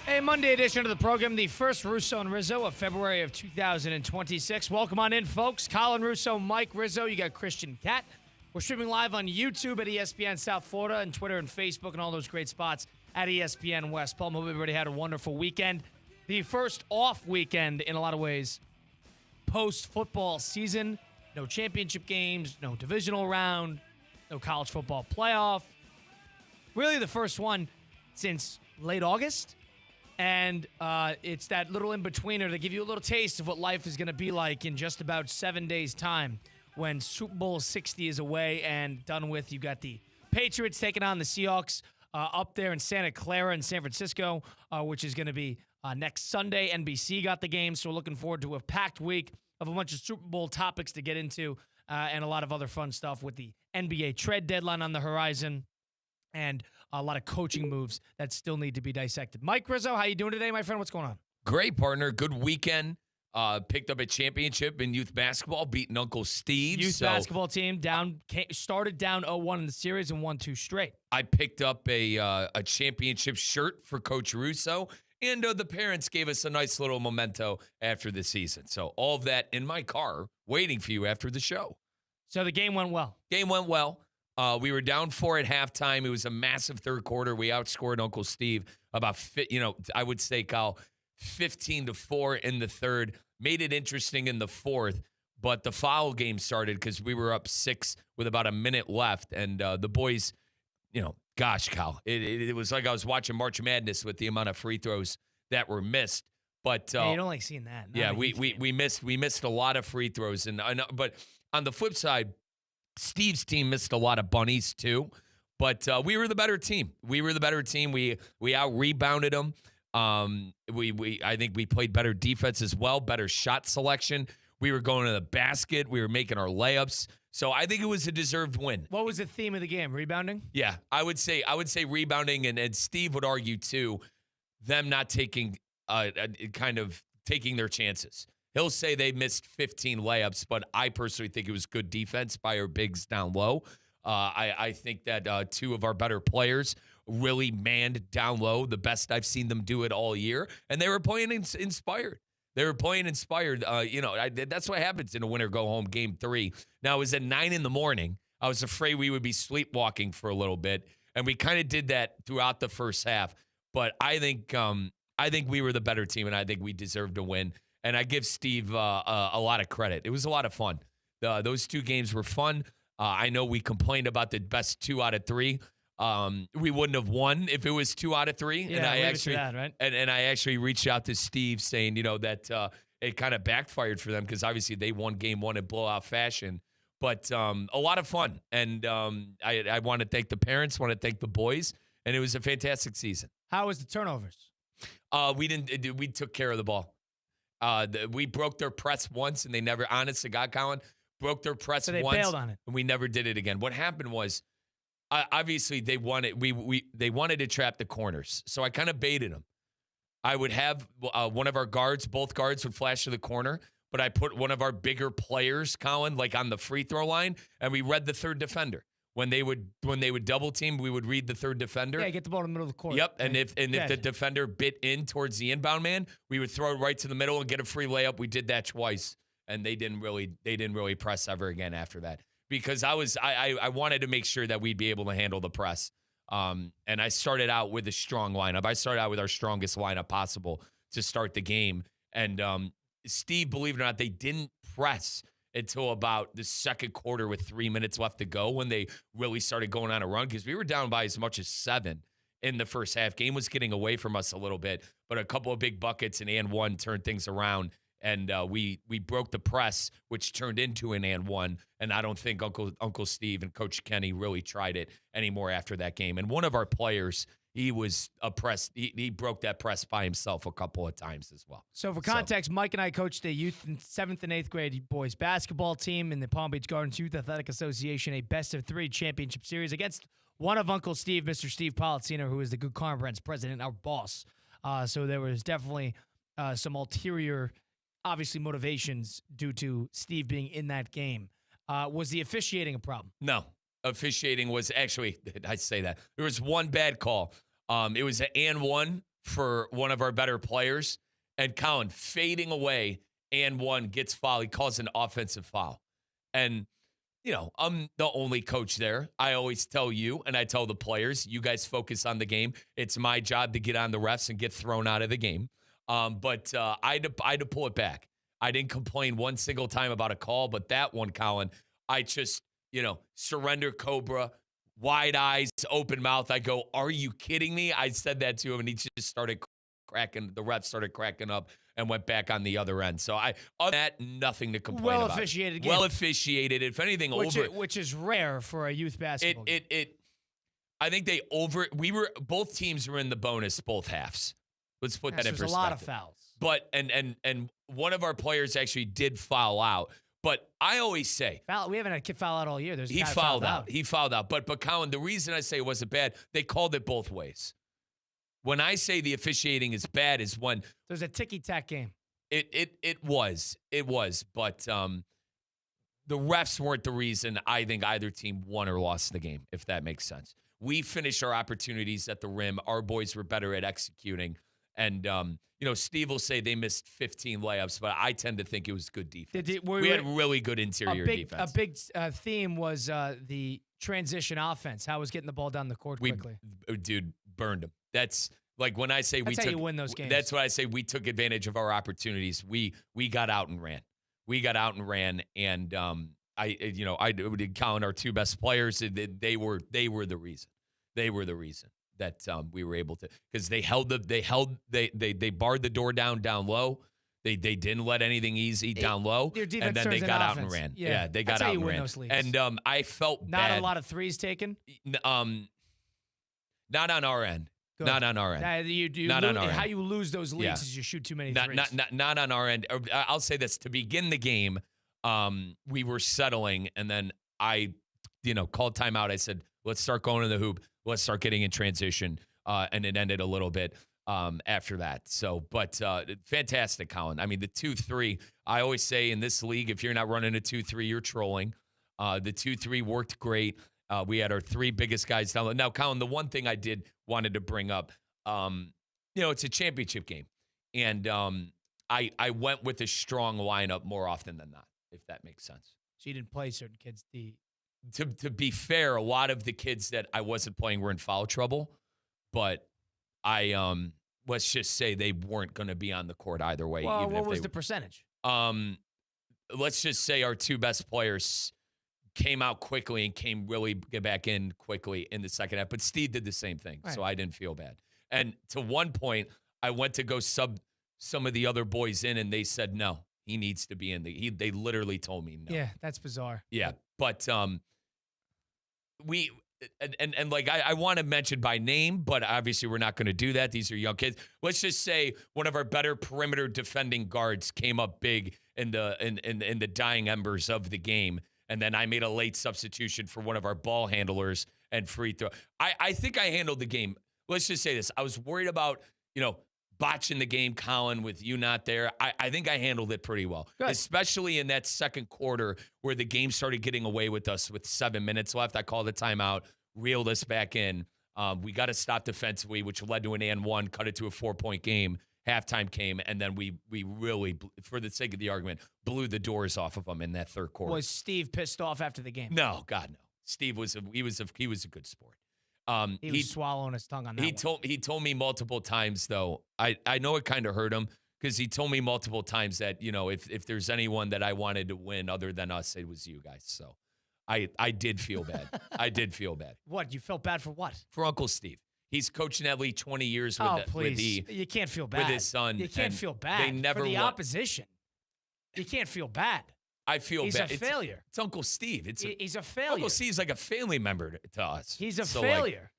A Monday edition of the program, the first Russo and Rizzo of February of 2026. Welcome on in, folks. Colin Russo, Mike Rizzo. You got Christian Cat. We're streaming live on YouTube at ESPN South Florida and Twitter and Facebook and all those great spots at ESPN West Palm. Hope everybody had a wonderful weekend. The first off weekend in a lot of ways post-football season. No championship games, no divisional round, no college football playoff. Really the first one since late August. And it's that little in-betweener to give you a little taste of what life is going to be like in just about 7 days' time when Super Bowl 60 is away and done with. You got the Patriots taking on the Seahawks up there in Santa Clara in San Francisco, which is going to be next Sunday. NBC got the game, so we're looking forward to a packed week of a bunch of Super Bowl topics to get into and a lot of other fun stuff with the NBA trade deadline on the horizon. And a lot of coaching moves that still need to be dissected. Mike Rizzo, how you doing today, my friend? What's going on? Great, partner. Good weekend. Picked up a championship in youth basketball, beating Uncle Steve. Youth basketball team started down 0-1 in the series and won 2 straight. I picked up a championship shirt for Coach Russo, and the parents gave us a nice little memento after the season. So all of that in my car waiting for you after the show. So the game went well. Game went well. We were down 4 at halftime. It was a massive third quarter. We outscored Uncle Steve about, I would say, Kyle, 15-4 in the third. Made it interesting in the fourth, but the foul game started because we were up 6 with about a minute left. And the boys, gosh, Kyle, it was like I was watching March Madness with the amount of free throws that were missed. But you don't like seeing that. Yeah, we missed a lot of free throws. But on the flip side, Steve's team missed a lot of bunnies too, but we were the better team. We out-rebounded them. I think we played better defense as well, better shot selection. We were going to the basket. We were making our layups. So I think it was a deserved win. What was the theme of the game? Rebounding? Yeah, I would say rebounding, and Steve would argue too, them not taking taking their chances. He'll say they missed 15 layups, but I personally think it was good defense by our bigs down low. I think that 2 of our better players really manned down low, the best I've seen them do it all year, and they were playing inspired. That's what happens in a winner-go-home game 3. Now, it was at 9 in the morning. I was afraid we would be sleepwalking for a little bit, and we kind of did that throughout the first half. But I think we were the better team, and I think we deserved to win. And I give Steve a lot of credit. It was a lot of fun. Those 2 games were fun. I know we complained about the best 2 out of 3. We wouldn't have won if it was 2 out of 3. Yeah, right? And I actually reached out to Steve saying, that it kind of backfired for them because obviously they won game 1 in blowout fashion. But a lot of fun. And I want to thank the parents, want to thank the boys, and it was a fantastic season. How was the turnovers? We took care of the ball. We broke their press once, and they never, honest to God, Colin, broke their press so they once. Bailed on it. And we never did it again. What happened was, obviously, they wanted they wanted to trap the corners. So I kind of baited them. I would have one of our guards, both guards would flash to the corner, but I put one of our bigger players, Colin, like on the free throw line, and we read the third defender. When they would double team, we would read the third defender. Yeah, get the ball in the middle of the court. Yep, and if the defender bit in towards the inbound man, we would throw it right to the middle and get a free layup. We did that twice, and they didn't really press ever again after that because I wanted to make sure that we'd be able to handle the press. And I started out with a strong lineup. I started out with our strongest lineup possible to start the game. And Steve, believe it or not, they didn't press until about the second quarter with 3 minutes left to go when they really started going on a run because we were down by as much as 7 in the first half. Game was getting away from us a little bit, but a couple of big buckets and one turned things around. And we broke the press, which turned into an and one. And I don't think Uncle Steve and Coach Kenny really tried it anymore after that game. And one of our players, he was a press. He broke that press by himself a couple of times as well. So for context, Mike and I coached a youth 7th and 8th grade boys basketball team in the Palm Beach Gardens Youth Athletic Association, a best-of-3 championship series against one of Uncle Steve, Mr. Steve Politzino, who is the Good Conference president, our boss. So there was definitely some ulterior, obviously, motivations due to Steve being in that game. Was the officiating a problem? No. Officiating was actually, I say that. There was one bad call. It was an and one for one of our better players, and Colin fading away and one gets foul. He calls an offensive foul. And, I'm the only coach there. I always tell you, and I tell the players, you guys focus on the game. It's my job to get on the refs and get thrown out of the game. But I had to pull it back. I didn't complain one single time about a call, but that one, Colin, I just, surrender Cobra, wide eyes, open mouth. I go, are you kidding me? I said that to him, and he just started cracking. The ref started cracking up and went back on the other end. So other than that, nothing to complain about. Well officiated game. Well officiated. If anything, which is rare for a youth basketball game. I think both teams were in the bonus both halves. Let's put that in perspective. There's a lot of fouls. But and one of our players actually did foul out. But I always say we haven't had a kid foul out all year. He fouled out. He fouled out. But Colin, the reason I say it wasn't bad, they called it both ways. When I say the officiating is bad, is when there's a ticky-tack game. It was. But the refs weren't the reason I think either team won or lost the game, if that makes sense. We finished our opportunities at the rim. Our boys were better at executing. And, Steve will say they missed 15 layups, but I tend to think it was good defense. We had really good interior defense. A big theme was the transition offense. How was getting the ball down the court quickly. Dude, burned them. That's like when I say that's how you win those games. That's what I say. We took advantage of our opportunities. We got out and ran. And I would count our two best players. They were the reason. They were the reason that we were able to, because they barred the door down low. They didn't let anything easy down low, and then they got out and ran. Yeah, they got out and ran. Those leagues. And I felt bad. Not a lot of threes taken. Not on our end. Good. Not on our end. On our end. How you lose those leagues is you shoot too many threes. Not on our end. I'll say this: to begin the game, we were settling, and then I, called timeout. I said, "Let's start going to the hoop. Let's start getting in transition." And it ended a little bit after that. So, but fantastic, Colin. I mean, the 2-3. I always say in this league, if you're not running a 2-3, you're trolling. The 2-3 worked great. We had our three biggest guys down. Now, Colin, the one thing I wanted to bring up, it's a championship game. And I went with a strong lineup more often than not, if that makes sense. So you didn't play certain kids. To be fair, a lot of the kids that I wasn't playing were in foul trouble. But let's just say they weren't going to be on the court either way. Well, even what if was the percentage? Let's just say our two best players came out quickly and came really get back in quickly in the second half. But Steve did the same thing, right. So I didn't feel bad. And to one point, I went to go sub some of the other boys in, and they said, no, he needs to be in. They literally told me no. Yeah, that's bizarre. Yeah, but I want to mention by name, but obviously we're not going to do that. These are young kids. Let's just say one of our better perimeter defending guards came up big in the dying embers of the game. And then I made a late substitution for one of our ball handlers and free throw. I think I handled the game. Let's just say this. I was worried about, botching the game, Colin, with you not there. I think I handled it pretty well, Good. Especially in that second quarter where the game started getting away with us with 7 minutes left. I called a timeout, reeled us back in. We got to stop defensively, which led to an and one, cut it to a 4-point game. Halftime came, and then we really, for the sake of the argument, blew the doors off of them in that third quarter. Was Steve pissed off after the game? No, God, no. Steve was a good sport. He was swallowing his tongue on that. He told me multiple times, though. I know it kind of hurt him because he told me multiple times that if there's anyone that I wanted to win other than us, it was you guys. So I did feel bad. I did feel bad. What, you felt bad for what? For Uncle Steve. He's coaching at least 20 years you can't feel bad. With his son. You can't feel bad. They never for the opposition. You can't feel bad. I feel bad. He's a failure. It's Uncle Steve. He's a failure. Uncle Steve's like a family member to us. He's a failure.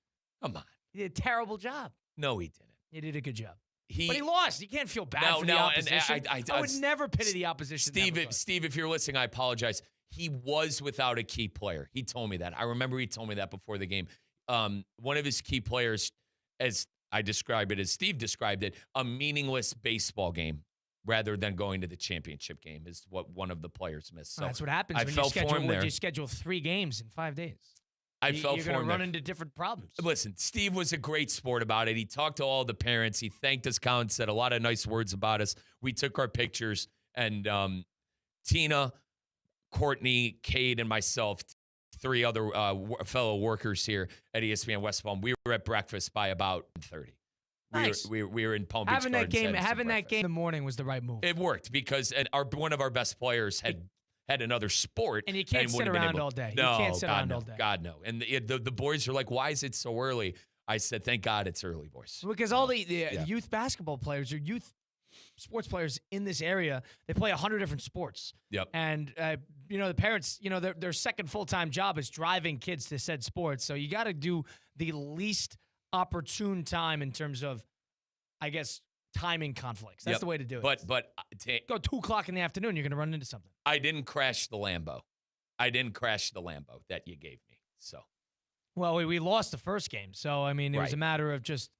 Come on. He did a terrible job. No, he didn't. He did a good job. But he lost. You can't feel bad for the opposition. And I would never pity the opposition. Steve, if you're listening, I apologize. He was without a key player. He told me that. I remember he told me that before the game. One of his key players, as I described it, as Steve described it, a meaningless baseball game rather than going to the championship game is what one of the players missed. So that's what happens when you schedule 3 games in 5 days. I felt you're for going him. to run into different problems. Listen, Steve was a great sport about it. He talked to all the parents. He thanked us, Colin, said a lot of nice words about us. We took our pictures, and Tina, Courtney, Cade, and myself, three other fellow workers here at ESPN West Palm, we were at breakfast by about 30. Nice. We were in Palm Beach Having that Gardens game in the morning was the right move. It worked because one of our best players had another sport. And you can't sit around all day. No, you can't sit around no, all day. God, no. And the boys are like, why is it so early? I said, thank God it's early, boys. Because all the youth basketball players or youth sports players in this area, they play 100 different sports. Yep. And, the parents, their second full-time job is driving kids to said sports. So you got to do the least opportune time in terms of, I guess, timing conflicts. That's the way to do it. But go 2 o'clock in the afternoon, you're going to run into something. I didn't crash the Lambo. That you gave me. So, well, we lost the first game. So, I mean, it was a matter of just,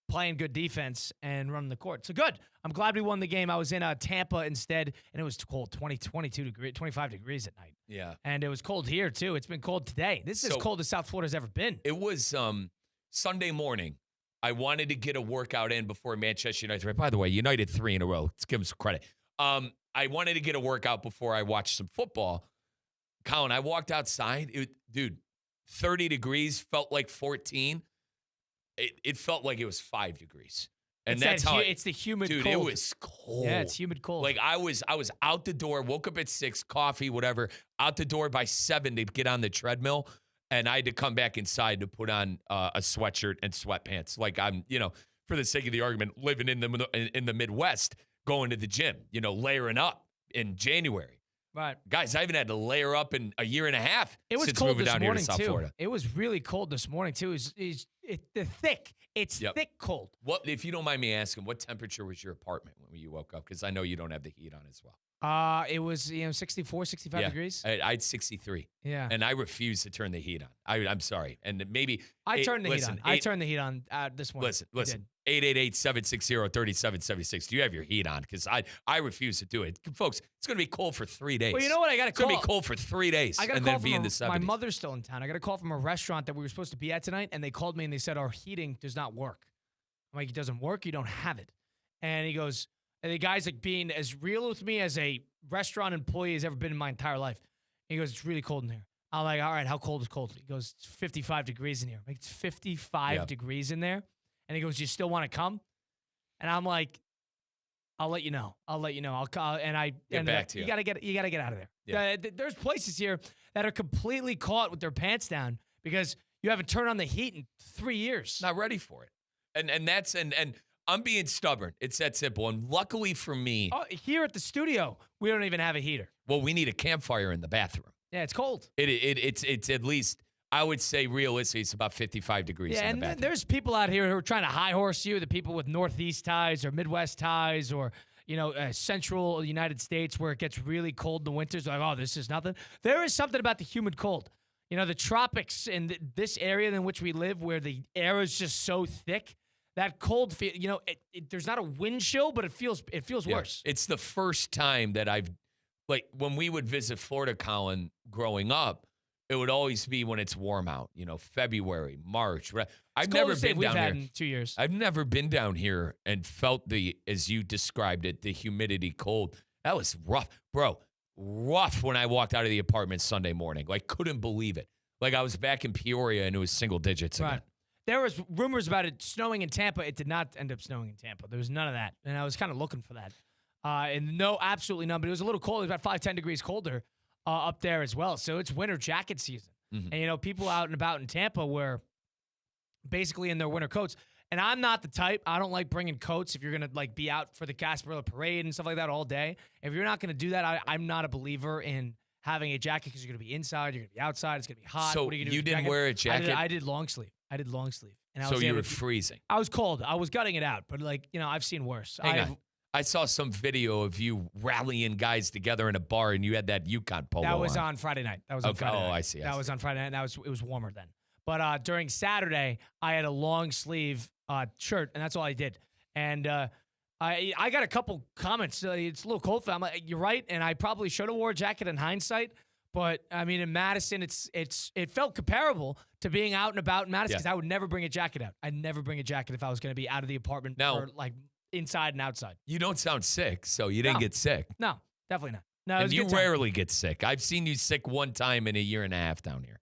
playing good defense and running the court. So good. I'm glad we won the game. I was in Tampa instead, and it was cold, 25 degrees at night. Yeah. And it was cold here, too. It's been cold today. This is as cold as South Florida's ever been. It was Sunday morning. I wanted to get a workout in before Manchester United. By the way, United 3 in a row. Let's give them some credit. I wanted to get a workout before I watched some football. Colin, I walked outside. 30 degrees felt like 14. It felt like it was 5 degrees. And it's the humid cold. Dude, it was cold. Yeah, it's humid cold. Like I was out the door, woke up at 6, coffee, whatever, out the door by 7 to get on the treadmill. And I had to come back inside to put on a sweatshirt and sweatpants. Like I'm, for the sake of the argument, living in the Midwest, going to the gym, layering up in January. Right. Guys, I haven't had to layer up in a year and a half. It was since cold moving this down morning, here to South too. Florida. It was really cold this morning, too. It's thick. It's thick cold. What, if you don't mind me asking, what temperature was your apartment when you woke up? Because I know you don't have the heat on as well. It was 64, 65 degrees. I had 63. Yeah. And I refused to turn the heat on. I'm sorry. And maybe I turned the heat on. I turned the heat on this morning. Listen. 888-760-3776. Do you have your heat on? Because I refuse to do it. Folks, it's going to be cold for 3 days. Well, you know what? I got to call. It's going to be cold for 3 days. I got a and call then be from in the 70s. My mother's still in town. I got a call from a restaurant that we were supposed to be at tonight, and they called me and they said, our heating does not work. I'm like, it doesn't work? You don't have it. And he goes, and the guy's like being as real with me as a restaurant employee has ever been in my entire life. He goes, it's really cold in here. I'm like, all right, how cold is cold? He goes, it's 55 degrees in here. I'm like, it's 55 degrees in there? And he goes, you still want to come? And I'm like, I'll let you know. I'll call. And I get back to you. You gotta get out of there. Yeah. There's places here that are completely caught with their pants down because you haven't turned on the heat in 3 years. Not ready for it. And I'm being stubborn. It's that simple. And luckily for me, here at the studio, we don't even have a heater. Well, we need a campfire in the bathroom. Yeah, it's cold. It's at least, I would say realistically, it's about 55 degrees in the bathroom. There's people out here who are trying to high horse you, the people with Northeast ties or Midwest ties or, central United States where it gets really cold in the winters. Like, oh, this is nothing. There is something about the humid cold. The tropics in this area in which we live where the air is just so thick, that cold feel, there's not a wind chill, but it feels worse. It's the first time that when we would visit Florida, Colin, growing up, it would always be when it's warm out, February, March. I've never been down here in 2 years. I've never been down here and felt as you described it, the humidity cold. That was rough, bro. Rough when I walked out of the apartment Sunday morning. Like, couldn't believe it. Like, I was back in Peoria and it was single digits again. There was rumors about it snowing in Tampa. It did not end up snowing in Tampa. There was none of that. And I was kind of looking for that. And no, absolutely none. But it was a little cold. It was about 5-10 degrees colder up there as well. So it's winter jacket season. Mm-hmm. And, people out and about in Tampa were basically in their winter coats. And I'm not the type. I don't like bringing coats if you're going to, be out for the Gasparilla Parade and stuff like that all day. If you're not going to do that, I'm not a believer in having a jacket because you're going to be inside, you're going to be outside, it's going to be hot. So what are you going to do? You didn't wear a jacket? I did long sleeve. And so you were freezing. I was cold. I was gutting it out. But, I've seen worse. Hang on. I saw some video of you rallying guys together in a bar, and you had that Yukon polo. That was on Friday night. That was on Friday night. I see. That was on Friday night. It was warmer then. But during Saturday, I had a long sleeve shirt, and that's all I did. And I got a couple comments. It's a little cold. I'm like, you're right, and I probably should have wore a jacket in hindsight. But I mean, in Madison, it felt comparable to being out and about in Madison because I would never bring a jacket out. I'd never bring a jacket if I was going to be out of the apartment for like inside and outside. You don't sound sick, so you didn't get sick. No, definitely not. No, it was and a you good time. rarely get sick. I've seen you sick one time in a year and a half down here.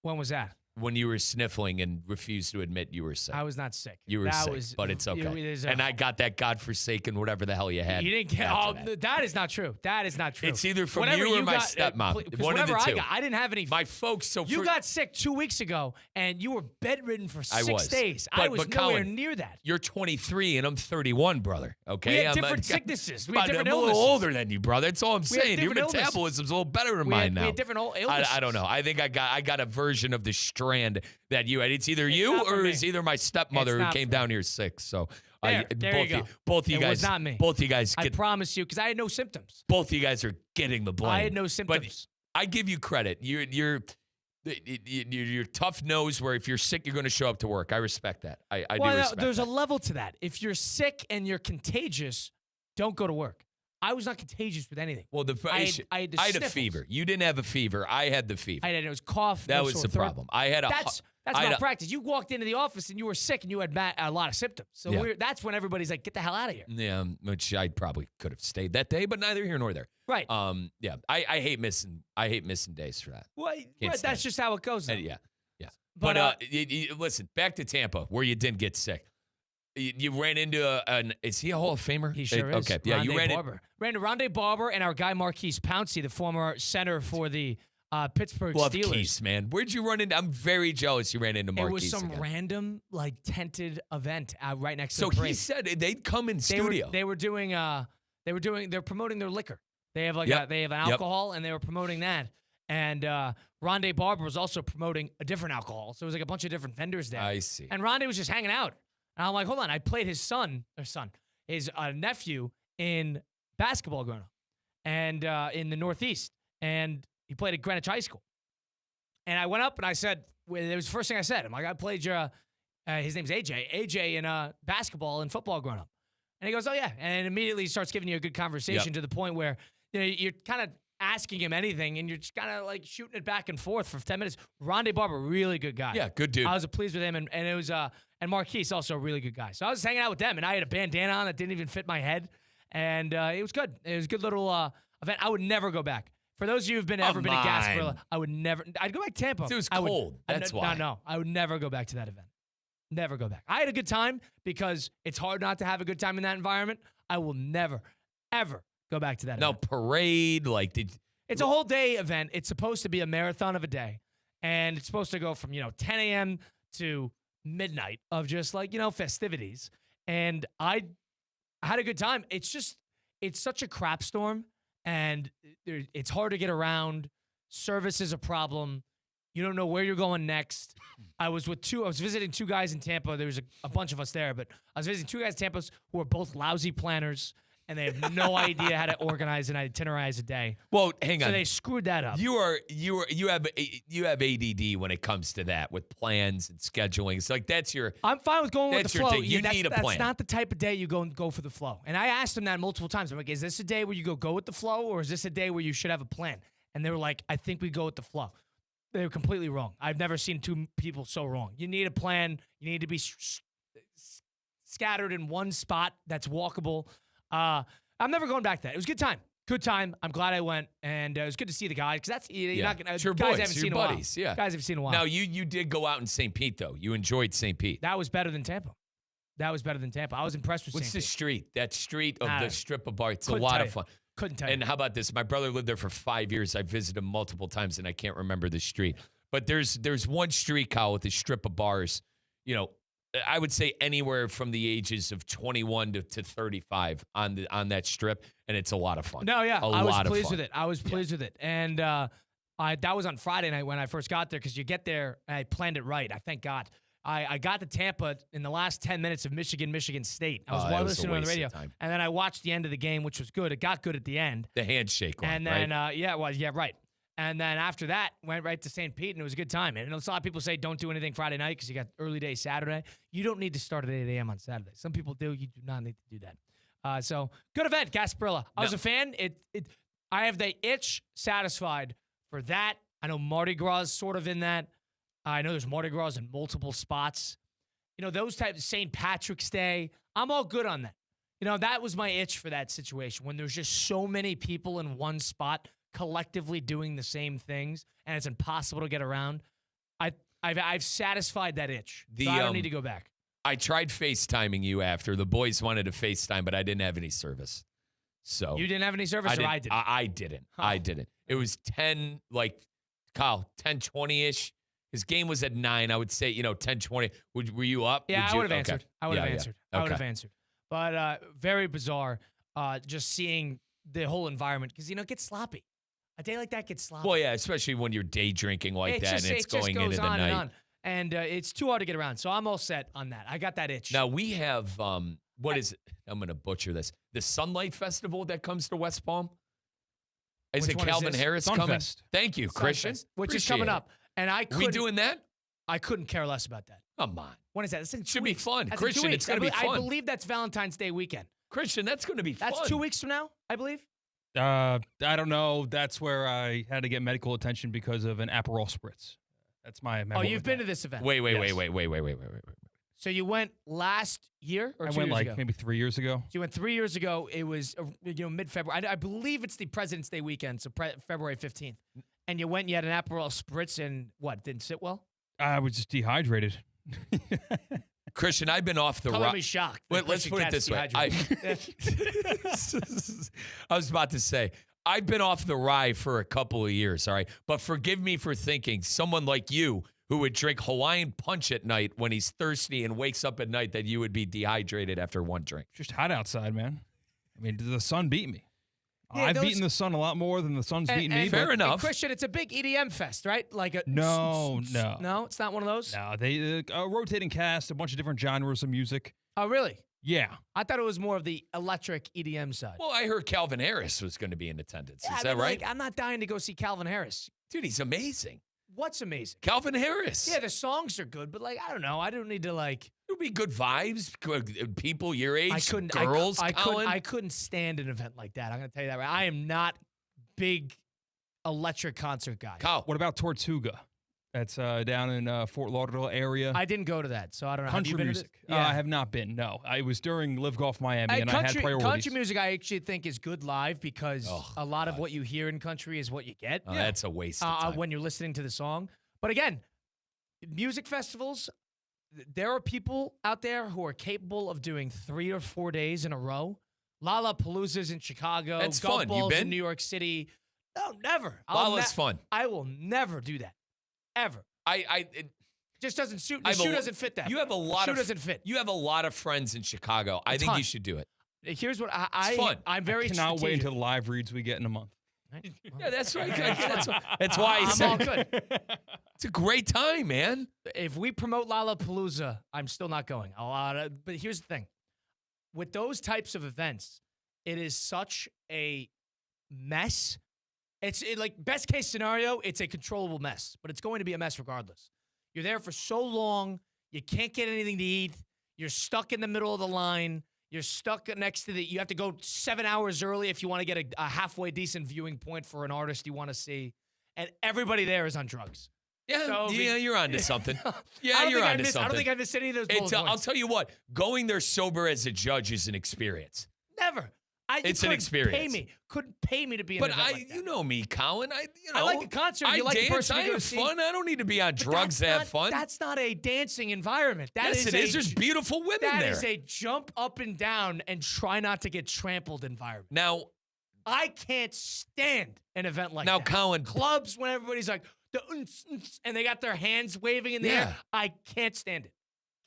When was that? When you were sniffling and refused to admit you were sick. I was not sick. You were sick, but it's okay. And I got that godforsaken whatever the hell you had. You didn't get. Oh, that is not true. That is not true. It's either from you or my stepmom. One of the two. I didn't have any. My folks. You got sick 2 weeks ago, and you were bedridden for 6 days. I was nowhere Colin, near that. You're 23 and I'm 31 , brother. Okay, we had different sicknesses. We had different illnesses. I'm a little older than you, brother. That's all I'm saying. Your metabolism's illnesses. a little better than mine now. We had different illnesses. I don't know. I think I got a version of the strand that you had. It's either you or it's either my stepmother who came down here sick. So there you go. Both you guys. It was not me. Both you guys. I promise you, because I had no symptoms. Both you guys are getting the blame. I had no symptoms. But I give you credit. You're tough nose where if you're sick, you're going to show up to work. I respect that. I do respect there's that. a level to that. If you're sick and you're contagious, don't go to work. I was not contagious with anything. Well, I had a fever. You didn't have a fever. I had the fever. It was cough. That was the problem. I had a. That's malpractice. You walked into the office and you were sick and you had a lot of symptoms. So that's when everybody's like, "Get the hell out of here." Yeah, which I probably could have stayed that day, but neither here nor there. Right. Yeah. I hate missing. I hate missing days for that. Well, that's just how it goes. Yeah. But listen, back to Tampa where you didn't get sick. You ran into is he a Hall of Famer? He sure is. Okay, yeah, Rondé you ran into Rondé Barber and our guy Marquise Pouncey, the former center for the Pittsburgh Steelers. Keith, man. Where'd you run into? I'm very jealous you ran into Marquise. It was some random tented event right next to the parade. So he said they'd come in studio. They're promoting their liquor. They have they have an alcohol and they were promoting that. And Rondé Barber was also promoting a different alcohol. So it was like a bunch of different vendors there. I see. And Rondé was just hanging out. And I'm like, hold on. I played his nephew in basketball growing up and in the Northeast. And he played at Greenwich High School. And I went up and I said, it was the first thing I said. I'm like, I played his name's AJ in basketball and football growing up. And he goes, oh, yeah. And immediately he starts giving you a good conversation to the point where you're kind of asking him anything, and you're just kind of like shooting it back and forth for 10 minutes. Rondé Barber, really good guy. Yeah, good dude. I was pleased with him, and it was and Marquise, also a really good guy. So I was hanging out with them, and I had a bandana on that didn't even fit my head, and it was good. It was a good little event. I would never go back. For those of you who've ever been to Gasparilla, I would never. I'd go back to Tampa. It was cold. That's why. No, I would never go back to that event. Never go back. I had a good time because it's hard not to have a good time in that environment. I will never, ever go back to that event. No parade, It's a whole day event. It's supposed to be a marathon of a day. And it's supposed to go from, 10 a.m. to midnight of just festivities. And I had a good time. It's such a crap storm. And it's hard to get around. Service is a problem. You don't know where you're going next. I was visiting two guys in Tampa. There was a bunch of us there, but I was visiting two guys in Tampa who are both lousy planners. And they have no idea how to organize and itinerize a day. Well, hang on. So they screwed that up. You have ADD when it comes to that with plans and scheduling. It's like that's your. I'm fine with going with the flow. You need a plan. That's not the type of day you go for the flow. And I asked them that multiple times. I'm like, is this a day where you go with the flow, or is this a day where you should have a plan? And they were like, I think we go with the flow. They were completely wrong. I've never seen two people so wrong. You need a plan. You need to be scattered in one spot that's walkable. I'm never going back to that. It was a good time. Good time. I'm glad I went, and it was good to see the guys because that's you're not gonna. Your guys boys, haven't your seen buddies, a while. yeah. Guys haven't seen a while. Now you did go out in St. Pete though. You enjoyed St. Pete. That was better than Tampa. I was impressed with. What's St. the Pete. street? That street of the strip of bar. It's a Couldn't lot tell of you. fun. Couldn't tell you. And how about this? My brother lived there for 5 years. I visited him multiple times, and I can't remember the street. But there's one street, Kyle, with a strip of bars. I would say anywhere from the ages of 21 to 35 on that strip, and it's a lot of fun. No, yeah, I was pleased with it. And that was on Friday night when I first got there because you get there, and I planned it right. I thank God. I got to Tampa in the last 10 minutes of Michigan State. I was listening on the radio, and then I watched the end of the game, which was good. It got good at the end. The handshake one, and then right? Right. And then after that, went right to St. Pete, and it was a good time. And a lot of people say don't do anything Friday night because you got early day Saturday. You don't need to start at 8 a.m. on Saturday. Some people do. You do not need to do that. So good event, Gasparilla. I was a fan. I have the itch satisfied for that. I know Mardi Gras is sort of in that. I know there's Mardi Gras in multiple spots. Those types, St. Patrick's Day, I'm all good on that. That was my itch for that situation when there's just so many people in one spot collectively doing the same things and it's impossible to get around. I've satisfied that itch. So I don't need to go back. I tried FaceTiming you after. The boys wanted to FaceTime, but I didn't have any service. So you didn't have any service, or I didn't? I didn't. Huh. I didn't. It was 10:20-ish. His game was at 9. I would say, 10:20. Were you up? Yeah, I would have answered. I would have answered. Okay. I would have answered. But very bizarre just seeing the whole environment because, it gets sloppy. A day like that gets sloppy. Well, yeah, especially when you're day drinking like that and it's going into the night. And it's too hard to get around. So I'm all set on that. I got that itch. Now, we have, what is it? I'm going to butcher this. The Sunlight Festival that comes to West Palm? Is it Calvin Harris coming? Thank you, Christian. Which is coming up. And we doing that? I couldn't care less about that. Come on. When is that? It's in 2 Should weeks. be fun. That's Christian, it's going to be fun. I believe that's Valentine's Day weekend. Christian, that's going to be fun. That's 2 weeks from now, I believe. I don't know. That's where I had to get medical attention because of an Aperol spritz. That's my memory. Oh, you've been to this event. Wait. Yes. So you went last year or 2 years ago? I went maybe 3 years ago. So you went 3 years ago. It was mid-February. I believe it's the President's Day weekend, so February 15th. And you went and you had an Aperol spritz and what? Didn't sit well? I was just dehydrated. Christian, I've been off the rock. Color me shocked. Wait, let's put it this way. I was about to say, I've been off the rye for a couple of years, all right? But forgive me for thinking someone like you who would drink Hawaiian punch at night when he's thirsty and wakes up at night that you would be dehydrated after one drink. Just hot outside, man. I mean, the sun beat me. Yeah, I've beaten the sun a lot more than the sun's beaten me. Fair enough. And Christian, it's a big EDM fest, right? No. No, it's not one of those? No, they rotating cast, a bunch of different genres of music. Oh, really? Yeah. I thought it was more of the electric EDM side. Well, I heard Calvin Harris was going to be in attendance. Is that right? I'm not dying to go see Calvin Harris. Dude, he's amazing. What's amazing? Calvin Harris. Yeah, the songs are good, but I don't know. I don't need to It would be good vibes. People your age, girls. I couldn't stand an event like that. I'm going to tell you that right. I am not big electric concert guy. Kyle. What about Tortuga? That's down in Fort Lauderdale area. I didn't go to that, so I don't know. Country music. Yeah. I have not been. No, I was during Live Golf Miami, and I had priorities. Country music, I actually think is good live because a lot of what you hear in country is what you get. That's a waste of time when you're listening to the song. But again, music festivals, there are people out there who are capable of doing 3 or 4 days in a row. Lollapaloozas in Chicago. That's golf fun. balls You been? in New York City. No, never. Lolla's fun. I will never do that. Ever. It just doesn't suit. The shoe doesn't fit that. You have a lot of. Doesn't fit. You have a lot of friends in Chicago. I think you should do it. Here's what it's fun. I'm very. I cannot wait until the live reads we get in a month. Right? Well, yeah, that's right. That's why I said I'm all good. It's a great time, man. If we promote Lollapalooza, I'm still not going. But here's the thing: with those types of events, it is such a mess. It's like best case scenario, it's a controllable mess, but it's going to be a mess regardless. You're there for so long, you can't get anything to eat. You're stuck in the middle of the line. You're stuck next to you have to go 7 hours early if you want to get a halfway decent viewing point for an artist you want to see. And everybody there is on drugs. Yeah, you're onto something. Yeah, you're onto something. I don't think I missed any of those bullet points. I'll tell you what, going there sober as a judge is an experience. Never. It's an experience. Couldn't pay me to be in an event like that. You know me, Colin. I like a concert. I you like dance. The person I have fun. I don't need to be on drugs to have fun. That's not a dancing environment. Yes, it is. There's beautiful women there. That is a jump up and down and try not to get trampled environment. Now, I can't stand an event like that. Now, Colin. Clubs when everybody's like, and they got their hands waving in the air. I can't stand it.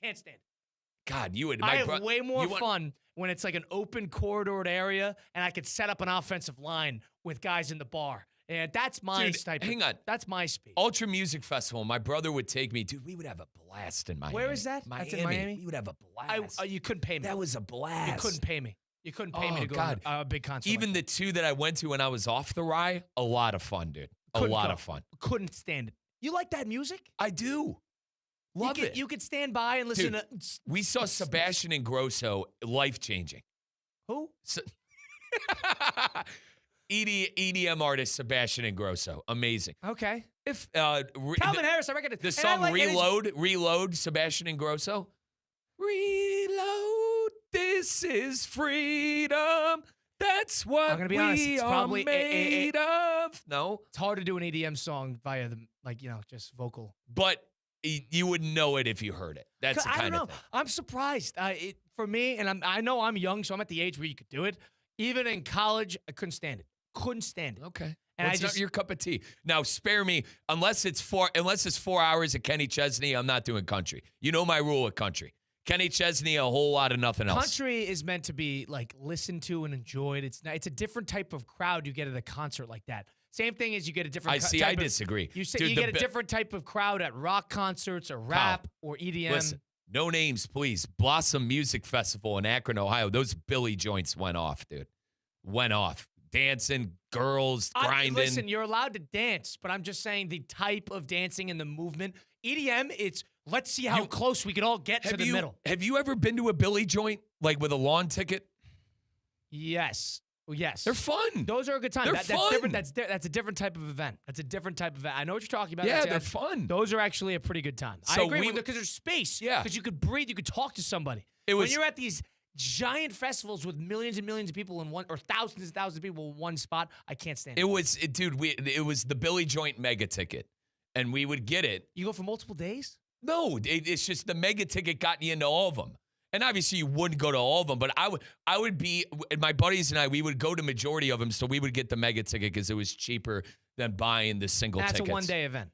Can't stand it. God, you would. I have way more fun when it's like an open corridored area and I could set up an offensive line with guys in the bar. And that's my type. Hang on. That's my speed. Ultra Music Festival. My brother would take me. Dude, we would have a blast in Miami. Where is that? Miami. That's in Miami? We would have a blast. You couldn't pay me. That was a blast. You couldn't pay me. You couldn't pay me to go to a big concert. Even the two that I went to when I was off the rye, a lot of fun, dude. A lot of fun. Couldn't stand it. You like that music? I do. Love it. You could stand by and listen to. We saw Sebastian and Grosso, life-changing. Who? EDM artist Sebastian Ingrosso. Amazing. Okay. If Calvin Harris, I reckon the song Reload, Sebastian Ingrosso. Reload, this is freedom. That's what I'm gonna be honest, we it's are probably made of. No, it's hard to do an EDM song via the just vocal. but you would know it if you heard it. That's the I kind don't of know. thing. I'm surprised. For me, and I know I'm young, so I'm at the age where you could do it. Even in college, I couldn't stand it. Couldn't stand it. Okay. And It's not your cup of tea. Now, spare me. Unless it's 4 hours of Kenny Chesney, I'm not doing country. You know my rule with country. Kenny Chesney, a whole lot of nothing else. Country is meant to be listened to and enjoyed. It's a different type of crowd you get at a concert like that. Same thing as you get a different. I disagree. You say Dude, you get a different type of crowd at rock concerts or rap or EDM. Listen, no names, please. Blossom Music Festival in Akron, Ohio. Those Billy joints went off, dude. Went off. Dancing, girls, grinding. Listen, you're allowed to dance, but I'm just saying the type of dancing and the movement. EDM, it's let's see how close we can all get to the middle. Have you ever been to a Billy joint, with a lawn ticket? Yes. Well, yes. They're fun. Those are a good time. They're That's fun. different. That's a different type of event. That's a different type of event. I know what you're talking about. Yeah, they're fun. Those are actually a pretty good time. So I agree with because there's space. Yeah. Because you could breathe. You could talk to somebody. When you're at these giant festivals with millions and millions of people in one, or thousands and thousands of people in one spot, I can't stand it. It was the Billy joint mega ticket, and we would get it. You go for multiple days? No, it's just the mega ticket got you into all of them. And obviously you wouldn't go to all of them, but I would be, my buddies and I, we would go to majority of them, so we would get the mega ticket because it was cheaper than buying the single tickets. That's a one-day event.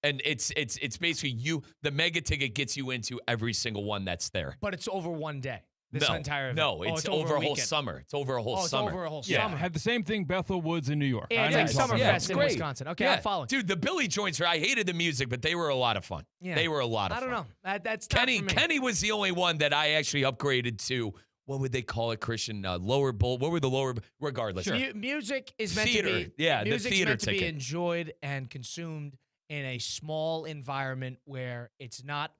And it's basically the mega ticket gets you into every single one that's there. But it's over one day. Entire event. No, it's over a whole summer. It's over a whole summer. It's over a whole Yeah, summer. had the same thing Bethel Woods in New York. Yeah, it's like Summerfest in great. Wisconsin. Okay, I'm following. Dude, the Billy joints, I hated the music, but they were a lot of fun. Yeah. They were a lot of fun. I don't know. That's Kenny. not for me. Kenny was the only one that I actually upgraded to. What would they call it, Christian? Lower bowl. What were the lower? Regardless, Music is meant theater. to be. Yeah, music's the theater meant to ticket. be enjoyed and consumed in a small environment where it's not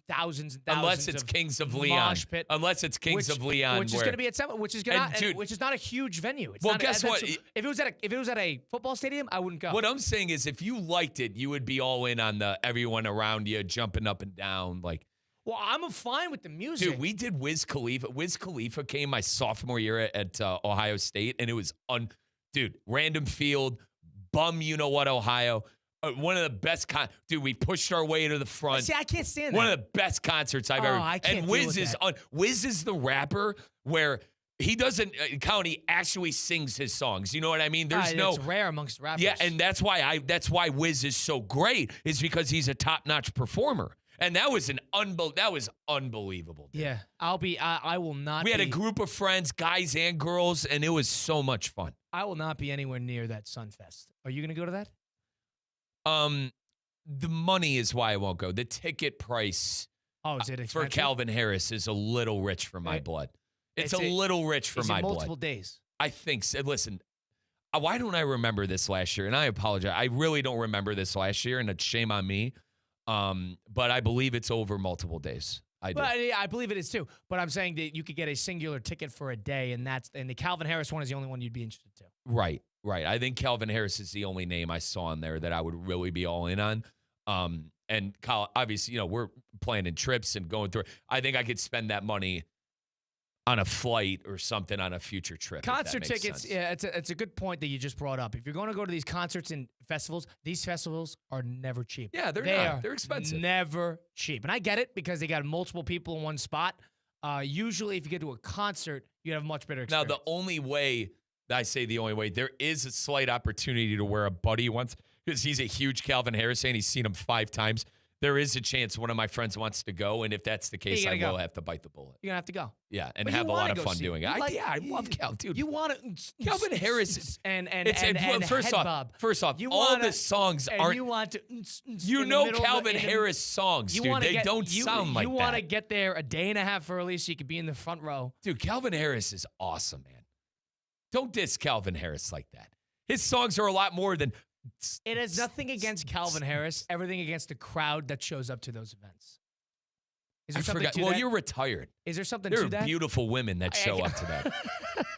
thousands and thousands. Unless it's of Kings of Leon. mosh pit, Unless it's Kings of Leon, which is going to be at seven, which is not a huge venue. It's well, not, guess what? If it was at a football stadium, I wouldn't go. What I'm saying is, if you liked it, you would be all in on the everyone around you jumping up and down, Well, I'm fine with the music. Dude, we did Wiz Khalifa. Wiz Khalifa came my sophomore year at Ohio State, and it was random field, you-know-what, Ohio. One of the best dude, we pushed our way to the front. See, I can't stand that. One of the best concerts I've ever. I can't and deal Wiz with is that. Wiz is the rapper where he doesn't he actually sings his songs. You know what I mean? There's It's rare amongst rappers. Yeah, and that's why Wiz is so great, is because he's a top-notch performer. And that was unbelievable. Dude. Yeah, I will not. We had a group of friends, guys and girls, and it was so much fun. I will not be anywhere near that Sunfest. Are you going to go to that? The money is why I won't go. The ticket price Is it expensive? for Calvin Harris is a little rich for my blood. It's a little rich for my blood. Multiple days. I think so. Listen, why don't I remember this last year? And I apologize. I really don't remember this last year, and it's shame on me. But I believe it's over multiple days. I do. But I believe it is too. But I'm saying that you could get a singular ticket for a day, and the Calvin Harris one is the only one you'd be interested to. Right. I think Calvin Harris is the only name I saw on there that I would really be all in on. And obviously, we're planning trips and going through. I think I could spend that money on a flight or something on a future trip. Concert tickets, yeah, it's a good point that you just brought up. If you're going to go to these concerts and festivals, these festivals are never cheap. Yeah, they're expensive. Never cheap. And I get it because they got multiple people in one spot. Usually, if you get to a concert, you have a much better experience. Now, the only way there is a slight opportunity to where a buddy wants, because he's a huge Calvin Harris fan. He's seen him 5 times. There is a chance one of my friends wants to go, and if that's the case, I will have to bite the bullet. You're going to have to go. Yeah, and have a lot of fun doing it. I love Calvin, dude. You want to... Calvin Harris... And first off, all the songs aren't... You want to... Calvin Harris songs, dude. They don't sound like that. You want to get there a day and a half early so you could be in the front row. Dude, Calvin Harris is awesome, man. Don't diss Calvin Harris like that. His songs are a lot more than... It has nothing against Calvin Harris, everything against the crowd that shows up to those events. Is there something to that? Well, you're retired. Is there something there to that? There are beautiful women that show up to that.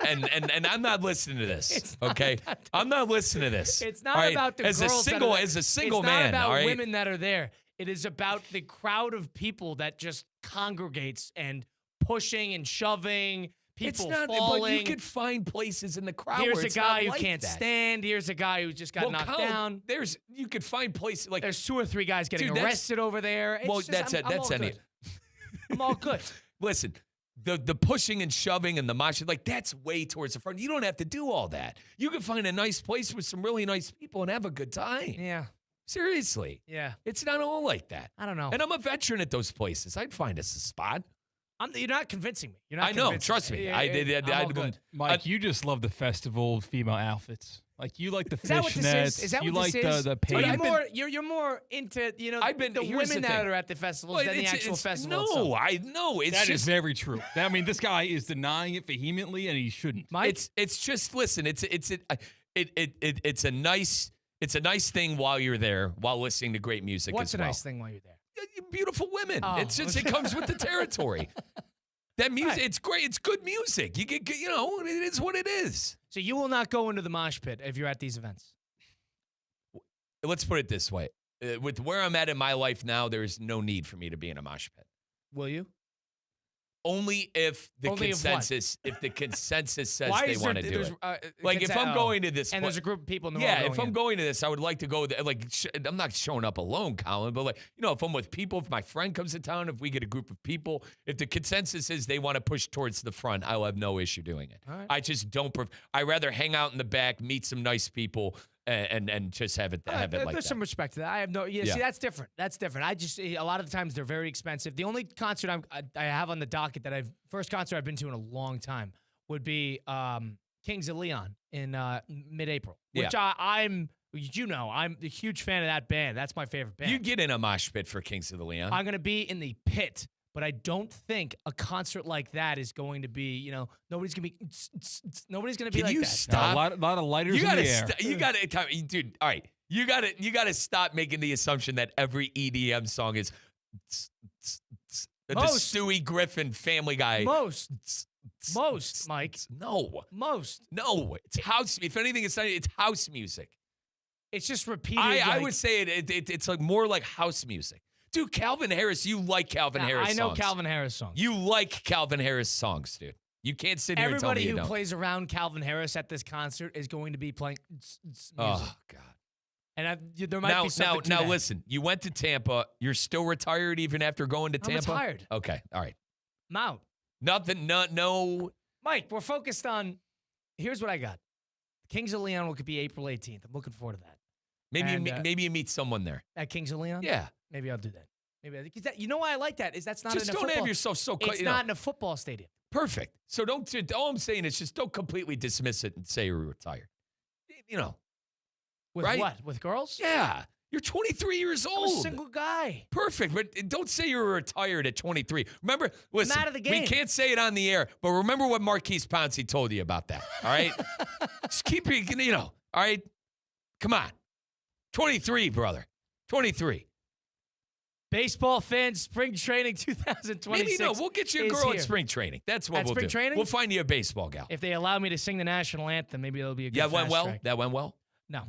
and I'm not listening to this. Okay, I'm not listening to this. It's not about the girls. As a single man. It's not about women that are there. It is about the crowd of people that just congregates and pushing and shoving. People falling. But you could find places in the crowd. Here's where a it's guy not who like can't that. stand. Here's a guy who just got knocked down. You could find places like there's 2 or 3 guys getting arrested over there. That's I'm all good. Listen, the pushing and shoving and the moshing, like that's way towards the front. You don't have to do all that. You can find a nice place with some really nice people and have a good time. Yeah. Seriously. Yeah. It's not all like that. I don't know. And I'm a veteran at those places. I'd find us a spot. You're not convincing me. You're not. I know. Trust me. Yeah, I did. I'm all good. Mike, you just love the festival female outfits. Like you like the fishnets. Is that you what like this is? the pink. You're more into the here's women the that thing. are at the festivals than the actual festival. No, I know. That is very true. I mean, this guy is denying it vehemently, and he shouldn't. Mike? It's just listen. It's a nice thing while you're there while listening to great music. What's as well. a nice thing while you're there? Beautiful women. Oh. It comes with the territory. That music, It's great. It's good music. It is what it is. So you will not go into the mosh pit if you're at these events. Let's put it this way: with where I'm at in my life now, there is no need for me to be in a mosh pit. Will you? Only if the consensus says they want to do it. Like if I'm going to this, and there's a group of people. If I'm going to this, I would like to go there. Like I'm not showing up alone, Colin, but like if I'm with people, if my friend comes to town, if we get a group of people, if the consensus is they want to push towards the front, I'll have no issue doing it. All right. I just don't. I rather hang out in the back, meet some nice people. And just have it like that. There's some respect to that. I have no. See, that's different. That's different. I just a lot of the times they're very expensive. The only concert I have on the docket that first concert I've been to in a long time would be Kings of Leon in mid-April, which I'm a huge fan of that band. That's my favorite band. You get in a mosh pit for Kings of the Leon. I'm gonna be in the pit. But I don't think a concert like that is going to be, nobody's going to be like that. Can you stop? A lot of lighters in the air. You got to, dude. All right, you got to stop making the assumption that every EDM song is the Stewie Griffin Family Guy. Most, Mike. No. It's house. If anything, it's house music. It's just repeated. I would say it's like more like house music. Dude, Calvin Harris, you like Calvin Harris songs. I know Calvin Harris songs. You like Calvin Harris songs, dude. You can't sit here and tell me you don't. Everybody who plays around Calvin Harris at this concert is going to be playing music. Oh, God. And there might be something to that. Now, listen. You went to Tampa. You're still retired even after going to Tampa? I'm retired. Okay. All right. I'm out. Nothing. No. Mike, we're focused on, here's what I got. Kings of Leon could be April 18th. I'm looking forward to that. Maybe you meet someone there. At Kings of Leon? Yeah. Maybe I'll do that. You know why I like that? Is that's not just in a don't football. Have yourself so. It's not in a football stadium. Perfect. So don't. All I'm saying is just don't completely dismiss it and say you're retired. With right? what? With girls? Yeah. You're 23 years old. I'm a single guy. Perfect. But don't say you're retired at 23. Remember, listen, I'm out of the game. We can't say it on the air, but remember what Marquise Pouncey told you about that. All right. Just keep it. All right. Come on. 23, brother. 23. Baseball fans, spring training 2026. Maybe we'll get you a girl at spring training. That's what we'll do. Spring training? We'll find you a baseball gal. If they allow me to sing the national anthem, maybe it'll be a good That went well? track. That went well? No.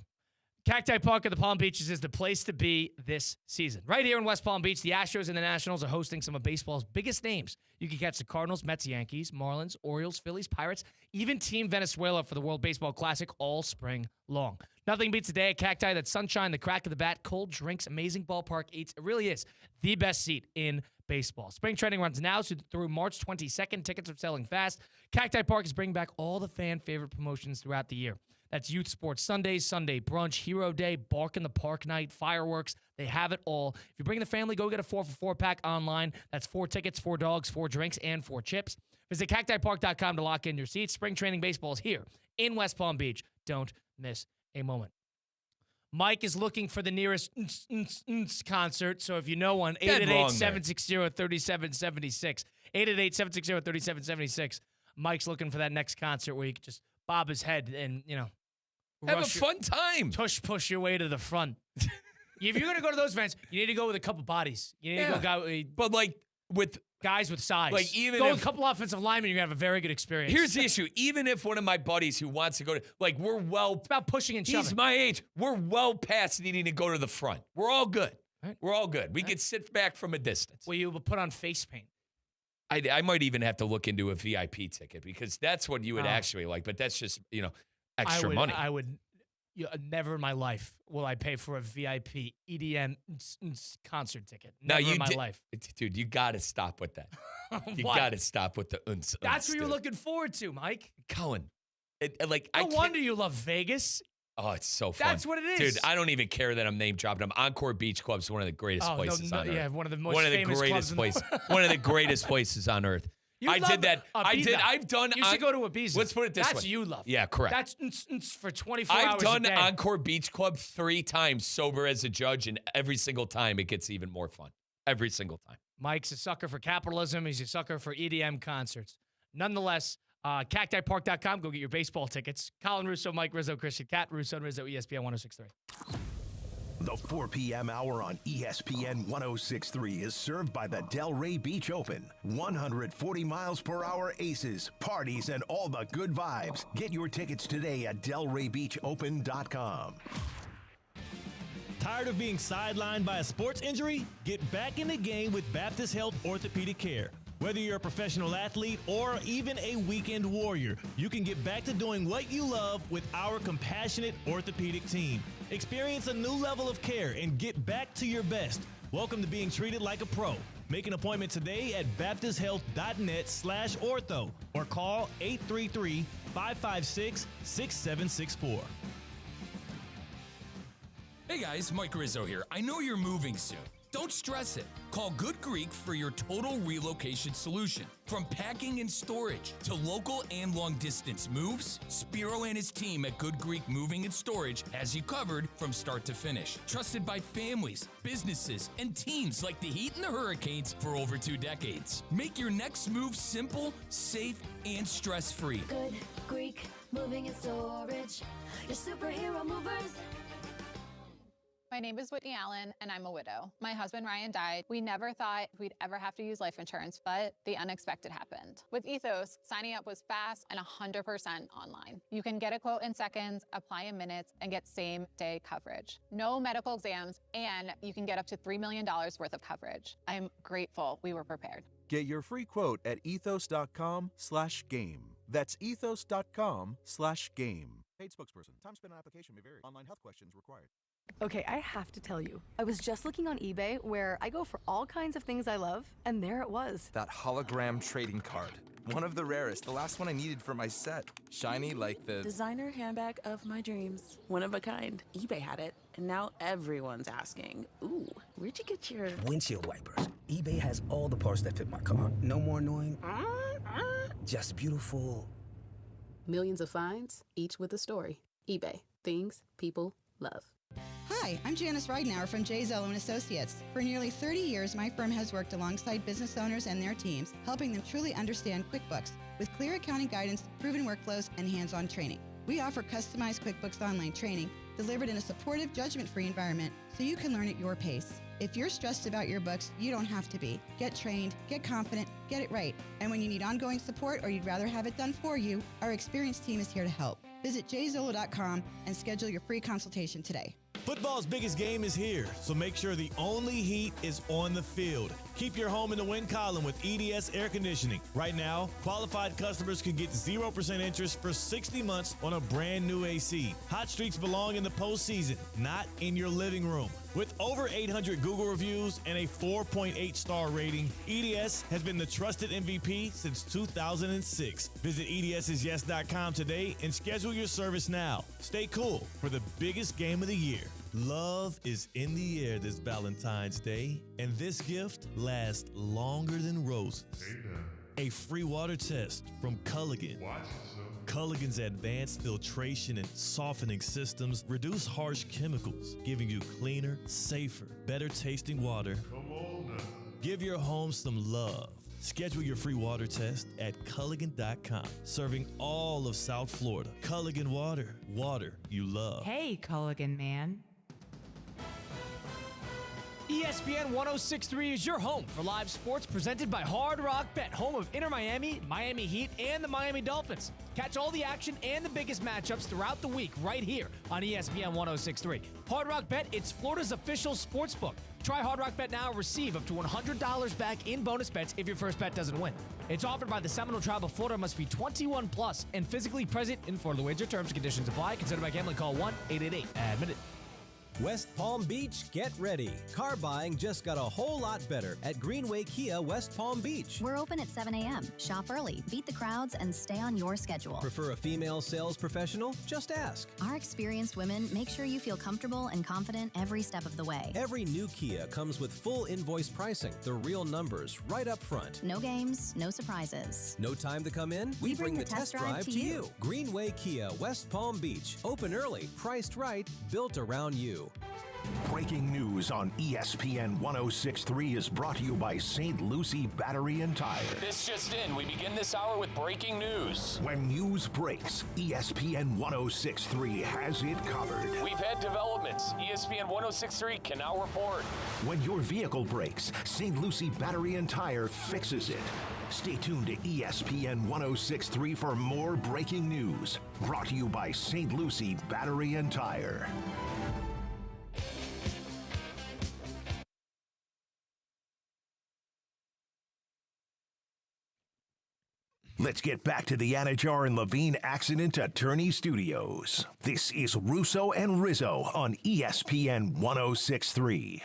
Cacti Park at the Palm Beaches is the place to be this season. Right here in West Palm Beach, the Astros and the Nationals are hosting some of baseball's biggest names. You can catch the Cardinals, Mets, Yankees, Marlins, Orioles, Phillies, Pirates, even Team Venezuela for the World Baseball Classic all spring long. Nothing beats a day at Cacti. That sunshine, the crack of the bat, cold drinks, amazing ballpark eats. It really is the best seat in baseball. Spring training runs now through March 22nd. Tickets are selling fast. Cacti Park is bringing back all the fan favorite promotions throughout the year. That's Youth Sports Sundays, Sunday Brunch, Hero Day, Bark in the Park Night, fireworks. They have it all. If you bring the family, go get a 4-for-4 pack online. That's 4 tickets, 4 dogs, 4 drinks, and 4 chips. Visit cactipark.com to lock in your seats. Spring training baseball is here in West Palm Beach. Don't miss a moment. Mike is looking for the nearest concert, so if you know one, 888-760-3776. 888-760-3776. Mike's looking for that next concert where you can just bob his head and, have a fun time. Push your way to the front. If you're going to go to those events, you need to go with a couple bodies. You need to go but like with guys with size. Like, even go if- with a couple offensive linemen, you're going to have a very good experience. Here's the issue. Even if one of my buddies who wants to go to, like, It's about pushing and shoving. he's my age. We're well past needing to go to the front. We're all good. Right. We're all good. We could sit back from a distance. Well, you will put on face paint. I might even have to look into a VIP ticket because that's what you would actually like. But that's just, extra money. I would never in my life will I pay for a VIP EDM concert ticket. Never in my life. Dude, you got to stop with that. You got to stop with the uns. That's what you're looking forward to, Mike. Colin. No wonder you love Vegas. Oh, it's so fun. That's what it is. Dude, I don't even care that I'm name dropping them. Encore Beach Club is one of the greatest places on earth. Yeah, one of the most famous greatest clubs places. One of the greatest places on earth. I did that. I've done. You should go to Ibiza. Let's put it this way. That's you love. Yeah, correct. That's for 24 hours I've done a day. Encore Beach Club 3 times sober as a judge, and every single time it gets even more fun. Every single time. Mike's a sucker for capitalism. He's a sucker for EDM concerts. Nonetheless, cactipark.com. Go get your baseball tickets. Colin Russo, Mike Rizzo, Christian Cat, Russo and Rizzo, ESPN 106.3. The 4 p.m. hour on ESPN 106.3 is served by the Delray Beach Open. 140 miles per hour aces, parties, and all the good vibes. Get your tickets today at DelrayBeachOpen.com. Tired of being sidelined by a sports injury? Get back in the game with Baptist Health Orthopedic Care. Whether you're a professional athlete or even a weekend warrior, you can get back to doing what you love with our compassionate orthopedic team. Experience a new level of care and get back to your best. Welcome to being treated like a pro. Make an appointment today at baptisthealth.net/ortho or call 833-556-6764. Hey guys, Mike Rizzo here. I know you're moving soon. Don't stress it. Call Good Greek for your total relocation solution. From packing and storage to local and long-distance moves, Spiro and his team at Good Greek Moving and Storage has you covered from start to finish. Trusted by families, businesses, and teams like the Heat and the Hurricanes for over 2 decades. Make your next move simple, safe, and stress-free. Good Greek Moving and Storage. Your superhero movers. My name is Whitney Allen, and I'm a widow. My husband, Ryan, died. We never thought we'd ever have to use life insurance, but the unexpected happened. With Ethos, signing up was fast and 100% online. You can get a quote in seconds, apply in minutes, and get same-day coverage. No medical exams, and you can get up to $3 million worth of coverage. I'm grateful we were prepared. Get your free quote at ethos.com/game. That's ethos.com/game. Paid spokesperson. Time spent on application may vary. Online health questions required. Okay, I have to tell you, I was just looking on eBay where I go for all kinds of things I love, and there it was. That hologram trading card. One of the rarest, the last one I needed for my set. Shiny like the designer handbag of my dreams. One of a kind. eBay had it, and now everyone's asking, ooh, where'd you get your windshield wipers? eBay has all the parts that fit my car. No more annoying, just beautiful. Millions of finds, each with a story. eBay. Things people love. Hi, I'm Janice Ridenour from J. Zello & Associates. For nearly 30 years, my firm has worked alongside business owners and their teams, helping them truly understand QuickBooks with clear accounting guidance, proven workflows, and hands-on training. We offer customized QuickBooks Online training delivered in a supportive, judgment-free environment so you can learn at your pace. If you're stressed about your books, you don't have to be. Get trained, get confident, get it right. And when you need ongoing support or you'd rather have it done for you, our experienced team is here to help. Visit jzolo.com and schedule your free consultation today. Football's biggest game is here, so make sure the only heat is on the field. Keep your home in the wind column with EDS Air Conditioning. Right now, qualified customers can get 0% interest for 60 months on a brand new AC. Hot streaks belong in the postseason, not in your living room. With over 800 Google reviews and a 4.8 star rating, EDS has been the trusted MVP since 2006. Visit EDSIsYes.com today and schedule your service now. Stay cool for the biggest game of the year. Love is in the air this Valentine's Day, and this gift lasts longer than roses. A free water test from Culligan. Culligan's advanced filtration and softening systems reduce harsh chemicals, giving you cleaner, safer, better tasting water. Come on now. Give your home some love. Schedule your free water test at Culligan.com. Serving all of South Florida. Culligan Water. Water you love. Hey, Culligan man. ESPN 1063 is your home for live sports presented by Hard Rock Bet, home of Inter Miami, Miami Heat, and the Miami Dolphins. Catch all the action and the biggest matchups throughout the week right here on ESPN 1063. Hard Rock Bet, it's Florida's official sports book. Try Hard Rock Bet now and receive up to $100 back in bonus bets if your first bet doesn't win. It's offered by the Seminole Tribe of Florida, must be 21 plus and physically present in Florida. Wager terms and conditions apply. Considered by gambling. Call 1-888-ADMIT. West Palm Beach, get ready. Car buying just got a whole lot better at Greenway Kia West Palm Beach. We're open at 7 a.m. Shop early, beat the crowds, and stay on your schedule. Prefer a female sales professional? Just ask. Our experienced women make sure you feel comfortable and confident every step of the way. Every new Kia comes with full invoice pricing, the real numbers right up front. No games, no surprises. No time to come in? We bring the test drive to you. Greenway Kia West Palm Beach. Open early, priced right, built around you. Breaking news on ESPN 1063 is brought to you by St. Lucie Battery and Tire. This just in. We begin this hour with breaking news. When news breaks, ESPN 1063 has it covered. We've had developments. ESPN 1063 can now report. When your vehicle breaks, St. Lucie Battery and Tire fixes it. Stay tuned to ESPN 1063 for more breaking news. Brought to you by St. Lucie Battery and Tire. Let's get back to the Anajar and Levine Accident Attorney Studios. This is Russo and Rizzo on ESPN 1063.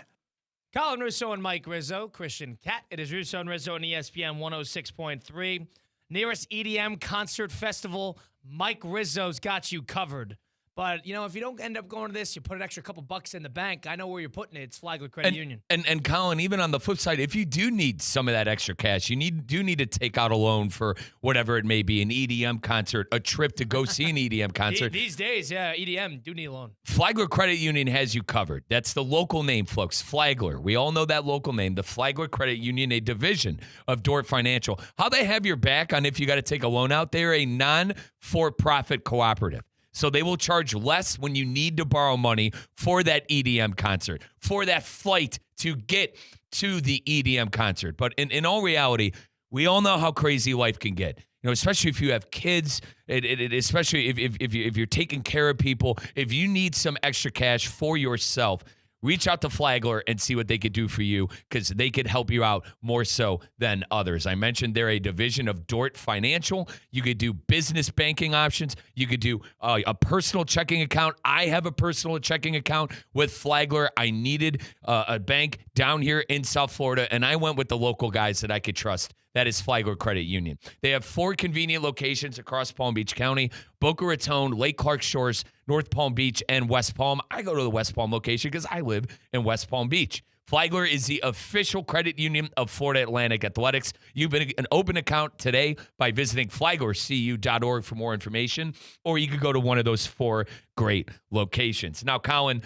Colin Russo and Mike Rizzo, Christian Cat. It is Russo and Rizzo on ESPN 106.3. Nearest EDM concert festival, Mike Rizzo's got you covered. But, you know, if you don't end up going to this, you put an extra couple bucks in the bank. I know where you're putting it. It's Flagler Credit Union. And Colin, even on the flip side, if you do need some of that extra cash, you do need to take out a loan for whatever it may be, an EDM concert, a trip to go see an EDM concert. These days, yeah, EDM do need a loan. Flagler Credit Union has you covered. That's the local name, folks. Flagler. We all know that local name, the Flagler Credit Union, a division of Dort Financial. How they have your back on if you got to take a loan out there, a non-for-profit cooperative. So they will charge less when you need to borrow money for that EDM concert, for that flight to get to the EDM concert. But in all reality, we all know how crazy life can get. You know, especially if you have kids, especially if you're taking care of people, if you need some extra cash for yourself, reach out to Flagler and see what they could do for you because they could help you out more so than others. I mentioned they're a division of Dort Financial. You could do business banking options. You could do a personal checking account. I have a personal checking account with Flagler. I needed a bank down here in South Florida, and I went with the local guys that I could trust. That is Flagler Credit Union. They have 4 convenient locations across Palm Beach County: Boca Raton, Lake Clark Shores, North Palm Beach, and West Palm. I go to the West Palm location because I live in West Palm Beach. Flagler is the official credit union of Florida Atlantic Athletics. You can open an account today by visiting flaglercu.org for more information, or you could go to one of those 4 great locations. Now, Colin,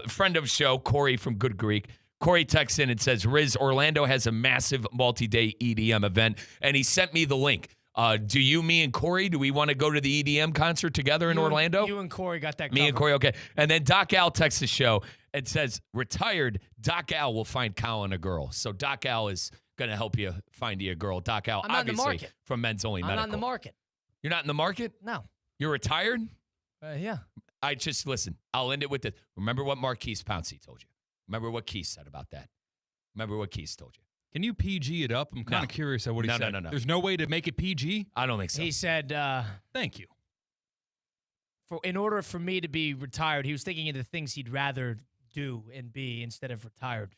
friend of show, Corey from Good Greek, Corey texts in and says, Riz, Orlando has a massive multi-day EDM event, and he sent me the link. Do you, me, and Corey, do we want to go to the EDM concert together in Orlando? You and Corey got that covered. Me and Corey, okay. And then Doc Al texts the show and says, retired, Doc Al will find Colin a girl. So Doc Al is going to help you find you a girl. Doc Al, I'm obviously, on the market. From Men's Only Medical. I'm on the market. You're not in the market? No. You're retired? Yeah. I just, listen, I'll end it with this. Remember what Marquise Pouncey told you. Remember what Keith said about that. Remember what Keith told you. Can you PG it up? I'm kind of curious at what he said. No. There's no way to make it PG? I don't think so. He said, thank you. In order for me to be retired, he was thinking of the things he'd rather do and be instead of retired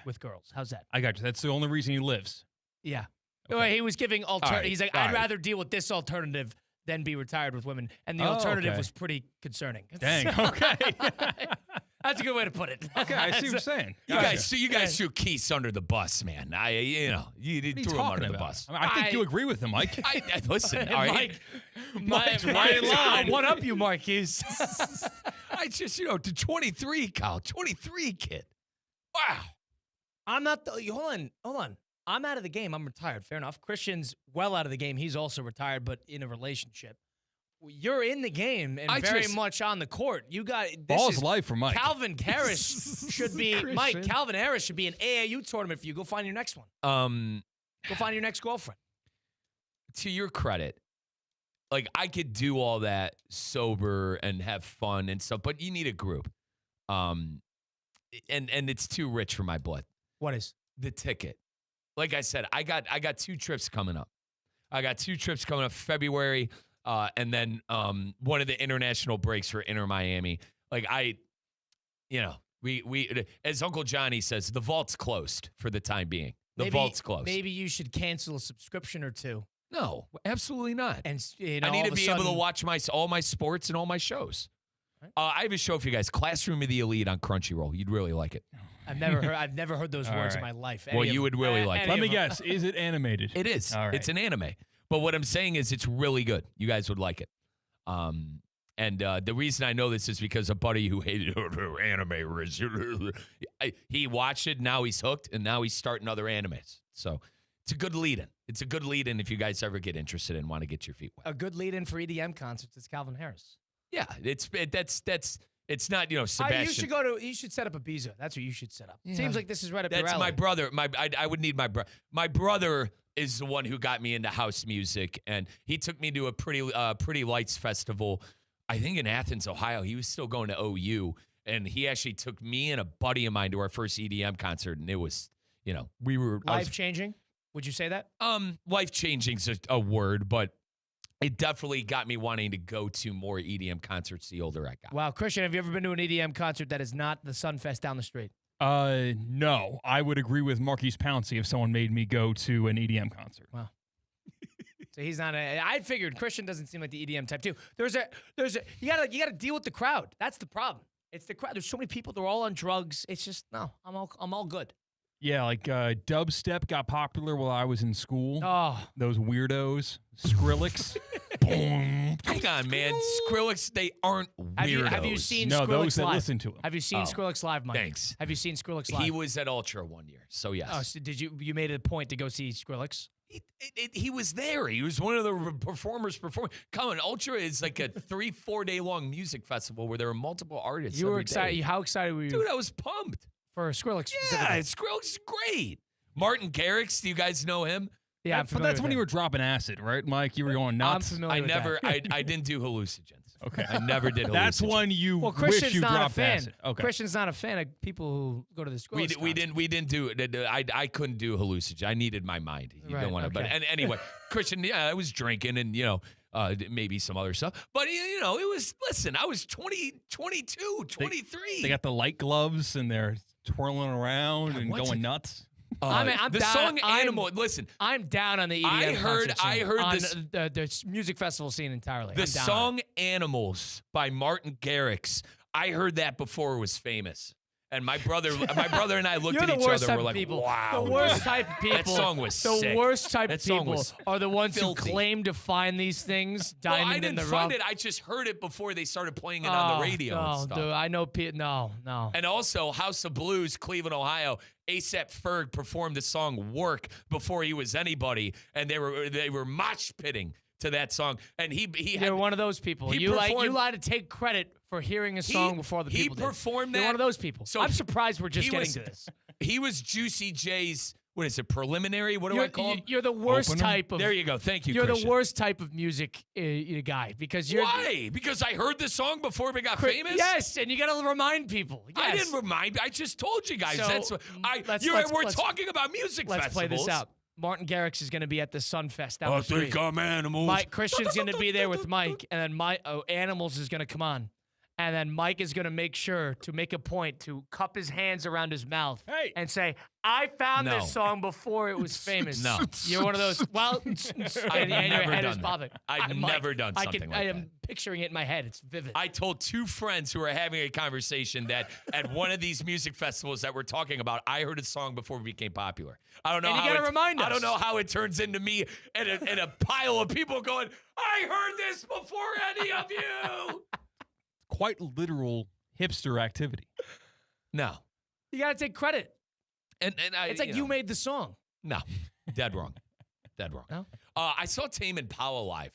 with girls. How's that? I got you. That's the only reason he lives. Yeah. Okay. He was giving Right. He's like, I'd rather deal with this alternative than be retired with women. And the alternative was pretty concerning. Dang, okay. That's a good way to put it. Okay, I see what you're saying. You guys threw Keith under the bus, man. You threw him under the bus. I mean, I think you agree with him, Mike. Listen, all right. Mike's right in line. One up you, Marquise. I just, to 23, Kyle. 23, kid. Wow. I'm not hold on. I'm out of the game. I'm retired. Fair enough. Christian's well out of the game. He's also retired, but in a relationship. you're in the game and very much on the court. You got this ball's life for Mike. Calvin Harris should be Mike. Calvin Harris should be an AAU tournament for you. Go find your next one. Go find your next girlfriend. To your credit, like I could do all that sober and have fun and stuff, but you need a group. And it's too rich for my blood. What is the ticket? Like I said, I got 2 trips coming up. I got 2 trips coming up February, and then one of the international breaks for Inter Miami. Like we as Uncle Johnny says, the vault's closed for the time being. The vault's closed. Maybe you should cancel a subscription or 2. No, absolutely not. And I need to be able to watch all my sports and all my shows. I have a show for you guys, Classroom of the Elite on Crunchyroll. You'd really like it. I've never heard those words in my life. Well, you would really like it. Let me guess. Is it animated? It is. All right. It's an anime. But what I'm saying is it's really good. You guys would like it. And the reason I know this is because a buddy who hated anime, he watched it, now he's hooked, and now he's starting other animes. So it's a good lead-in. It's a good lead-in if you guys ever get interested and want to get your feet wet. A good lead-in for EDM concerts is Calvin Harris. Yeah, it's not, Sebastian. You should set up a Ibiza. That's what you should set up. Yeah. Seems like this is right up your alley. That's my brother. I would need my brother. My brother is the one who got me into house music, and he took me to a Pretty Lights festival, I think in Athens, Ohio. He was still going to OU, and he actually took me and a buddy of mine to our first EDM concert, and it was, we were life-changing. Would you say that? Life-changing is a word, but it definitely got me wanting to go to more EDM concerts the older I got. Wow, Christian, have you ever been to an EDM concert that is not the Sunfest down the street? No. I would agree with Marquise Pouncey if someone made me go to an EDM concert. Wow. So he's not I figured Christian doesn't seem like the EDM type too. You gotta deal with the crowd. That's the problem. It's the crowd. There's so many people. They're all on drugs. It's just I'm all good. Yeah, like dubstep got popular while I was in school. Oh, those weirdos, Skrillex. Boom. Hang on, man. Skrillex, they aren't weirdos. Have you seen Skrillex those that live? Listen to him. Have you seen Skrillex live, Mike? Thanks. Have you seen Skrillex live? He was at Ultra one year, so yes. Oh, so did you made it a point to go see Skrillex? He was there. He was one of the performers performing. Colin, Ultra is like a 3-4 day long music festival where there are multiple artists. You were excited. How excited were you? Dude, I was pumped. For Skrillex specifically. Yeah, Skrillex is great. Martin Garrix, do you guys know him? Yeah, but that's when you were dropping acid, right, Mike? You were going nuts. I'm familiar with that. I didn't do hallucinogens. Okay. I never did hallucinogens. That's when you Christian's wish you not dropped a fan. acid. Okay. Christian's not a fan of people who go to the Skrillex We didn't do it. I couldn't do hallucinogens. I needed my mind. You don't want to. But anyway, Christian, I was drinking and, maybe some other stuff. But, it was, listen, I was 22, 23. They got the light gloves and they're twirling around and going nuts. I'm the down, song "Animal." Listen, I'm down on the EDM. I heard on this the music festival scene entirely. The song "Animals" by Martin Garrix. I heard that before it was famous, and my brother and I looked at each other. We're like, people. "Wow, the worst type of people." That song was the sick. worst type that of people are the ones filthy. who claim to find these things. Diamond I didn't in the find rough. it. I just heard it before they started playing it on the radio and stuff. Dude, I know. No. And also, House of Blues, Cleveland, Ohio. A$AP Ferg performed the song "Work" before he was anybody, and they were mosh pitting to that song. And he had one of those people. You like to take credit for hearing a song before the people. He performed that. You're one of those people. So I'm surprised we're just getting to this. He was Juicy J's. What is it? Preliminary? What do I call him? You're the worst type of. There you go. Thank you. You're Christian. the worst type of music guy because you're. Why? Because I heard the song before we got famous. Yes, and you got to remind people. Yes. I didn't remind. I just told you guys. So, that's what we're talking about music festivals. Let's play this out. Martin Garrix is going to be at the Sunfest down the street. I think I'm Animals. Mike Christian's going to be there with Mike, and then Animals is going to come on. And then Mike is going to make sure to make a point to cup his hands around his mouth and say, I found this song before it was famous. No. You're one of those, I've never done that. I've never done something like that. I am picturing it in my head. It's vivid. I told 2 friends who were having a conversation that at one of these music festivals that we're talking about, I heard a song before it became popular. I don't know and you got to remind us. I don't know how it turns into me and a pile of people going, I heard this before any of you. Quite literal hipster activity. No. You got to take credit. And it's like you made the song. No. Dead wrong. Dead wrong. No? I saw Tame Impala live.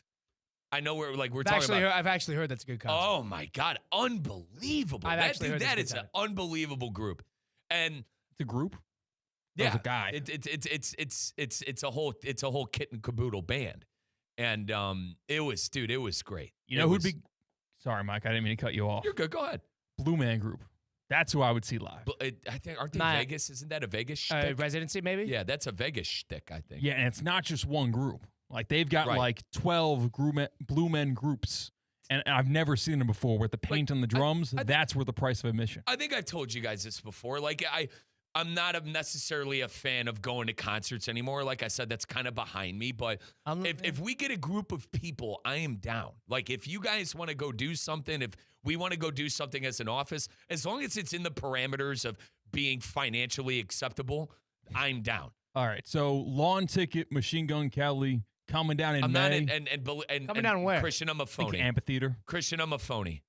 I know we're talking I've about. actually heard that's a good concert. Oh my God, unbelievable! I've actually heard that that's is a an good unbelievable group, and It's a group. yeah, It's a guy. It's a whole kit and caboodle band, and it was great. You know who'd be? Sorry, Mike, I didn't mean to cut you off. You're good. Go ahead. Blue Man Group. That's who I would see live. But I think aren't they Nah. Vegas? Isn't that a Vegas shtick? Residency, maybe? Yeah, that's a Vegas shtick. I think. Yeah, and it's not just one group. Like they've got Right. like 12 Blue Men groups, and I've never seen them before. With the paint on the drums, that's worth the price of admission. I think I've told you guys this before. Like I'm not necessarily a fan of going to concerts anymore. Like I said, that's kind of behind me. But if we get a group of people, I am down. Like if you guys want to go do something, if we want to go do something as an office, as long as it's in the parameters of being financially acceptable, I'm down. All right, so Lawn Ticket, Machine Gun Kelly coming down in I'm May. not and Coming down where? Christian, I'm a phony. Amphitheater. Christian, I'm a phony.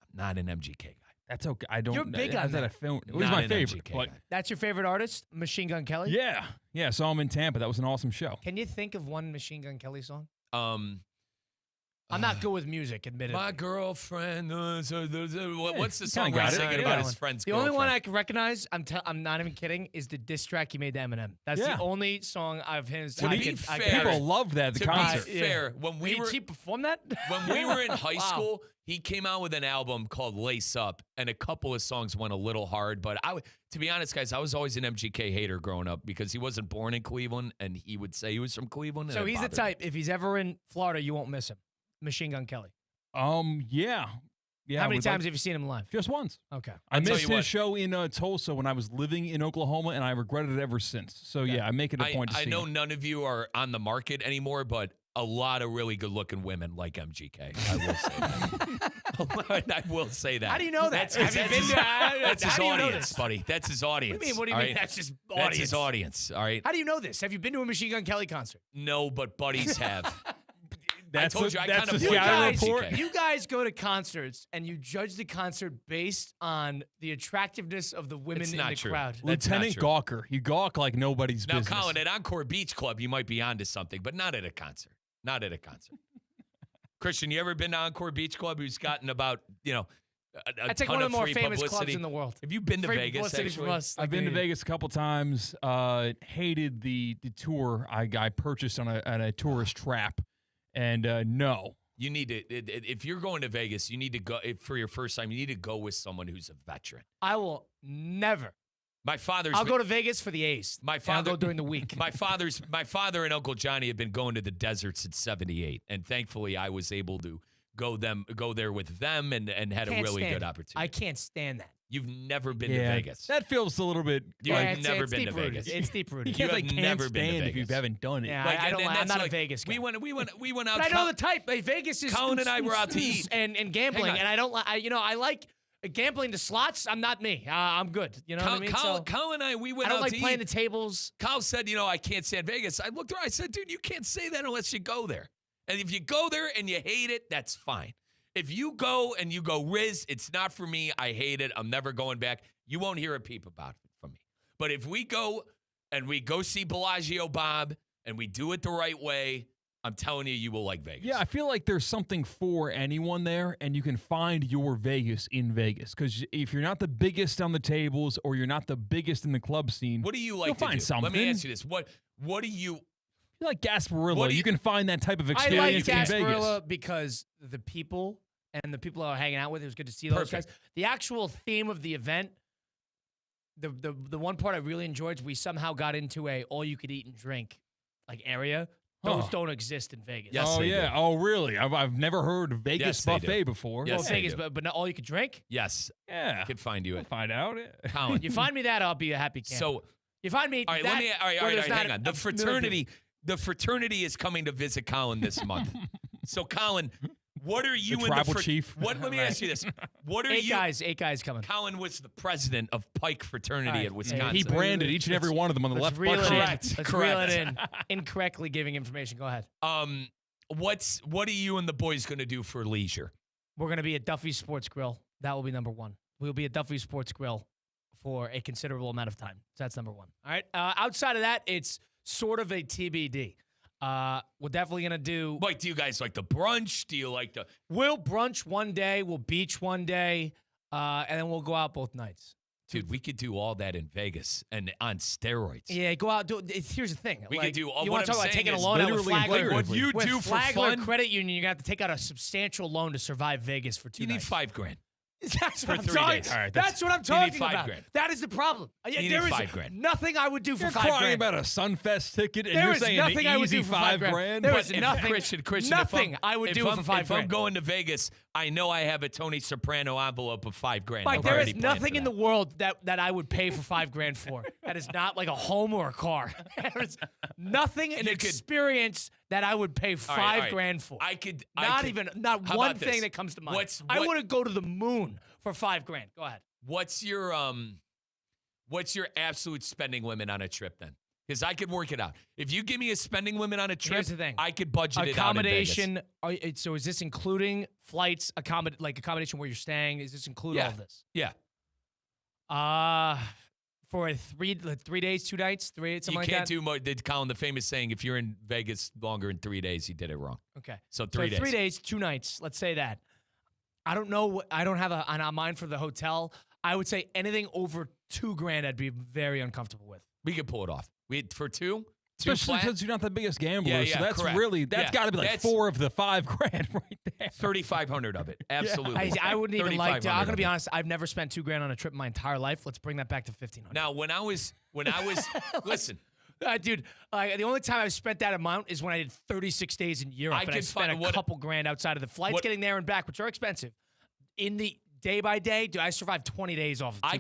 I'm not an MGK guy. That's okay. I don't. You're big on that. It was Not my an favorite. MGK But guy. That's your favorite artist, Machine Gun Kelly? yeah. Saw him in Tampa. That was an awesome show. Can you think of one Machine Gun Kelly song? I'm not good with music, admittedly. My girlfriend. What's the song kinda where got he's it. singing Yeah. about his friend's The girlfriend? only one I can recognize, I'm not even kidding, is the diss track he made to Eminem. That's Yeah. the only song of his. To be fair- People loved that at the to concert. be fair, when we were he performed that? when we were in high Wow. school, he came out with an album called Lace Up, and a couple of songs went a little hard. But to be honest, guys, I was always an MGK hater growing up because he wasn't born in Cleveland, and he would say he was from Cleveland. and So it he's the bothered me. type, if he's ever in Florida, you won't miss him. Machine Gun Kelly. Yeah. How many we'd times like- have you seen him live? Just once. Okay. I I'll tell missed you his what. show in Tulsa when I was living in Oklahoma, and I regretted it ever since. So, yeah, I make it a point to I see know him. none of you are on the market anymore, but a lot of really good-looking women like MGK. I will say that. I will say that. How do you know that? Have you been to- That's his how do you know audience, this? buddy. That's his audience. What do you all mean right? that's his That's audience? his audience, all right? How do you know this? Have you been to a Machine Gun Kelly concert? No, but buddies have. That's I told you, I that's kind of the blame Sky MGK. Report. You guys go to concerts and you judge the concert based on the attractiveness of the women It's in not the true. crowd. That's not Lieutenant true. Gawker. You gawk like nobody's Now, business. Colin, at Encore Beach Club, you might be onto something, but not at a concert. Not at a concert. Christian, you ever been to Encore Beach Club? Who's gotten about, a That's like ton one of the more free famous clubs publicity? in the world. Have you been to Free Vegas, publicity actually? from us. I've been to Vegas a couple times. Hated the tour I purchased on a tourist trap. And no. You need to, if you're going to Vegas, you need to go, for your first time, you need to go with someone who's a veteran. I will never. I'll go to Vegas for the A's. My and father I'll go during the week. My father and Uncle Johnny have been going to the desert since '78, and thankfully I was able to go there with them and had a Can't really stand good it. opportunity. I can't stand that. You've never been Yeah, to Vegas. That feels a little bit. You like, have never it's been to deep-rooted. Vegas. It's deep rooted. You You can't have like never can't been to stand if Vegas. you haven't done it. Yeah, Like, I and don't. then I'm that's not a like- Vegas guy. We went out. But I know the type. Like, Vegas is. Colin and I were out to eat. and gambling, Hang on. and I don't. I like gambling the slots. I'm not me. I'm good. You know what I mean? So, Colin and I, we went I don't out like to playing eat. the tables. Kyle said, I can't stand Vegas. I looked around. I said, dude, you can't say that unless you go there. And if you go there and you hate it, that's fine. If you go and you go, Riz, it's not for me. I hate it. I'm never going back. You won't hear a peep about it from me. But if we go and we go see Bellagio Bob and we do it the right way, I'm telling you, you will like Vegas. Yeah, I feel like there's something for anyone there, and you can find your Vegas in Vegas. Because if you're not the biggest on the tables or you're not the biggest in the club scene, What do you like you'll to find do? something. Let me ask you this. What do you... You like Gasparilla. What do You can find that type of I experience like in Vegas. Gasparilla because the people and the people I was hanging out with, it was good to see those Perfect. guys. The actual theme of the event, the one part I really enjoyed is we somehow got into a all-you-could-eat and drink area. Those Huh. don't exist in Vegas. Yes, Oh, they yeah. do. Oh, really? I've never heard of Vegas Yes, they do. buffet before. Yes, Well, they Vegas, do. but not all you could drink. Yes. Yeah. I could find you We'll it. find out. Colin. You find me that, I'll be a happy camper. So... you find me All right, that, all right, where there's not hang on. The fraternity is coming to visit Colin this month. So, Colin, what are you The in the tribal chief. Let me ask you this. What are eight you? guys coming. Colin was the president of Pike Fraternity All right. at Wisconsin. He branded each and every one of them on the Let's left reel butt it cheek. in. Correct, Let's correct. reel it in. Incorrectly giving information. Go ahead. What are you and the boys going to do for leisure? We're going to be at Duffy's Sports Grill. That will be number one. We'll be at Duffy's Sports Grill for a considerable amount of time. So that's number one. All right. Outside of that, it's sort of a TBD. We're definitely going to do. Like, do you guys like the brunch? Do you like the. We'll brunch one day. We'll beach one day. And then we'll go out both nights. Dude, we could do all that in Vegas and on steroids. Yeah, go out. Here's the thing. We could do all. You what want to I'm talk about saying taking a is loan out with literally and Flagler? What you With do for Flagler fun? Credit Union, you got to take out a substantial loan to survive Vegas for 2 You need nights. $5,000. That's what I'm 3 talking. days. All right, that's what I'm you talking need about. $5,000. That is the problem. You need there is $5,000. nothing I would do for You're $5,000. crying about a Sunfest ticket, and There you're is saying nothing the I would easy do for $5,000. There is But if nothing. Christian, Nothing I would do for $5,000. If I'm going to Vegas, I know I have a Tony Soprano envelope of $5,000. Mike, I'm there already is planned nothing for in that. the world that I would pay for $5,000 for. That is not like a home or a car. There's nothing an experience that I would pay All right. $5,000 for. I could Not How one about thing this? that comes to mind. What- I want to go to the moon for $5,000. Go ahead. What's your absolute spending limit on a trip then? Because I could work it out. If you give me a spending limit on a trip, Here's the thing. I could budget Accommodation. it out in Vegas. So is this including flights, accommodation where you're staying? Does this include all of this? Yeah. For a 3 days, 2 nights, something You like can't that? do more. Colin, the famous saying, if you're in Vegas longer than 3 days, you did it wrong. Okay. So 3 days. 3 days, 2 nights. Let's say that. I don't know. I don't have a mind for the hotel. I would say anything over $2,000, I'd be very uncomfortable with. We could pull it off. For two Especially flat? because you're not the biggest gambler. Yeah, so that's correct. that's got to be like That's 4 of the $5,000 right there. 3,500 of it. Absolutely. I wouldn't even like to. I'm 3,500 going to be of it. honest. I've never spent $2,000 on a trip in my entire life. Let's bring that back to $1,500. Now, when I was listen, Dude, the only time I've spent that amount is when I did 36 days in Europe, and I could spent find a couple grand outside of the flights getting there and back, which are expensive. In the day by day, dude, I survived 20 days off of $2,000.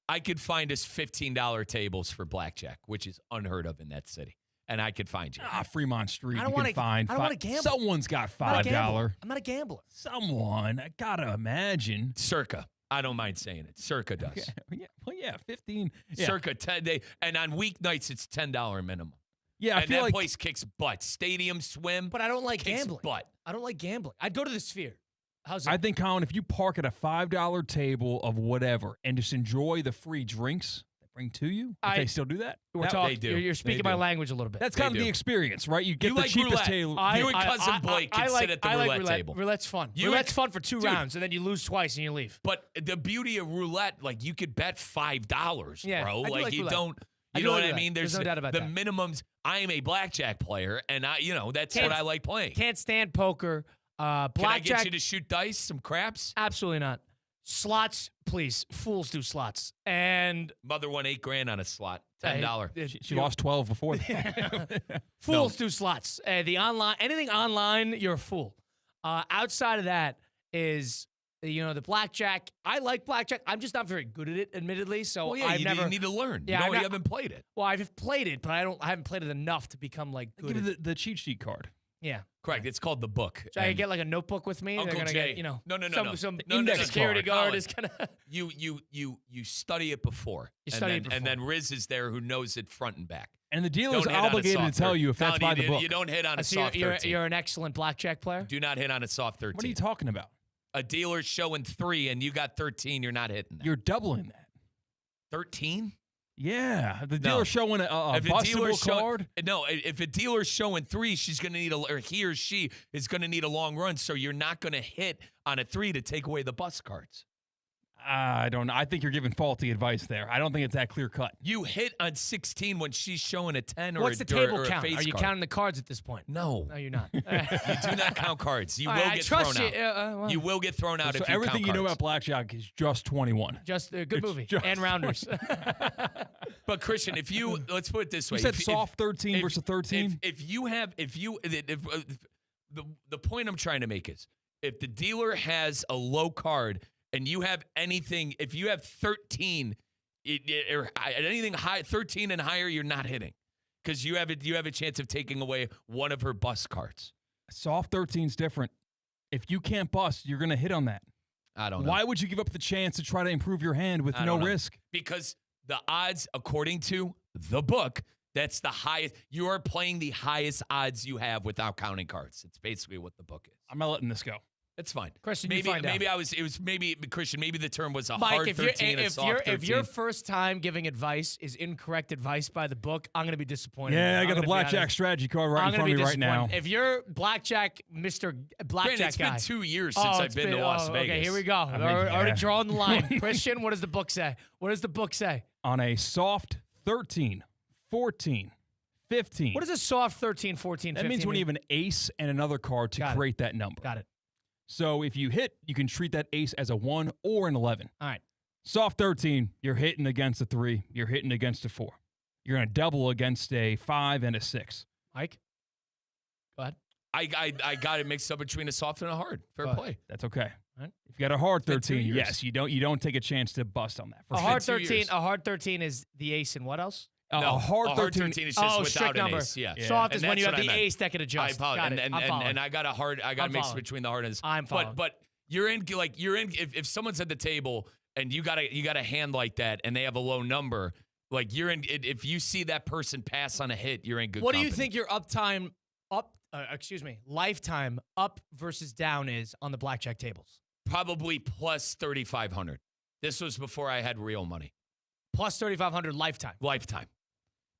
I could find us $15 tables for blackjack, which is unheard of in that city. And I could find you. Fremont Street. I don't you wanna- can find. I don't wanna gamble. Someone's got I'm not a $5. I'm not a gambler. Someone. I gotta imagine. Circa. I don't mind saying it. Circa does. Okay. Well, yeah, 15. Yeah. Circa 10 day. And on weeknights, it's $10 minimum. Yeah, I and feel that like place kicks butt. Stadium swim. But I don't like kicks gambling. butt. I don't like gambling. I'd go to the Sphere. How's it? I think, Colin, if you park at a $5 table of whatever and just enjoy the free drinks they bring to you, if they still do that, We're talking. You're speaking my language a little bit. That's kind of the experience, right? You get the like cheapest roulette. table. You and cousin Blake can sit at the roulette table. Roulette's fun. Roulette's fun for 2 rounds, and then you lose twice and you leave. But the beauty of roulette, like you could bet $5, Yeah, bro. I do like you roulette. don't. I You do know like what I roulette. mean? There's no doubt about the that. minimums. I am a blackjack player, and that's Can't- what I like playing. Can't stand poker. Blackjack. Can I get you to shoot dice, some craps? Absolutely not. Slots, please. Fools do slots. And Mother won $8,000 on a slot. $10. She lost 12 before that. Fools do slots. Anything online, you're a fool. Outside of that is, the blackjack. I like blackjack. I'm just not very good at it, admittedly. So I've never. You need to learn. Yeah, you haven't played it. Well, I've played it, but I haven't played it enough to become like good. Give at you the cheat sheet card. Yeah. Correct. It's called the book. So I get like a notebook with me. Uncle They're gonna Jay. get, No. some No, index security guard Colin, is gonna. You study it before. And then Riz is there who knows it front and back. And the dealer's Don't hit on a obligated to soft tell 13. you if that's by the book. You don't hit on a So soft 13. you're an excellent blackjack player. Do not hit on a soft 13. What are you talking about? A dealer's showing 3 and you got 13, you're not hitting that. You're doubling that. 13? Yeah, the dealer's showing a bustable card. If a dealer's showing 3, she's going to need or he or she is going to need a long run, so you're not going to hit on a 3 to take away the bus cards. I don't know. I think you're giving faulty advice there. I don't think it's that clear cut. You hit on 16 when she's showing a 10 or What's a the table or a count? face Are you card. counting the cards at this point? No. No, you're not. You do not count cards. You All will right, I get trust thrown you. out. You will get thrown out So if you everything count you know cards. about blackjack is just 21. Just a good It's movie just- and rounders. But Christian, let's put it this way. You said If- soft 13 versus 13? the point I'm trying to make is if the dealer has a low card and you have anything, if you have 13 or anything high, 13 and higher, you're not hitting because you have a chance of taking away one of her bus cards. Soft 13's different. If you can't bust, you're going to hit on that. I don't know. Why would you give up the chance to try to improve your hand with I no don't know. risk? Because the odds, according to the book, that's the highest. You are playing the highest odds you have without counting cards. It's basically what the book is. I'm not letting this go. It's fine. Christian, maybe you find maybe out. Christian, maybe the term was a Mike, hard if 13, a soft 13. if your first time giving advice is incorrect advice by the book, I'm going to be disappointed. Yeah, I I'm got the gonna be blackjack honest. strategy card right I'm in gonna front of be me right now. disappointed. If you're blackjack, Mr. Blackjack Grant, it's guy. been 2 years since I've been to Las Vegas. Okay, here we go. Already drawing the line. Christian, what does the book say? What does the book say? On a soft 13, 14, 15. What is a soft 13, 14, 15? That means when you have an ace and another card to create that number. Got it. So if you hit, you can treat that ace as a 1 or an 11. All right. Soft 13, you're hitting against a 3. You're hitting against a 4. You're going to double against a 5 and a 6. Mike? Go ahead. I got it mixed up between a soft and a hard. Fair play. That's okay. Right. If you got a hard It's been 2 13, years. yes, you don't take a chance to bust on that. A hard 13. A hard 13 is the ace and what else? A hard 13 is just without strict an number. ace. Yeah. Soft And is when that's you have what I the meant. ace that could adjust. I apologize. Got it. And I got a hard. I got mixed between the hard and. I'm following. But you're in. If someone's at the table and you got a hand like that and they have a low number, like you're in. If you see that person pass on a hit, you're in good. What do company. you think your lifetime up versus down is on the blackjack tables? Probably plus 3,500. This was before I had real money. Plus 3,500 lifetime. Lifetime.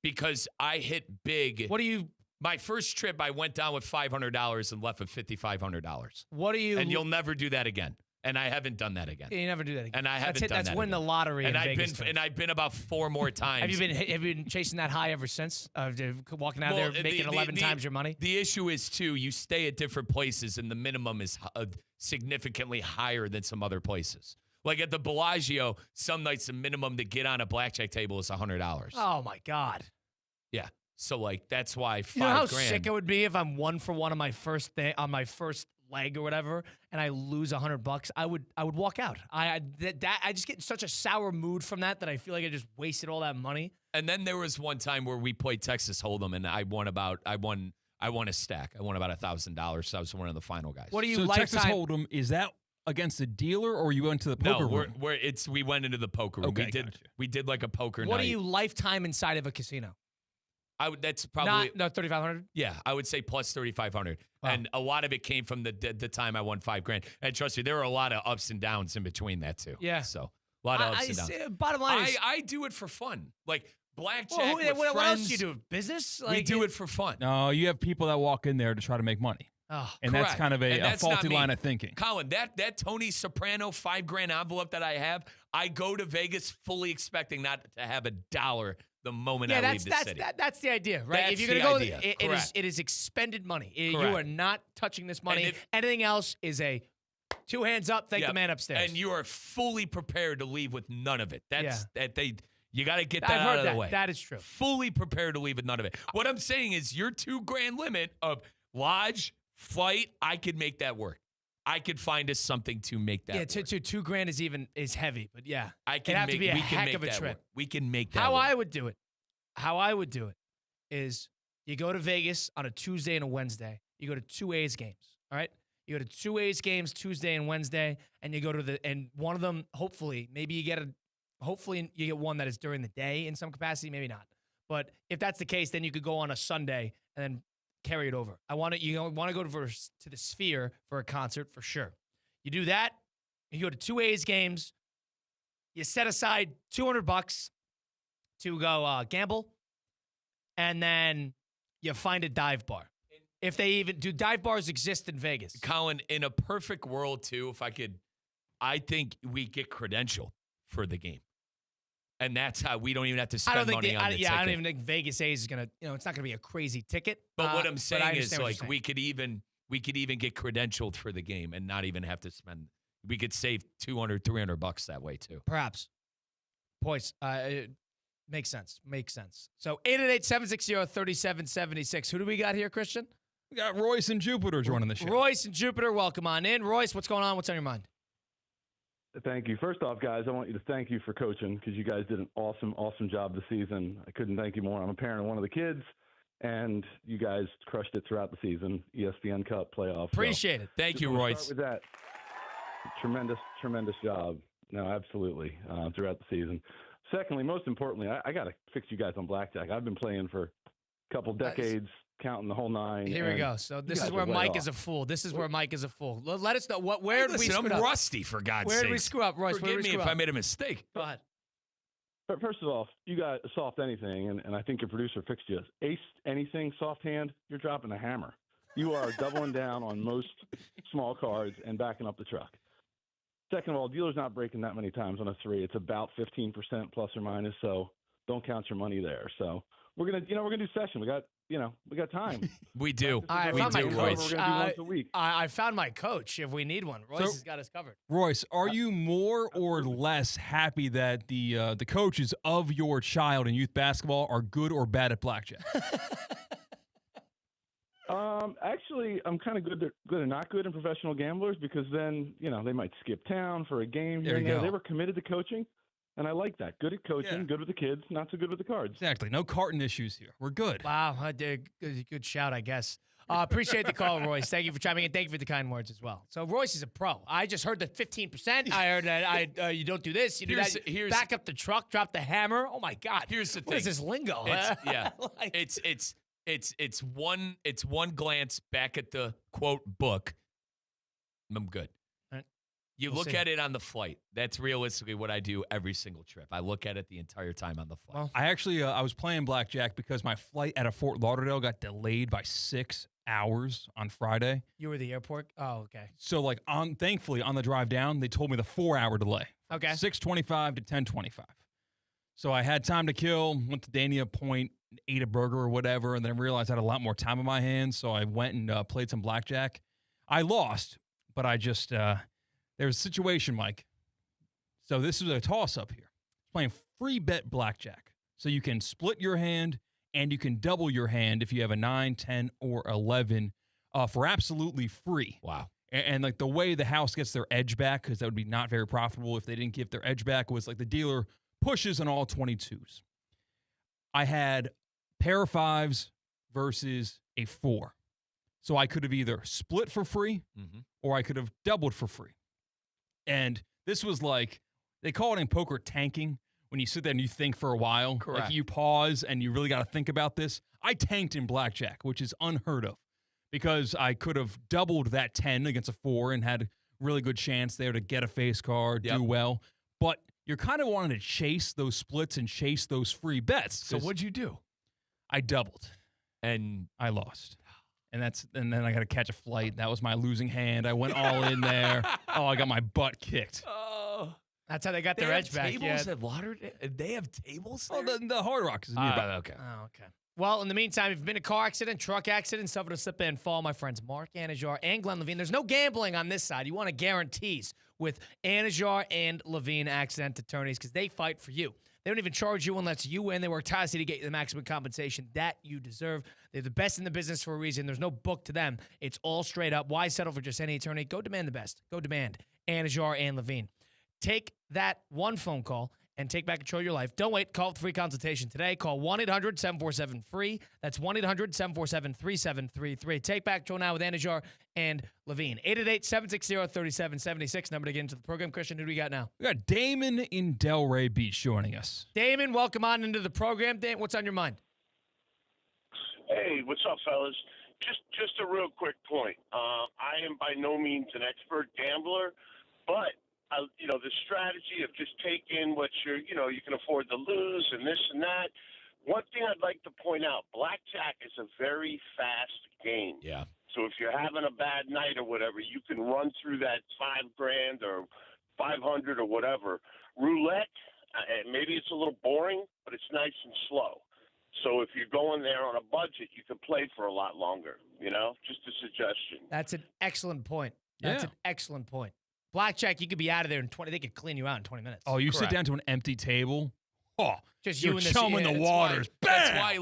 Because I hit big. What do you? My first trip, I went down with $500 and left with $5,500. What do you? And you'll never do that again. And I haven't done that again. You never do that again. And I haven't done That's that win again. the lottery. And in I've Vegas been I've been about 4 more times. Have you been chasing that high ever since? Walking out there making 11 times your money. The issue is too, you stay at different places, and the minimum is significantly higher than some other places. Like at the Bellagio, some nights the minimum to get on a blackjack table is $100. Oh my God. Yeah. So like that's why $5 You know how grand. sick it would be if I'm 1 for 1 on my first day on my first leg or whatever, and I lose $100. I would walk out. I just get in such a sour mood from that I feel like I just wasted all that money. And then there was one time where we played Texas Hold'em, and I won a stack. I won about $1,000. So I was one of the final guys. What do you So lifetime? Texas Hold'em, is that against a dealer or you went to the poker room? We went into the poker room. Okay, We did like a poker night. What are you lifetime inside of a casino? That's probably Not 3,500. Yeah, I would say plus 3,500, Wow. and a lot of it came from the time I won $5 grand. And trust me, there were a lot of ups and downs in between that too. Yeah. So a lot of ups and downs. Bottom line is, I do it for fun, like blackjack well, with what friends. else do you do? Business? We do it for fun. No, you have people that walk in there to try to make money. Oh, And that's Correct. kind of And a that's not faulty me. line of thinking. Colin, that Tony Soprano $5 grand envelope that I have, I go to Vegas fully expecting not to have a dollar the moment I leave the city. That's the idea, right? That's if you're the gonna go, idea. it is expended money. You Correct. are not touching this money. And if- Anything else is a 2 hands up, thank Yeah. the man upstairs. And you are fully prepared to leave with none of it. That's Yeah. you got to get that I've out heard of that. the way. That is true. Fully prepared to leave with none of it. What I'm saying is your $2 grand limit of lodge, flight, I could make that work. I could find us something to make that work. $2 grand is heavy, but yeah, I can it'd have make, to be a we can heck make of a that trip. work. We can make that How work. I would do it is you go to Vegas on a Tuesday and a Wednesday. You go to 2 A's games, all right? You go to 2 A's games Tuesday and Wednesday, and you go to and one of them, hopefully you get one that is during the day in some capacity, maybe not. But if that's the case, then you could go on a Sunday and then carry it over. You want to go to the Sphere for a concert for sure. You do that. You go to 2 A's games. You set aside $200 to go gamble, and then you find a dive bar. If they even do, dive bars exist in Vegas. Colin, in a perfect world too, I think we get credentialed for the game. And that's how we don't even have to spend money on the ticket. I don't even think Vegas A's is gonna. It's not gonna be a crazy ticket. But what I'm saying is, understand what like, you're we could even get credentialed for the game and not even have to spend. We could save $200, $300 that way too. perhaps. Points. It makes sense. Makes sense. So 888-760-3776. Who do we got here, Christian? We got Royce and Jupiter joining the show. Royce and Jupiter, welcome on in. Royce, what's going on? What's on your mind? Thank you. First off, guys, I want you to thank you for coaching because you guys did an awesome, awesome job this season. I couldn't thank you more. I'm a parent of one of the kids, and you guys crushed it throughout the season, ESPN Cup playoffs. Appreciate it. Thank you, Just wanna Royce. start with that. Tremendous job. No, absolutely, throughout the season. Secondly, most importantly, I got to fix you guys on blackjack. I've been playing for a couple decades. counting the whole 9. Here we go. So this is where Mike is a fool. This is where Mike is a fool. Let us know where did we screw up. I'm rusty, for God's sake. Where did we screw up, Royce? Forgive me if I made a mistake. Go ahead. But first of all, you got a soft anything, and I think your producer fixed you. Ace anything, soft hand, you're dropping a hammer. You are doubling down on most small cards and backing up the truck. Second of all, dealer's not breaking that many times on a 3. It's about 15% plus or minus, so don't count your money there. So we're gonna do session. We got time. We do. I we found do, my Royce. coach. We're gonna do once a week. I found my coach. If we need one, Royce has got us covered. Royce, are you more or less happy that the coaches of your child in youth basketball are good or bad at blackjack? Actually, I'm kind of good and not good in professional gamblers because then, they might skip town for a game here and there. They were committed to coaching, and I like that. Good at coaching, good with the kids, not so good with the cards. Exactly. No carton issues here. We're good. Wow. Good shout, I guess. Appreciate the call, Royce. Thank you for chiming in. Thank you for the kind words as well. So Royce is a pro. I just heard the 15%. I heard that you don't do this, you do that. Back up the truck, drop the hammer. Oh my God. Here's the thing. What is this lingo? It's one glance back at the quote book. I'm good. You We'll look see. at it on the flight. That's realistically what I do every single trip. I look at it the entire time on the flight. Well, I actually I was playing blackjack because my flight out of Fort Lauderdale got delayed by 6 hours on Friday. you were at the airport? Oh, okay. So thankfully on the drive down, they told me the 4-hour delay. Okay. 6:25 to 10:25. So I had time to kill, went to Dania Point, ate a burger or whatever, and then realized I had a lot more time on my hands. So I went and played some blackjack. I lost, but I just there's a situation, Mike. So this is a toss-up here. Playing free bet blackjack. So you can split your hand and you can double your hand if you have a 9, 10, or 11 for absolutely free. Wow. And the way the house gets their edge back, because that would be not very profitable if they didn't give their edge back, was the dealer pushes on all 22s. I had pair of 5s versus a 4. So I could have either split for free or I could have doubled for free. And this was they call it in poker tanking, when you sit there and you think for a while. Correct. You pause and you really got to think about this. I tanked in blackjack, which is unheard of, because I could have doubled that 10 against a 4 and had a really good chance there to get a face card, do well. But you're kind of wanting to chase those splits and chase those free bets. So what'd you do? I doubled. And I lost. And then I got to catch a flight. That was my losing hand. I went all in there. Oh, I got my butt kicked. Oh. That's how they got their edge back. Tables at Lauderdale? They have tables there? Oh, the Hard Rock is nearby. Okay. Oh, okay. Well, in the meantime, if you've been in a car accident, truck accident, suffered a slip and fall, my friends Mark Anajar and Glenn Levine, there's no gambling on this side. You want guarantees with Anajar and Levine accident attorneys because they fight for you. They don't even charge you unless you win. They work tirelessly to get you the maximum compensation that you deserve. They're the best in the business for a reason. There's no book to them. It's all straight up. Why settle for just any attorney? Go demand the best. Go demand Anajar and Levine. Take that one phone call and take back control of your life. Don't wait. Call for free consultation today. Call 1-800-747-FREE. That's 1-800-747-3733. Take back control now with Anajar and Levine. 888-760-3776. Number to get into the program. Christian, who do we got now? We got Damon in Delray Beach joining us. Damon, welcome on into the program. Dan, what's on your mind? Hey, what's up, fellas? Just a real quick point. I am by no means an expert gambler, but the strategy of just taking what you can afford to lose and this and that. One thing I'd like to point out, blackjack is a very fast game. Yeah. So if you're having a bad night or whatever, you can run through that $5,000 or 500 or whatever. Roulette, maybe it's a little boring, but it's nice and slow. So if you're going there on a budget, you can play for a lot longer, just a suggestion. That's an excellent point. That's an excellent point. Blackjack, you could be out of there in 20. They could clean you out in 20 minutes. Oh, you sit down to an empty table. Oh, just you're you and chumming the waters. That's why,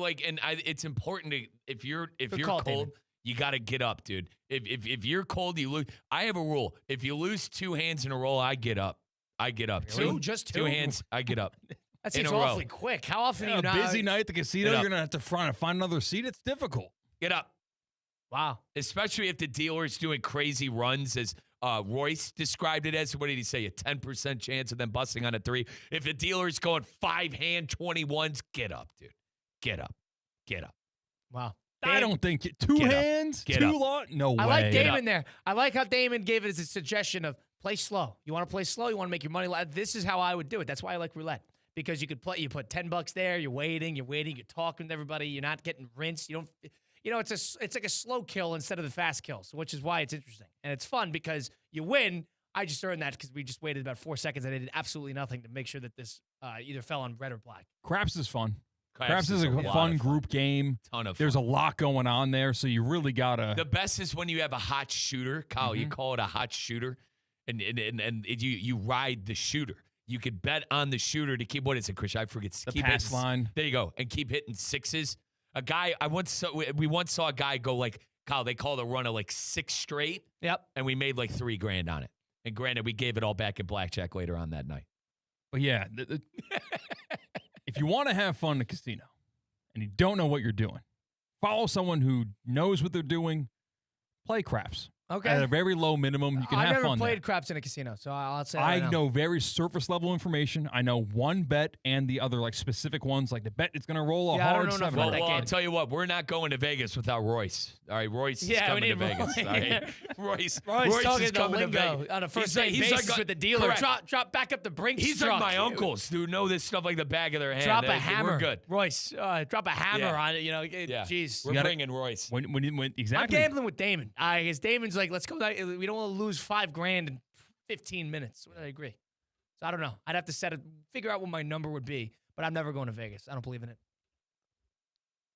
it's important to if you're call, cold, David. you got to get up, dude. If you're cold, you lose. I have a rule: if you lose 2 hands in a row, I get up. Really? Just 2? 2 hands, I get up. That seems in a row. awfully quick. How often A do you busy night at the casino, Get you're up. going to have to find another seat. It's difficult. Get up. Wow. Especially if the dealer's doing crazy runs, as Royce described it as. What did he say? A 10% chance of them busting on a 3. If the dealer's going 5-hand 21s, get up, dude. Get up. Get up. Wow. I don't think two hands, two long. No way. I like Damon there. I like how Damon gave it as a suggestion of play slow. You want to play slow? You want to make your money last? This is how I would do it. That's why I like roulette. Because you could play, you put $10 there, you're waiting, you're talking to everybody, you're not getting rinsed. It's like a slow kill instead of the fast kills, which is why it's interesting. And it's fun because you win. I just earned that because we just waited about 4 seconds and I did absolutely nothing to make sure that this either fell on red or black. Craps is fun. Craps is a fun group game. Ton of fun. There's a lot going on there, so you really gotta. The best is when you have a hot shooter, Kyle. You call it a hot shooter, and you ride the shooter. You could bet on the shooter to keep, what is it, Chris? I forget. The keep pass line. There you go, and keep hitting sixes. A guy we once saw a guy go like, Kyle, they called a run of like 6 straight. Yep. And we made like $3,000 on it. And granted, we gave it all back in blackjack later on that night. But yeah, if you want to have fun in a casino and you don't know what you're doing, follow someone who knows what they're doing. Play craps. Okay. At a very low minimum, you can have fun. I've never played there. craps in a casino, so I'll say I know very surface level information. I know one bet and the other like specific ones, like the bet it's going to roll a hard 7. Well, I'll tell you what, we're not going to Vegas without Royce. All right, Royce is coming to Vegas. All right? Royce talking is coming to lingo Vegas on a first basis like, with the dealer. Correct. Drop back up the Brinks He's truck. like my uncles who know this stuff like the back of their hand. Drop a hammer. We're good. Royce, drop a hammer on it. Jeez. We're bringing Royce. When exactly. I'm gambling with Damon. Because Damon's like, let's go. We don't want to lose $5,000 in 15 minutes. I agree. So I don't know. I'd have to figure out what my number would be, but I'm never going to Vegas. I don't believe in it.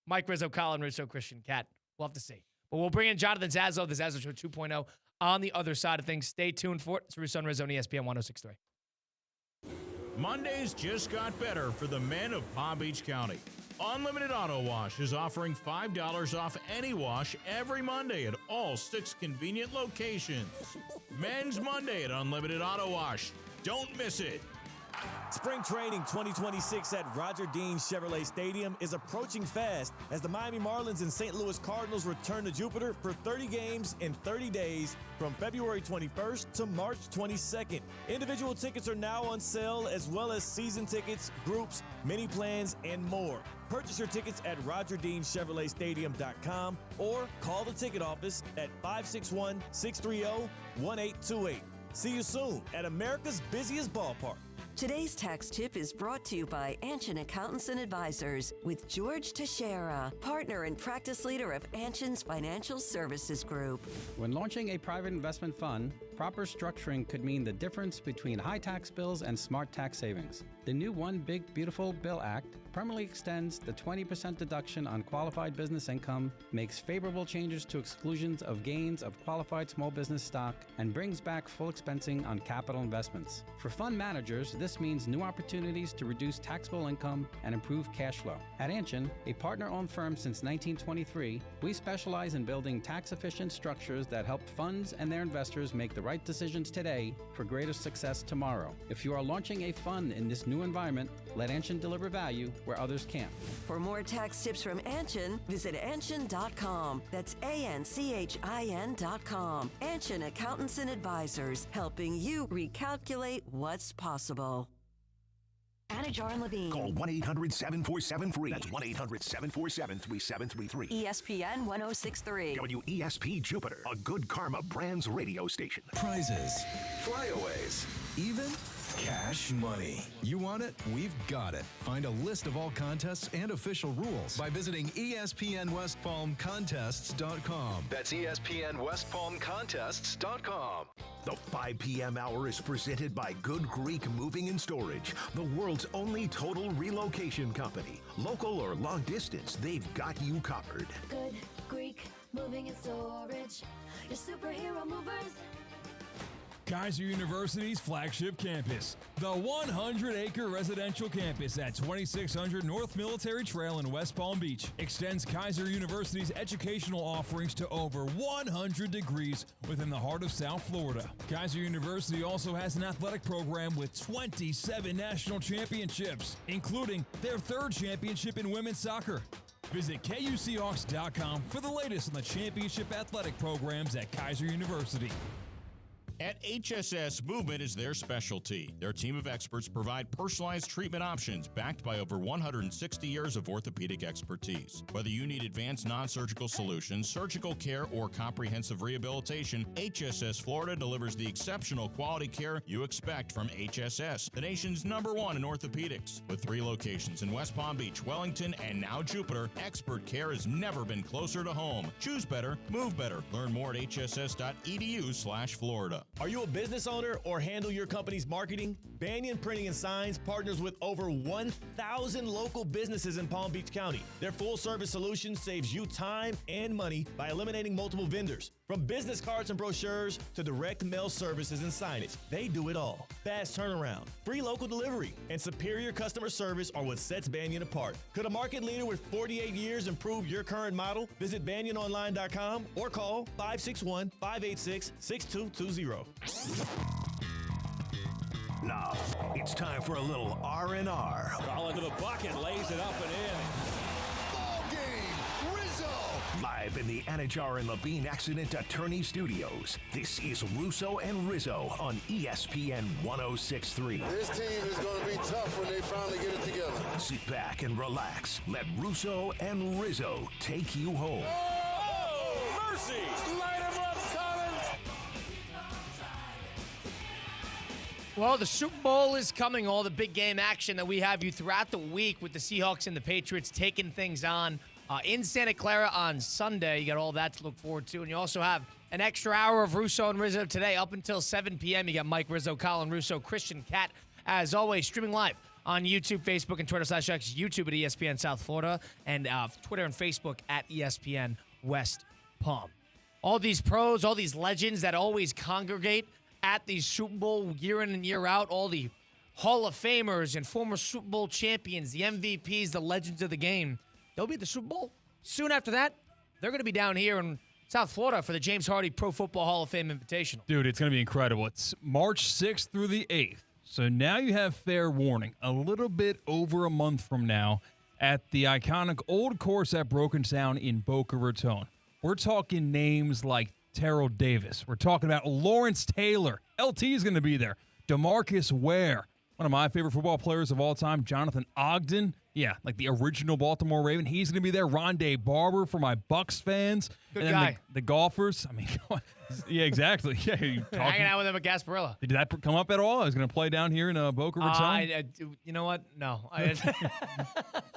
Mike Rizzo, Colin Russo, Christian Cat. We'll have to see. But we'll bring in Jonathan Zazzo, the Zazzo Show 2.0 on the other side of things. Stay tuned for it. It's Russo and Rizzo on ESPN 106.3. Mondays just got better for the men of Palm Beach County. Unlimited Auto Wash is offering $5 off any wash every Monday at all 6 convenient locations. Men's Monday at Unlimited Auto Wash. Don't miss it. Spring training 2026 at Roger Dean Chevrolet Stadium is approaching fast as the Miami Marlins and St. Louis Cardinals return to Jupiter for 30 games in 30 days from February 21st to March 22nd. Individual tickets are now on sale as well as season tickets, groups, mini plans, and more. Purchase your tickets at RogerDeanChevroletStadium.com or call the ticket office at 561-630-1828. See you soon at America's busiest ballpark. Today's tax tip is brought to you by Anshin Accountants and Advisors with George Teixeira, partner and practice leader of Anshin's Financial Services Group. When launching a private investment fund, proper structuring could mean the difference between high tax bills and smart tax savings. The new One Big Beautiful Bill Act permanently extends the 20% deduction on qualified business income, makes favorable changes to exclusions of gains of qualified small business stock, and brings back full expensing on capital investments. For fund managers, this means new opportunities to reduce taxable income and improve cash flow. At Anshin, a partner-owned firm since 1923, we specialize in building tax-efficient structures that help funds and their investors make the right decisions today for greater success tomorrow. If you are launching a fund in this new environment, let Anshin deliver value where others can't. For more tax tips from Anshin, visit Anshin.com. That's ANCHIN.com. Anshin Accountants and Advisors, helping you recalculate what's possible. Anajar and Levine. Call 1-800-747-FREE. That's 1-800-747-3733. ESPN 106.3. WESP Jupiter, a Good Karma Brands radio station. Prizes, flyaways, even cash money. You want it? We've got it. Find a list of all contests and official rules by visiting ESPNWestPalmContests.com. That's ESPNWestPalmContests.com. The 5 p.m. hour is presented by Good Greek Moving and Storage, the world's only total relocation company. Local or long distance, they've got you covered. Good Greek Moving and Storage. Your superhero movers. Kaiser University's flagship campus, the 100-acre residential campus at 2600 North Military Trail in West Palm Beach, extends Kaiser University's educational offerings to over 100 degrees within the heart of South Florida. Kaiser University also has an athletic program with 27 national championships, including their 3rd championship in women's soccer. Visit KUCHawks.com for the latest on the championship athletic programs at Kaiser University. At HSS, movement is their specialty. Their team of experts provide personalized treatment options backed by over 160 years of orthopedic expertise. Whether you need advanced non-surgical solutions, surgical care, or comprehensive rehabilitation, HSS Florida delivers the exceptional quality care you expect from HSS, the nation's #1 in orthopedics. With 3 locations in West Palm Beach, Wellington, and now Jupiter, expert care has never been closer to home. Choose better, move better. Learn more at hss.edu/Florida. Are you a business owner or handle your company's marketing? Banyan Printing and Signs partners with over 1,000 local businesses in Palm Beach County. Their full-service solution saves you time and money by eliminating multiple vendors. From business cards and brochures to direct mail services and signage, they do it all. Fast turnaround, free local delivery, and superior customer service are what sets Banyan apart. Could a market leader with 48 years improve your current model? Visit BanyanOnline.com or call 561-586-6220. Now, it's time for a little R&R. Colin to the bucket, lays it up and in. Ball game, Rizzo! Live in the Anajar and Levine Accident Attorney Studios, this is Russo and Rizzo on ESPN 106.3. This team is going to be tough when they finally get it together. Sit back and relax. Let Russo and Rizzo take you home. Oh, mercy! Light him up, Colin! Well, the Super Bowl is coming. All the big game action that we have you throughout the week with the Seahawks and the Patriots taking things on in Santa Clara on Sunday. You got all that to look forward to. And you also have an extra hour of Russo and Rizzo today up until 7 p.m. You got Mike Rizzo, Colin Russo, Christian Cat, as always, streaming live on YouTube, Facebook, and Twitter/X. YouTube at ESPN South Florida, and Twitter and Facebook at ESPN West Palm. All these pros, all these legends that always congregate at the Super Bowl year in and year out, all the Hall of Famers and former Super Bowl champions, the MVPs, the legends of the game, they'll be at the Super Bowl. Soon after that, they're going to be down here in South Florida for the James Hardy Pro Football Hall of Fame Invitational. Dude, it's going to be incredible. It's March 6th through the 8th. So now you have fair warning. A little bit over a month from now at the iconic old course at Broken Sound in Boca Raton. We're talking names like Terrell Davis. We're talking about Lawrence Taylor. LT is going to be there. DeMarcus Ware. One of my favorite football players of all time, Jonathan Ogden. Yeah, like the original Baltimore Raven. He's going to be there. Rondé Barber for my Bucks fans. Good and then guy. The golfers. I mean, yeah, exactly. Yeah, Hanging out with him at Gasparilla. Did that come up at all? I was going to play down here in Boca Raton. You know what? No.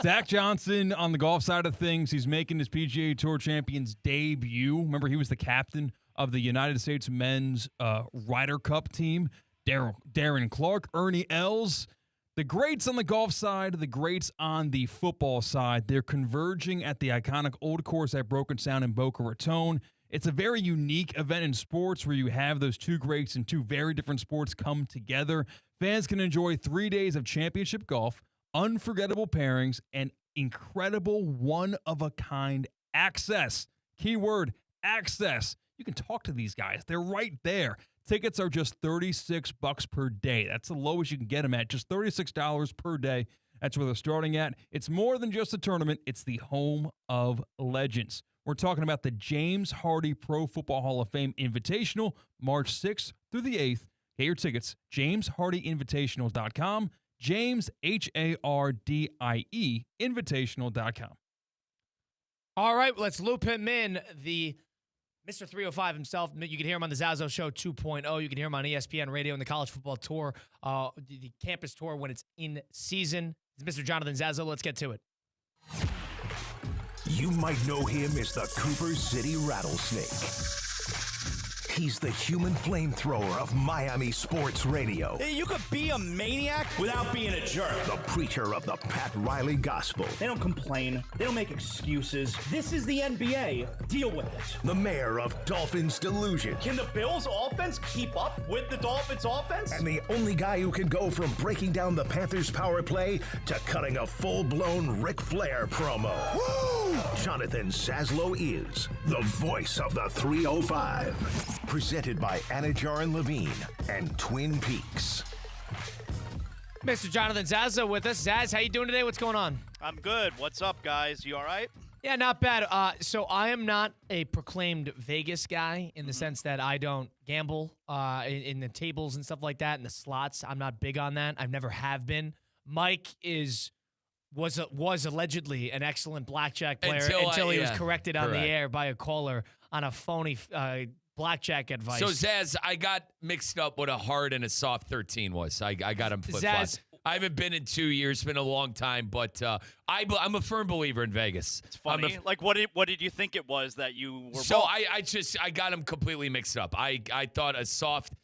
Zach Johnson on the golf side of things. He's making his PGA Tour Champions debut. Remember, he was the captain of the United States Men's Ryder Cup team. Darren Clark, Ernie Els. The greats on the golf side, the greats on the football side, they're converging at the iconic old course at Broken Sound in Boca Raton. It's a very unique event in sports where you have those two greats and two very different sports come together. Fans can enjoy 3 days of championship golf, unforgettable pairings, and incredible one-of-a-kind access. Keyword, access. You can talk to these guys. They're right there. Tickets are just $36 per day. That's the lowest you can get them at, just $36 per day. That's where they're starting at. It's more than just a tournament. It's the home of legends. We're talking about the James Hardy Pro Football Hall of Fame Invitational, March 6th through the 8th. Get your tickets, jameshardyinvitational.com, James, H-A-R-D-I-E, invitational.com. All right, let's loop him in. The Mr. 305 himself. You can hear him on the Zazo Show 2.0. You can hear him on ESPN Radio and the College Football Tour, the campus tour when it's in season. It's Mr. Jonathan Zazo. Let's get to it. You might know him as the Cooper City Rattlesnake. He's the human flamethrower of Miami sports radio. Hey, you could be a maniac without being a jerk. The preacher of the Pat Riley Gospel. They don't complain. They don't make excuses. This is the NBA. Deal with it. The mayor of Dolphins Delusion. Can the Bills offense keep up with the Dolphins offense? And the only guy who can go from breaking down the Panthers power play to cutting a full-blown Ric Flair promo. Woo! Jonathan Zaslow is the voice of the 305. Presented by Anajar and Levine and Twin Peaks. Mr. Jonathan Zazo with us. Zaz, how you doing today? What's going on? I'm good. What's up, guys? You all right? Yeah, not bad. So I am not a proclaimed Vegas guy in the sense that I don't gamble in the tables and stuff like that, and the slots. I'm not big on that. I've never have been. Mike was allegedly an excellent blackjack player until he was corrected on the air by a caller on a phony blackjack advice. So, Zaz, I got mixed up what a hard and a soft 13 was. I got them flip-flopped. I haven't been in 2 years. It's been a long time, but I'm a firm believer in Vegas. It's funny. What did you think it was that you were So bought? I got them completely mixed up. I thought a soft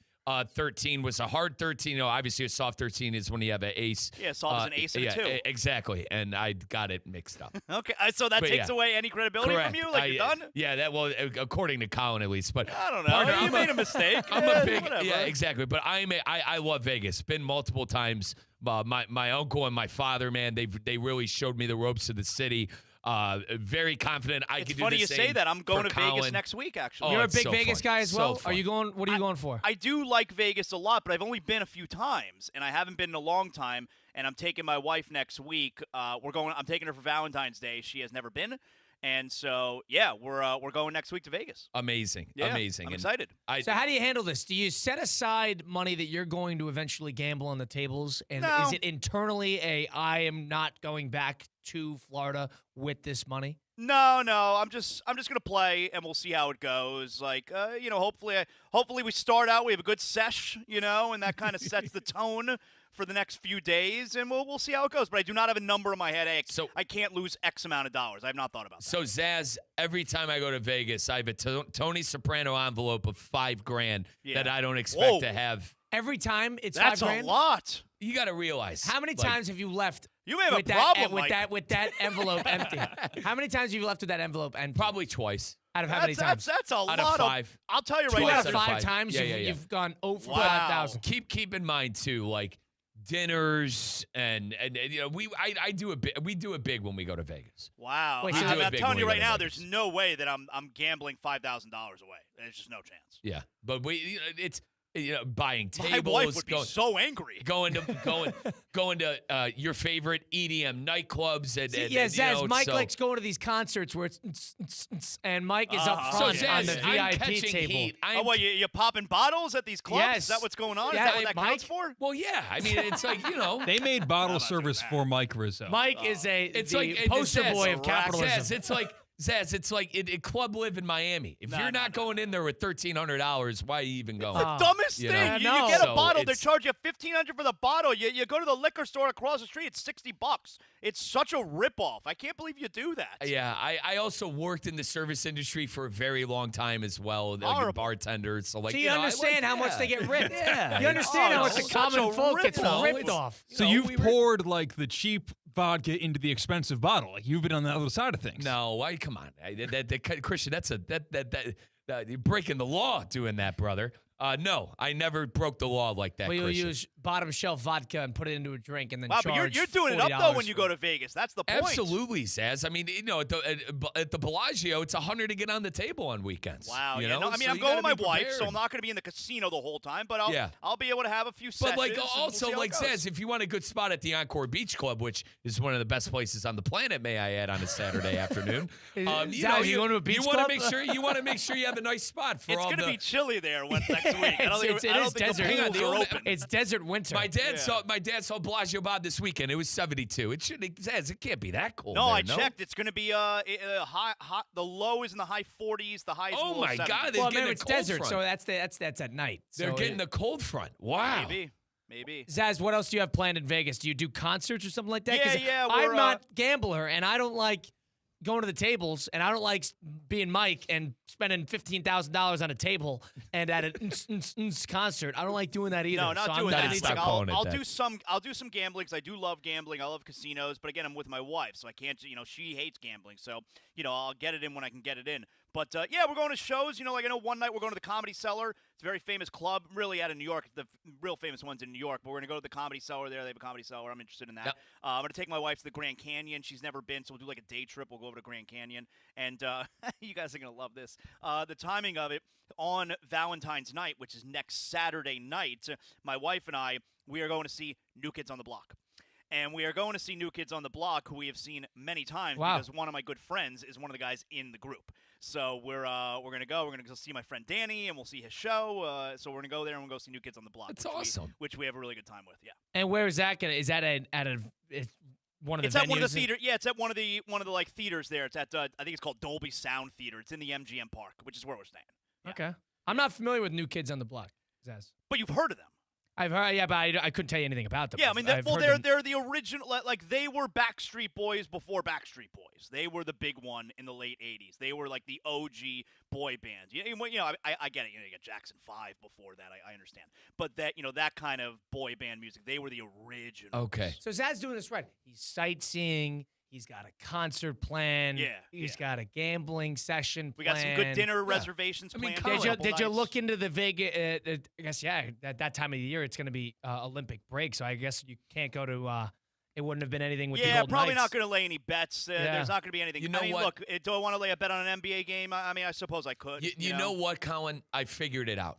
13 was a hard 13. You know, obviously a soft 13 is when you have an ace. Yeah, soft is an ace and a 2. Exactly, and I got it mixed up. Okay, so that takes away any credibility Correct. from you? Like, you're done? Yeah, according to Colin at least. But I don't know. partner, You made a mistake. I'm a big, whatever. yeah, exactly. But I love Vegas. Been multiple times. My uncle and my father, man, they really showed me the ropes of the city. Very confident I It's could do funny the you same say that. I'm going to for Vegas Colin. next week, actually. You're a it's big so Vegas fun. guy as So well? fun. Are you going? What are you going for? I do like Vegas a lot, but I've only been a few times, and I haven't been in a long time. And I'm taking my wife next week. I'm taking her for Valentine's Day. She has never been, and so yeah, we're going next week to Vegas. Amazing. Yeah, Amazing. I'm And excited. So how do you handle this? Do you set aside money that you're going to eventually gamble on the tables? And No. is it internally I am not going back to Florida with this money? No, I'm just gonna play, and we'll see how it goes. Like, hopefully we start out, we have a good sesh, and that kind of sets the tone for the next few days, and we'll see how it goes. But I do not have a number in my head. I can't lose X amount of dollars. I have not thought about that. So Zaz, every time I go to Vegas, I have a Tony Soprano envelope of $5,000 that I don't expect to have. Every time it's That's $5,000? a lot. You got to realize. How many times have you left? You may have with a problem, with that envelope empty. How many times have you left with that envelope empty? Probably twice. Out of how many times? That's a lot of 5. I'll tell you right 2 now. out of 5 times you've gone over 5,000. Keep in mind too, like dinners and I do we do it big when we go to Vegas. Wow. Wait, We so do it I'm big telling when you we go right to now, Vegas. there's no way that I'm gambling $5,000 away. There's just no chance. Yeah, but it's buying tables. My wife would be so angry. Going to your favorite EDM nightclubs Zaz, Mike likes going to these concerts where it's and Mike is up So front Zaz, on the I'm VIP catching table. heat. You popping bottles at these clubs? Yes. Is that what's going on? Yeah, Is that what that Mike- counts for? Well, yeah. I mean, it's like They made bottle service for Mike Rizzo. Mike is it's the like poster Zaz, boy of capitalism. Zaz, it's like Club Live in Miami. If you're not going in there with $1,300, why are you even going? The dumbest You thing. know? You No. get a So bottle, they it's- charge you $1,500 for the bottle. You go to the liquor store across the street, it's $60. It's such a ripoff. I can't believe you do that. Yeah, I also worked in the service industry for a very long time as well, like a Horrible. bartender. So like, So you understand how much they get ripped. Yeah. You understand how much the Such common a folk gets ripoff. ripped off. So you've poured like the cheap vodka into the expensive bottle. Like you've been on the other side of things. No, come on, Christian. That's you're breaking the law doing that, brother. No, I never broke the law like that. Well, you'll Christian. use bottom shelf vodka and put it into a drink and then Wow, charge but you're doing it up, though, when $40 you for go it. to Vegas. That's the point. Absolutely, Zaz. I mean, at the Bellagio, it's $100 to get on the table on weekends. Wow. You Yeah, know? no, I mean, So I'm you going with my gotta be wife, so prepared. I'm not going to be in the casino the whole time, but I'll be able to have a few But sessions. like and we'll also see how like it goes. Zaz, if you want a good spot at the Encore Beach Club, which is one of the best places on the planet, may I add, on a Saturday afternoon. Zaz, you going to a beach you want club? to make sure you have a nice spot for It's all going to the. be chilly there next week. I don't think It is the desert. pools are open. It's desert winter. My dad saw Bellagio Bob this weekend. It was 72. It can't be that cold. No, there, I checked. It's going to be high. The low is in the high 40s. The high is Oh low my 70s. God! They're well, getting remember, the it's cold desert, front. so that's at night. They're So getting the cold front. Wow. Maybe. Zaz, what else do you have planned in Vegas? Do you do concerts or something like that? 'Cause Yeah, I'm we're, not a gambler, and I don't like going to the tables, and I don't like being Mike and spending $15,000 on a table and at a concert. I don't like doing that either. No, not so doing I'm that. not- Stop Like, calling it I'll that. do some gambling because I do love gambling. I love casinos, but again, I'm with my wife, so I can't. She hates gambling, so I'll get it in when I can get it in. But yeah, we're going to shows. Like I know one night we're going to the Comedy Cellar. It's a very famous club, really out of New York. The real famous ones in New York. But we're going to go to the Comedy Cellar there. They have a Comedy Cellar. I'm interested in that. Yep. I'm going to take my wife to the Grand Canyon. She's never been, so we'll do like a day trip. We'll go over to Grand Canyon, and you guys are going to love this. The timing of it on Valentine's night, which is next Saturday night. My wife and I, we are going to see New Kids on the Block. And we are going to see New Kids on the Block, who we have seen many times Wow. because one of my good friends is one of the guys in the group. So we're going to go. We're going to go see my friend Danny, and we'll see his show. So we're going to go there and we'll go see New Kids on the Block. That's which awesome. which we have a really good time with. Yeah. And where is that going to? Is that one of the It's venues? at one of the theater. Yeah, it's at one of the like theaters there. It's at I think it's called Dolby Sound Theater. It's in the MGM Park, which is where we're staying. Yeah. Okay. I'm not familiar with New Kids on the Block, Zaz. But you've heard of them. I've heard, yeah, but I couldn't tell you anything about them. Yeah, I mean, I've heard them. they're the original. Like they were Backstreet Boys before Backstreet Boys. They were the big one in the late '80s. They were like the OG boy band. I get it. You got Jackson 5 before that. I understand. But that kind of boy band music. They were the original. Okay. So Zaz's doing this right. He's sightseeing. He's got a concert plan. Yeah, He's got a gambling session We plan. got some good dinner reservations I mean, planned. Colin, Did you look into the Vegas? I guess, yeah, at that time of the year, it's going to be Olympic break, so I guess you can't go to it wouldn't have been anything with the Golden probably Knights. not going to lay any bets. There's not going to be anything. You know I mean, what? look, do I want to lay a bet on an NBA game? I mean, I suppose I could. You know what, Colin? I figured it out.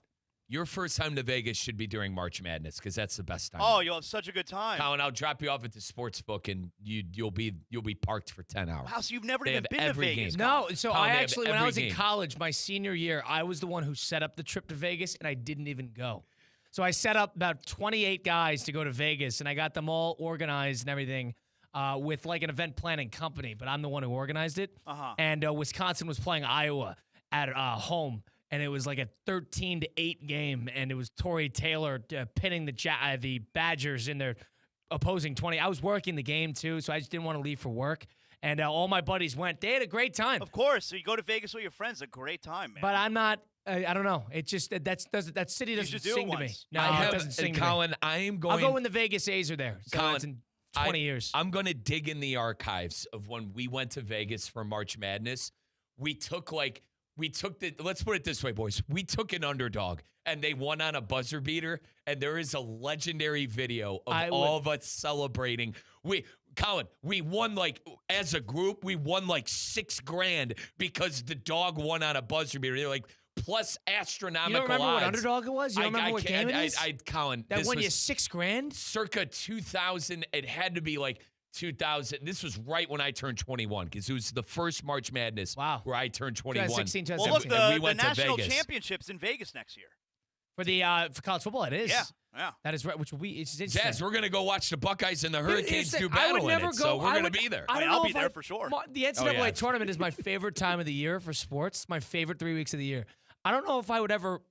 Your first time to Vegas should be during March Madness because that's the best time. Oh, you'll have such a good time. Colin, I'll drop you off at the sports book and you'll be parked for 10 hours. Wow, so you've never They even have been to every Vegas? game. No, so Colin, I they have actually, when I every was in game. college, my senior year, I was the one who set up the trip to Vegas, and I didn't even go. So I set up about 28 guys to go to Vegas, and I got them all organized and everything with like an event planning company, but I'm the one who organized it. Uh-huh. And Wisconsin was playing Iowa at home, and it was like a 13-8 game, and it was Torrey Taylor pinning the Badgers in their opposing 20. I was working the game too, so I just didn't want to leave for work. And all my buddies went. They had a great time. Of course. So you go to Vegas with your friends. A great time, man. But I'm not. I don't know. It just that city doesn't should do it sing to me. once. No, I it doesn't sing to me. Colin, I am going. I'll go when the Vegas A's are there. So Colin, it's in 20 years. I'm going to dig in the archives of when we went to Vegas for March Madness. Let's put it this way, boys. We took an underdog, and they won on a buzzer beater, and there is a legendary video of all of us celebrating. Colin, we won as a group, we won $6,000 because the dog won on a buzzer beater. They're like, plus astronomical You don't remember what odds. underdog it was? You don't remember what game it is? Colin, that this won was you $6,000? circa 2000. It had to be 2000. This was right when I turned 21 because it was the first March Madness where I turned 21. 2016, well, look, 2017. the went to national Vegas. championship's in Vegas next year. For college football, it is. Yeah. That is right. It's interesting. Zaz, we're going to go watch the Buckeyes and the Here's Hurricanes the do thing, I would battle in never it, so go- we're I going to would- be there. I don't I'll know be if there for sure. The NCAA yeah. tournament is my favorite time of the year for sports. It's my favorite 3 weeks of the year. I don't know if I would ever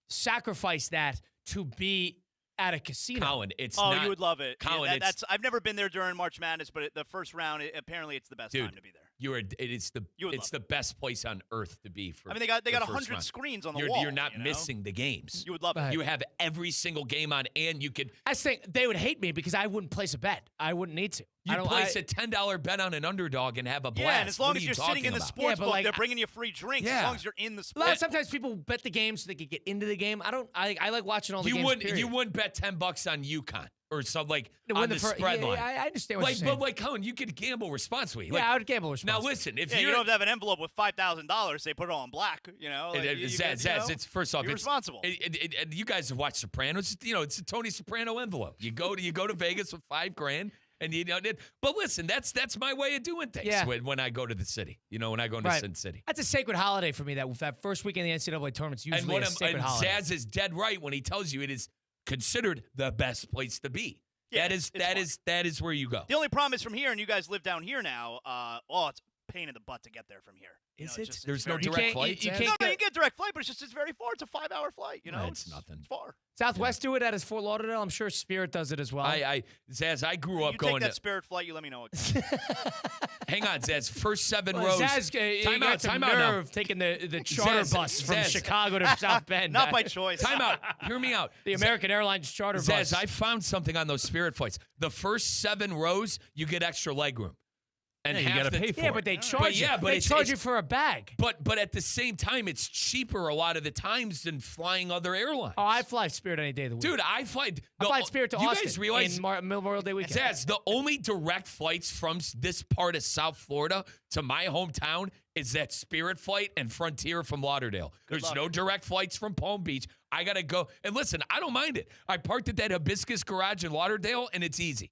sacrifice that to be at a casino. Colin, it's Oh, not. you would love it. Colin, Yeah, it's- that's I've never been there during March Madness, but the first round, apparently it's the best Dude, time to be there. It's the best place on earth to be for. I mean, they got the first 100 round. screens on the You're, wall. You're not you know? missing the games. You would love it. Right. You have every single game on, and you could. I think they would hate me because I wouldn't place a bet. I wouldn't need to. You place a $10 bet on an underdog and have a blast. Yeah, and as long What as are you're you sitting talking in the about? sports but book, like, they're bringing you free drinks Yeah. as long as you're in the A sport. lot of sometimes people bet the game so they could get into the game. I like watching all the games. You wouldn't bet $10 on UConn or something To on win the fir- spread yeah, line. I understand what you're saying. But Colin, you could gamble responsibly. Yeah, I would gamble responsibly. Now listen, if Yeah, you you're don't have to have an envelope with $5,000. They put it all in black. You know, like, Zaz, it's first off, you're it's responsible. You guys have watched Sopranos. It's a Tony Soprano envelope. You go to Vegas with $5,000, and But listen, that's my way of doing things. Yeah. When I go to the city, when I go into Sin City. That's a sacred holiday for me. That first weekend of the NCAA tournament's usually a sacred holiday. Zaz is dead right when he tells you it is considered the best place to be. Yeah, that is where you go. The only problem is from here, and you guys live down here now. It's a pain in the butt to get there from here. Is It's it? just- There's it's no very- direct flight. You Zaz? can't No, you get direct flight, but it's very far. It's a 5-hour flight. No, it's nothing. It's far. Southwest do it at his Fort Lauderdale. I'm sure Spirit does it as well. Zaz, I grew up You going take that to. Spirit flight, you let me know. Hang on, Zaz. First 7 Well, rows. Zaz, you got some nerve taking the charter Zaz, bus from Zaz. Chicago to South Bend. Not by choice. Time out. Hear me out. The American Airlines charter bus. Zaz, I found something on those Spirit flights. The first 7 rows, you get extra legroom. And Yeah, you half gotta the- pay for yeah, it. but they charge you. but They it's- charge it's- you for a bag. But at the same time, it's cheaper a lot of the times than flying other airlines. Oh, I fly Spirit any day of the week. Dude, I fly Spirit to you Austin guys realize in Memorial Day weekend. Zaz, the only direct flights from this part of South Florida to my hometown is that Spirit flight and Frontier from Lauderdale. There's luck. no direct flights from Palm Beach. I got to go. And listen, I don't mind it. I parked at that Hibiscus garage in Lauderdale, and it's easy.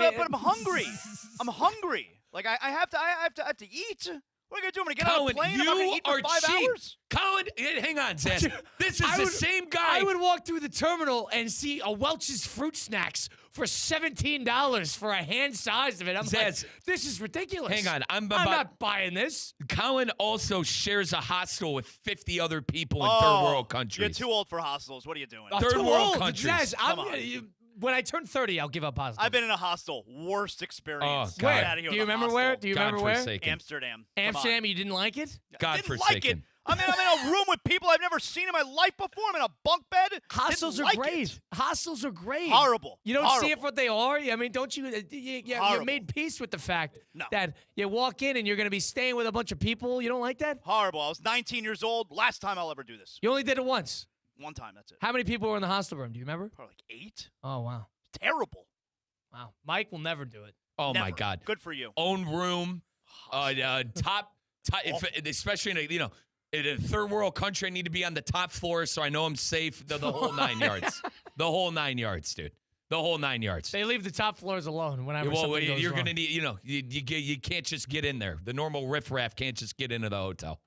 Yeah, but I'm hungry. I'm hungry. Like I have to eat. What are you going to do? I'm going to get on a plane? I'm not going to eat for 5 hours? Colin, hang on, Zaz. This is the same guy. I would walk through the terminal and see a Welch's Fruit Snacks for $17 for a hand size of it. I'm like, this is ridiculous. Hang on. I'm not buying this. Colin also shares a hostel with 50 other people in third world countries. You're too old for hostels. What are you doing? Third world countries. Zaz, when I turn 30, I'll give up hostels. I've been in a hostel. Worst experience. Oh, where? Do you remember where? Amsterdam. Amsterdam, you didn't like it? Godforsaken. Didn't like it. I'm in a room with people I've never seen in my life before. I'm in a bunk bed. Hostels are great. Hostels are great. Horrible. You don't see it for what they are? I mean, don't you? You made peace with the fact that you walk in and you're going to be staying with a bunch of people. You don't like that? Horrible. I was 19 years old. Last time I'll ever do this. You only did it once? One time, that's it. How many people were in the hostel room? Do you remember? Probably like 8. Oh, wow. Terrible. Wow. Mike will never do it. Oh, Never. my God. Good for you. Own room, top especially in a third world country, I need to be on the top floor so I know I'm safe. The whole 9 yards. The whole 9 yards, dude. The whole 9 yards. They leave the top floors alone whenever something goes you're wrong. going to need, you can't just get in there. The normal riffraff can't just get into the hotel.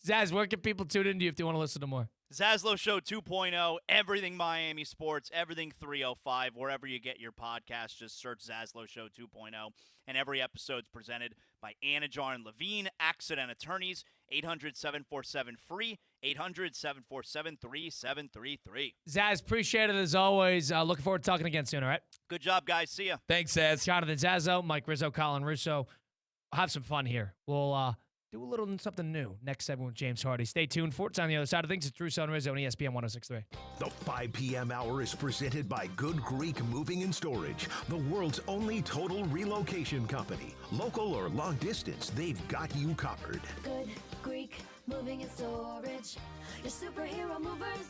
Zaz, where can people tune into you if they want to listen to more? Zaslow Show 2.0, everything Miami sports, everything 305, wherever you get your podcast, just search Zaslow Show 2.0. And every episode's presented by Anajar and Levine, Accident Attorneys, 800-747-FREE, 800-747-3733. Zaz, appreciate it as always. Looking forward to talking again soon, all right? Good job, guys. See ya. Thanks, Zaz. Jonathan Zazzo, Mike Rizzo, Colin Russo. Have some fun here. We'll do a little something new next segment with James Hardy. Stay tuned for it's on the other side of things. It's Russo and Rizzo on ESPN 106.3. The 5 p.m. hour is presented by Good Greek Moving and Storage, the world's only total relocation company. Local or long distance, they've got you covered. Good Greek Moving and Storage. Your superhero movers.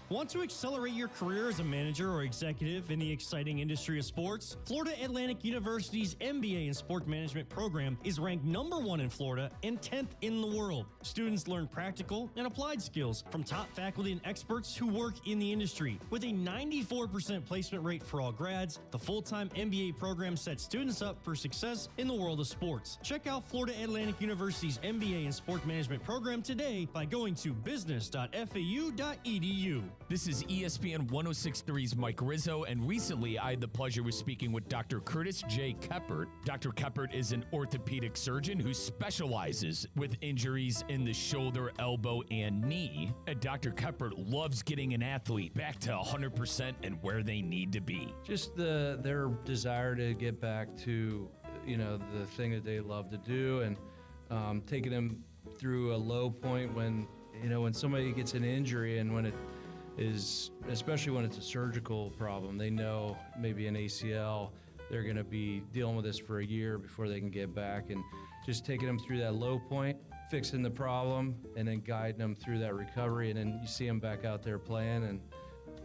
Want to accelerate your career as a manager or executive in the exciting industry of sports? Florida Atlantic University's MBA in Sport Management program is ranked #1 in Florida and 10th in the world. Students learn practical and applied skills from top faculty and experts who work in the industry. With a 94% placement rate for all grads, the full-time MBA program sets students up for success in the world of sports. Check out Florida Atlantic University's MBA in Sport Management program today by going to business.fau.edu. This is ESPN 106.3's Mike Rizzo, and recently I had the pleasure of speaking with Dr. Curtis J. Keppert. Dr. Keppert is an orthopedic surgeon who specializes with injuries in the shoulder, elbow, and knee. And Dr. Keppert loves getting an athlete back to 100% and where they need to be. Just their desire to get back to, the thing that they love to do, and taking them through a low point when somebody gets an injury, and when it is, especially when it's a surgical problem, they know maybe an ACL, they're going to be dealing with this for a year before they can get back, and just taking them through that low point, fixing the problem, and then guiding them through that recovery, and then you see them back out there playing, and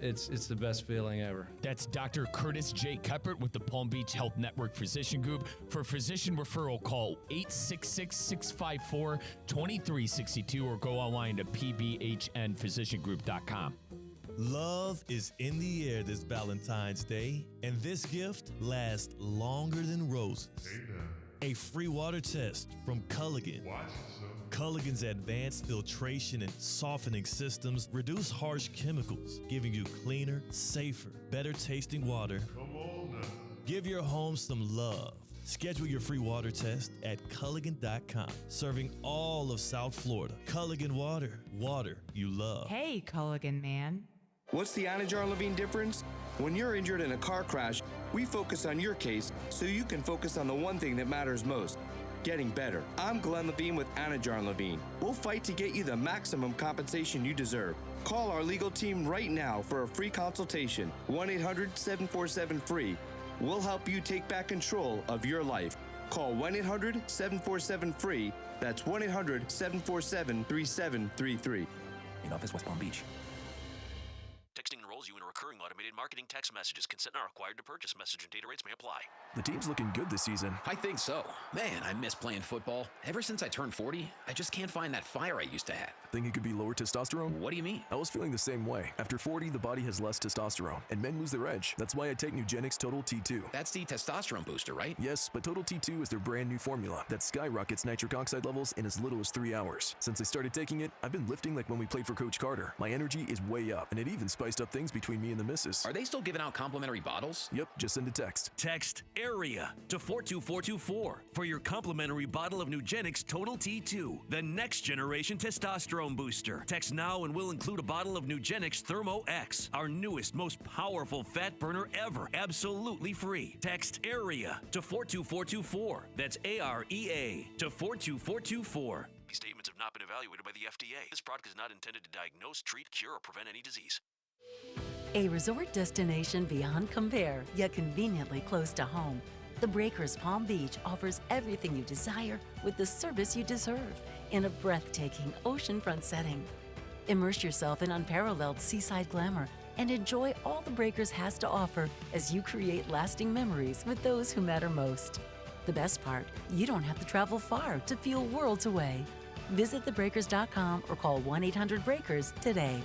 it's the best feeling ever. That's Dr. Curtis J. Keppert with the Palm Beach Health Network Physician Group. For physician referral, call 866-654-2362 or go online to pbhnphysiciangroup.com. Love is in the air this Valentine's Day, and this gift lasts longer than roses. A free water test from Culligan. Culligan's advanced filtration and softening systems reduce harsh chemicals, giving you cleaner, safer, better tasting water. Come on now. Give your home some love. Schedule your free water test at Culligan.com. Serving all of South Florida. Culligan Water. Water you love. Hey, Culligan man. What's the Anajar Levine difference? When you're injured in a car crash, we focus on your case so you can focus on the one thing that matters most. Getting better. I'm Glenn Levine with Anajar Levine. We'll fight to get you the maximum compensation you deserve. Call our legal team right now for a free consultation. 1-800-747-FREE. We'll help you take back control of your life. Call 1-800-747-FREE. That's 1-800-747-3733. In office, West Palm Beach. Texting enrolls you in a recurring automated Automated marketing text messages. Consent not required to purchase. Message and data rates may apply. The team's looking good this season. I think so. Man, I miss playing football. Ever since I turned 40, I just can't find that fire I used to have. Think it could be lower testosterone? What do you mean? I was feeling the same way. After 40, the body has less testosterone, and men lose their edge. That's why I take Nugenix Total T2. That's the testosterone booster, right? Yes, but Total T2 is their brand new formula that skyrockets nitric oxide levels in as little as 3 hours. Since I started taking it, I've been lifting like when we played for Coach Carter. My energy is way up, and it even spiced up things between me and the missus. Are they still giving out complimentary bottles? Yep, just send a text. Text AREA to 42424 for your complimentary bottle of Nugenix Total T2, the next generation testosterone booster. Text now and we'll include a bottle of Nugenix Thermo X, our newest, most powerful fat burner ever, absolutely free. Text AREA to 42424. That's AREA to 42424. These statements have not been evaluated by the FDA. This product is not intended to diagnose, treat, cure, or prevent any disease. A resort destination beyond compare, yet conveniently close to home. The Breakers Palm Beach offers everything you desire with the service you deserve in a breathtaking oceanfront setting. Immerse yourself in unparalleled seaside glamour and enjoy all the Breakers has to offer as you create lasting memories with those who matter most. The best part, you don't have to travel far to feel worlds away. Visit thebreakers.com or call 1-800-BREAKERS today.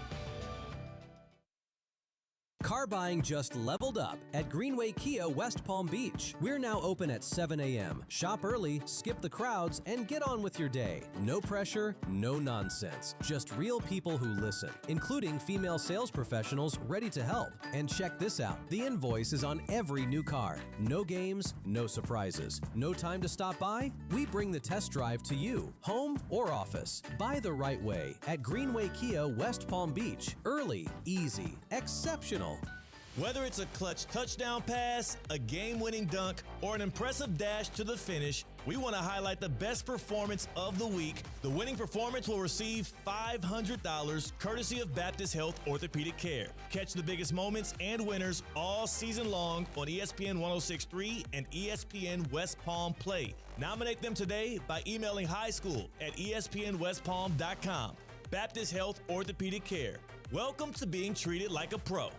Car buying just leveled up at Greenway Kia West Palm Beach. We're now open at 7 a.m. Shop early, skip the crowds, and get on with your day. No pressure, no nonsense. Just real people who listen, including female sales professionals ready to help. And check this out. The invoice is on every new car. No games, no surprises. No time to stop by? We bring the test drive to you, home or office. Buy the right way at Greenway Kia West Palm Beach. Early, easy, exceptional. Whether it's a clutch touchdown pass, a game-winning dunk, or an impressive dash to the finish, we want to highlight the best performance of the week. The winning performance will receive $500 courtesy of Baptist Health Orthopedic Care. Catch the biggest moments and winners all season long on ESPN 106.3 and ESPN West Palm Play. Nominate them today by emailing highschool@espnwestpalm.com. Baptist Health Orthopedic Care. Welcome to being treated like a pro.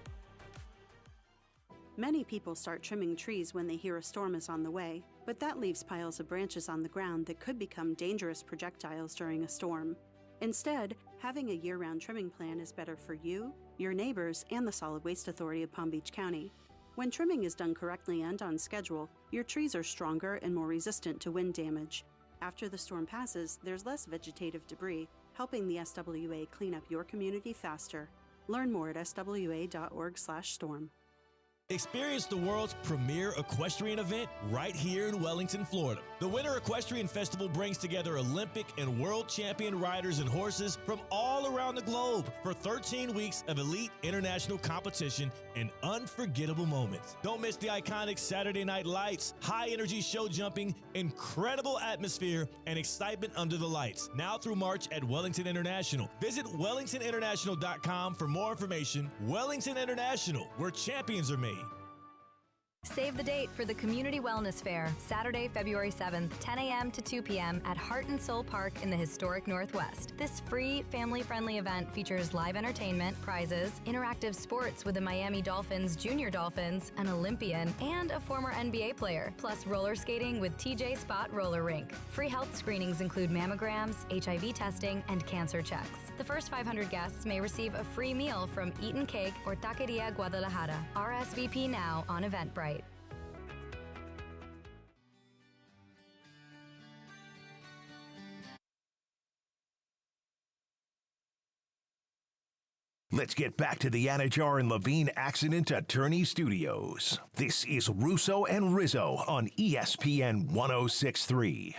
Many people start trimming trees when they hear a storm is on the way, but that leaves piles of branches on the ground that could become dangerous projectiles during a storm. Instead, having a year-round trimming plan is better for you, your neighbors, and the Solid Waste Authority of Palm Beach County. When trimming is done correctly and on schedule, your trees are stronger and more resistant to wind damage. After the storm passes, there's less vegetative debris, helping the SWA clean up your community faster. Learn more at swa.org/storm. Experience the world's premier equestrian event right here in Wellington, Florida. The Winter Equestrian Festival brings together Olympic and world champion riders and horses from all around the globe for 13 weeks of elite international competition and unforgettable moments. Don't miss the iconic Saturday Night Lights, high-energy show jumping, incredible atmosphere, and excitement under the lights. Now through March at Wellington International. Visit wellingtoninternational.com for more information. Wellington International, where champions are made. Save the date for the Community Wellness Fair, Saturday, February 7th, 10 a.m. to 2 p.m. at Heart and Soul Park in the historic Northwest. This free, family-friendly event features live entertainment, prizes, interactive sports with the Miami Dolphins, Junior Dolphins, an Olympian, and a former NBA player, plus roller skating with TJ Spot Roller Rink. Free health screenings include mammograms, HIV testing, and cancer checks. The first 500 guests may receive a free meal from Eaton Cake or Taqueria Guadalajara. RSVP now on Eventbrite. Let's get back to the Anajar and Levine Accident Attorney Studios. This is Russo and Rizzo on ESPN 106.3.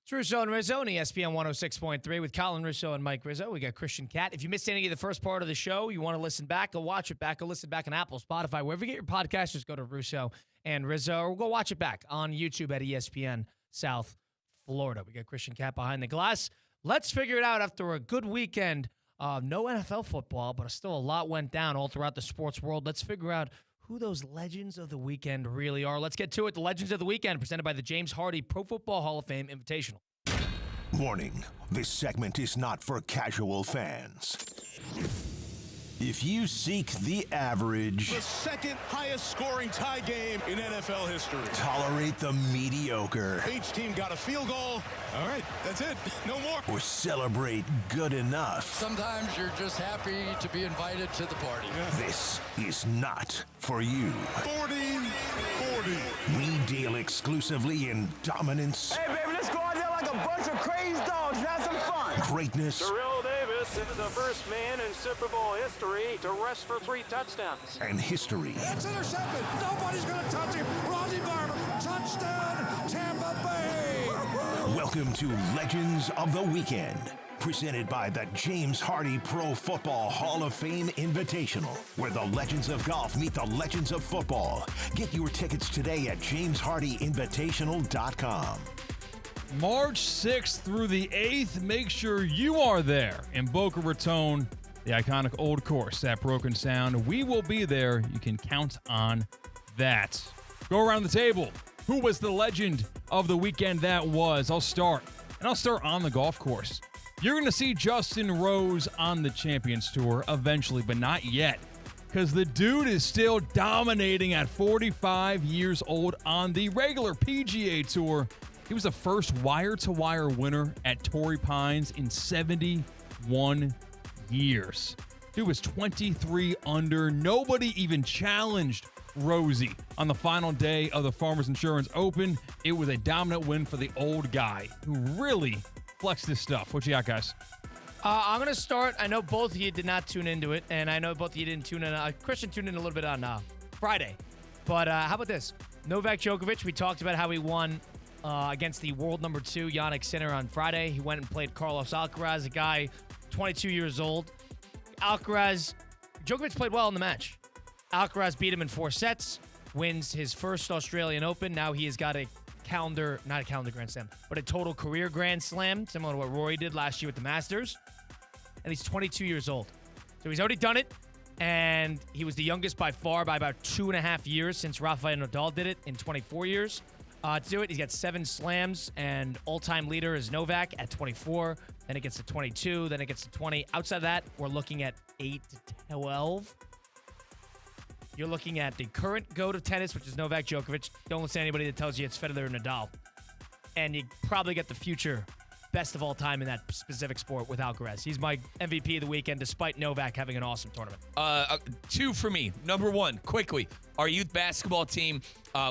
It's Russo and Rizzo on ESPN 106.3 with Colin Russo and Mike Rizzo. We got Christian Cat. If you missed any of the first part of the show, you want to listen back, go watch it back, go listen back on Apple, Spotify, wherever you get your podcasts, just go to Russo and Rizzo, or go watch it back on YouTube at ESPN South Florida. We got Christian Cat behind the glass. Let's figure it out after a good weekend. No NFL football, but still a lot went down all throughout the sports world. Let's figure out who those legends of the weekend really are. Let's get to it. The Legends of the Weekend, presented by the James Hardy Pro Football Hall of Fame Invitational. Warning, this segment is not for casual fans. If you seek the average, The second highest scoring tie game in NFL history. tolerate the mediocre, Each team got a field goal. All right, that's it. No more. or celebrate good enough, Sometimes you're just happy to be invited to the party. this is not for you. 40-40. We deal exclusively in dominance, Hey, baby, let's go out there like a bunch of crazy dogs and have some fun. greatness, Terrell Davis is the first man in Super Bowl history to rush for 3 touchdowns. and history. That's intercepted. Nobody's going to touch him. Rodney Barber, touchdown, Tampa Bay. Welcome to Legends of the Weekend, presented by the James Hardy Pro Football Hall of Fame Invitational, where the legends of golf meet the legends of football. Get your tickets today at jameshardyinvitational.com. March 6th through the 8th, make sure you are there in Boca Raton, the iconic old course at Broken Sound. We will be there. You can count on that. Go around the table. Who was the legend of the weekend that was? I'll start on the golf course. You're going to see Justin Rose on the Champions Tour eventually, but not yet, because the dude is still dominating at 45 years old on the regular PGA Tour. He was the first wire-to-wire winner at Torrey Pines in 71 years. Dude was 23 under. Nobody even challenged Rosie on the final day of the Farmers Insurance Open. It was a dominant win for the old guy who really flexed his stuff. What you got, guys? I'm going to start. I know both of you did not tune into it, and I know both of you didn't tune in. Christian tuned in a little bit on Friday. But how about this? Novak Djokovic, we talked about how he won against the world number 2, Jannik Sinner, on Friday. He went and played Carlos Alcaraz, a guy 22 years old. Djokovic played well in the match. Alcaraz beat him in 4 sets, wins his first Australian Open. Now he has got not a calendar Grand Slam, but a total career Grand Slam, similar to what Rory did last year with the Masters. And he's 22 years old. So he's already done it, and he was the youngest by far by about 2.5 years since Rafael Nadal did it in 24 years. To do it, he's got 7 slams, and all-time leader is Novak at 24. Then it gets to 22. Then it gets to 20. Outside of that, we're looking at 8 to 12. You're looking at the current GOAT of tennis, which is Novak Djokovic. Don't listen to anybody that tells you it's Federer or Nadal. And you probably get the future best of all time in that specific sport with Alcaraz. He's my MVP of the weekend, despite Novak having an awesome tournament. 2 for me. Number 1, quickly, our youth basketball team,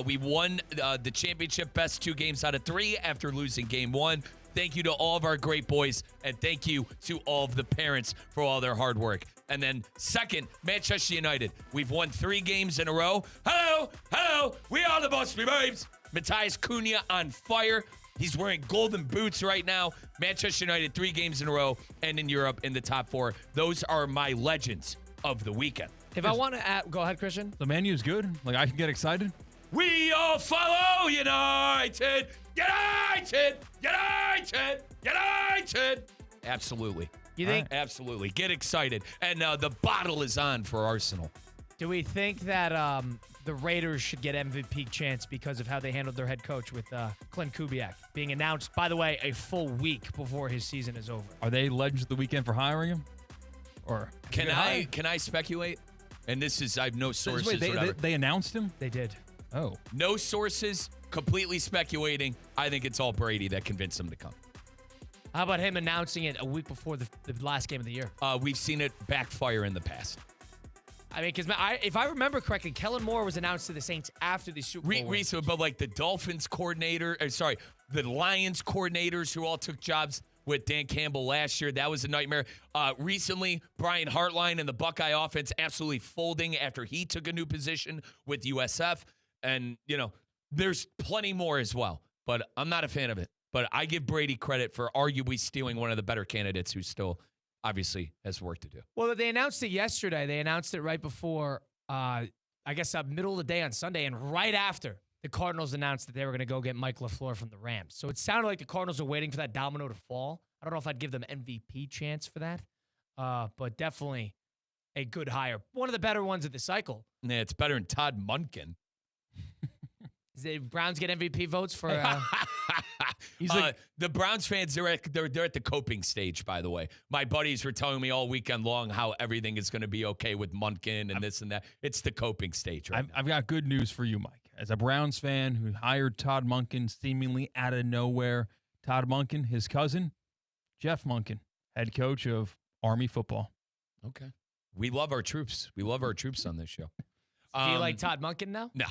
we won the championship best 2 games out of 3 after losing game 1. Thank you to all of our great boys, and thank you to all of the parents for all their hard work. And then second, Manchester United. We've won 3 games in a row. Hello, we are the Boston Babes. Matthias Cunha on fire. He's wearing golden boots right now. Manchester United 3 games in a row, and in Europe in the top 4. Those are my legends of the weekend. If I want to add, go ahead, Christian. The menu is good. Like, I can get excited. We all follow United. United. Absolutely. You think? Absolutely. Get excited. And the bottle is on for Arsenal. Do we think that the Raiders should get MVP chance because of how they handled their head coach with Clint Kubiak being announced, by the way, a full week before his season is over? Are they legends of the weekend for hiring him? Or can I speculate? And this is, I have no sources. Wait, they announced him? They did. Oh. No sources, completely speculating. I think it's all Brady that convinced him to come. How about him announcing it a week before the last game of the year? We've seen it backfire in the past. I mean, because if I remember correctly, Kellen Moore was announced to the Saints after the Super Bowl. Rizzo, but like the Dolphins coordinator, the Lions coordinators who all took jobs with Dan Campbell last year, that was a nightmare. Recently, Brian Hartline and the Buckeye offense absolutely folding after he took a new position with USF. And, there's plenty more as well. But I'm not a fan of it. But I give Brady credit for arguably stealing one of the better candidates who still obviously has work to do. Well, they announced it yesterday. They announced it right before, middle of the day on Sunday. And right after, the Cardinals announced that they were going to go get Mike LaFleur from the Rams. So it sounded like the Cardinals are waiting for that domino to fall. I don't know if I'd give them MVP chance for that. But definitely a good hire. One of the better ones of the cycle. Yeah, it's better than Todd Monken. The Browns get MVP votes for... He's like, the Browns fans, they're at the coping stage, by the way. My buddies were telling me all weekend long how everything is going to be okay with Munkin and this and that. It's the coping stage right now. I've got good news for you, Mike. As a Browns fan who hired Todd Monken seemingly out of nowhere, Todd Monken, his cousin, Jeff Monken, head coach of Army football. Okay. We love our troops. We love our troops on this show. Do you like Todd Monken now? No.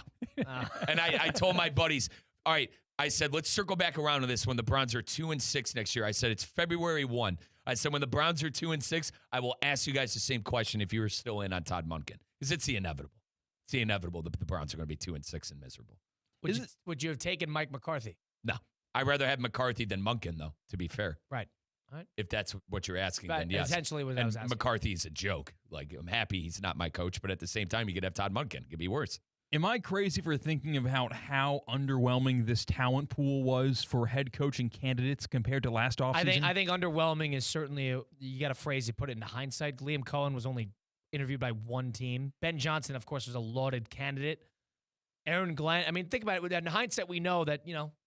And I told my buddies, all right, I said, let's circle back around to this when the Browns are 2-6 next year. I said, it's February 1. I said, when the Browns are 2-6, I will ask you guys the same question if you were still in on Todd Monken. Because it's the inevitable. It's the inevitable that the Browns are going to be 2-6 and miserable. Would you have taken Mike McCarthy? No. I'd rather have McCarthy than Monken, though, to be fair. Right. All right. If that's what you're asking, Right. then yes. Essentially what I was asking. McCarthy's a joke. Like, I'm happy he's not my coach, but at the same time, you could have Todd Monken. It could be worse. Am I crazy for thinking about how underwhelming this talent pool was for head coaching candidates compared to last offseason? I think underwhelming is certainly, you got a phrase, you put it into hindsight. Liam Cohen was only interviewed by one team. Ben Johnson, of course, was a lauded candidate. Aaron Glenn, I mean, think about it. In hindsight, we know that,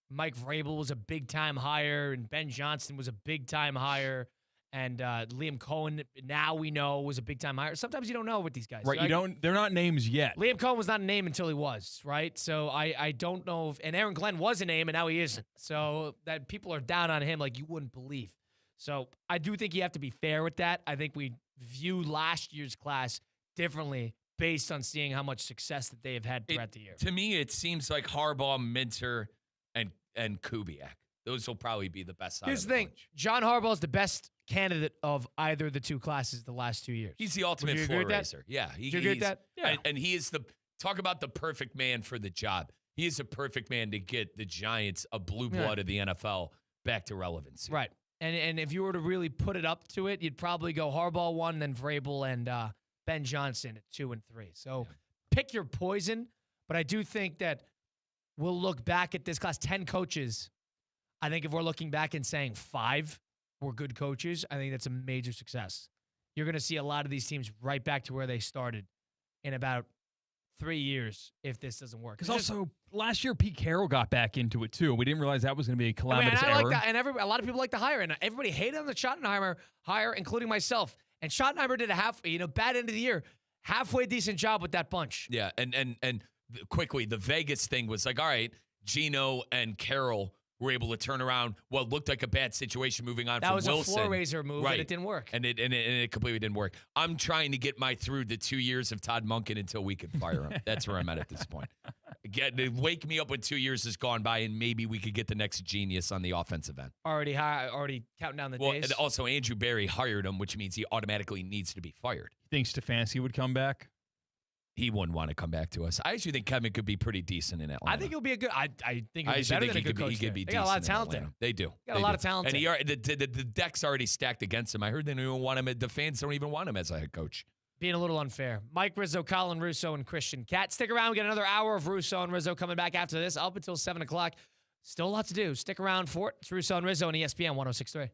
Mike Vrabel was a big-time hire, and Ben Johnson was a big-time hire, and Liam Cohen, now we know, was a big-time hire. Sometimes you don't know with these guys. Right, they're not names yet. Liam Cohen was not a name until he was, right? So I don't know and Aaron Glenn was a name, and now he isn't. So that people are down on him like you wouldn't believe. So I do think you have to be fair with that. I think we view last year's class differently based on seeing how much success that they have had throughout the year. To me, it seems like Harbaugh, Minter, and Kubiak. Those will probably be the best side Here's of the thing. bunch. John Harbaugh is the best candidate of either of the two classes the last 2 years. He's the ultimate floor raiser. Yeah. Would you agree with that? Yeah. And he is talk about the perfect man for the job. He is a perfect man to get the Giants, a blue blood of the NFL, back to relevancy. Right. And if you were to really put it up to it, you'd probably go Harbaugh 1, then Vrabel and Ben Johnson at 2 and 3. So pick your poison. But I do think that we'll look back at this class, 10 coaches. I think if we're looking back and saying 5 were good coaches, I think that's a major success. You're going to see a lot of these teams right back to where they started in about 3 years if this doesn't work. Because also, last year, Pete Carroll got back into it, too. We didn't realize that was going to be a calamitous error. Like that, and a lot of people like the hire, and everybody hated on the Schottenheimer hire, including myself. And Schottenheimer did a bad end of the year, halfway decent job with that bunch. Yeah, and quickly, the Vegas thing was like, all right, Gino and Carroll were able to turn around what looked like a bad situation moving on from Wilson. That was a floor raiser move, right. And it didn't work. And it completely didn't work. I'm trying to get through the 2 years of Todd Monken until we can fire him. That's where I'm at this point. Wake me up when 2 years has gone by, and maybe we could get the next genius on the offensive end. Already counting down the days. And also, Andrew Berry hired him, which means he automatically needs to be fired. You think Stefanski would come back? He wouldn't want to come back to us. I actually think Kevin could be pretty decent in Atlanta. I think he'll be a good. I think he'll be better than a good coach. He could be they decent. got a lot of talent there. They do. They got a lot of talent. And the deck's already stacked against him. I heard they don't even want him. The fans don't even want him as a head coach. Being a little unfair. Mike Rizzo, Colin Russo, and Christian Cat. Stick around. We get another hour of Russo and Rizzo coming back after this, up until 7 o'clock. Still a lot to do. Stick around for it. It's Russo and Rizzo on ESPN 106.3.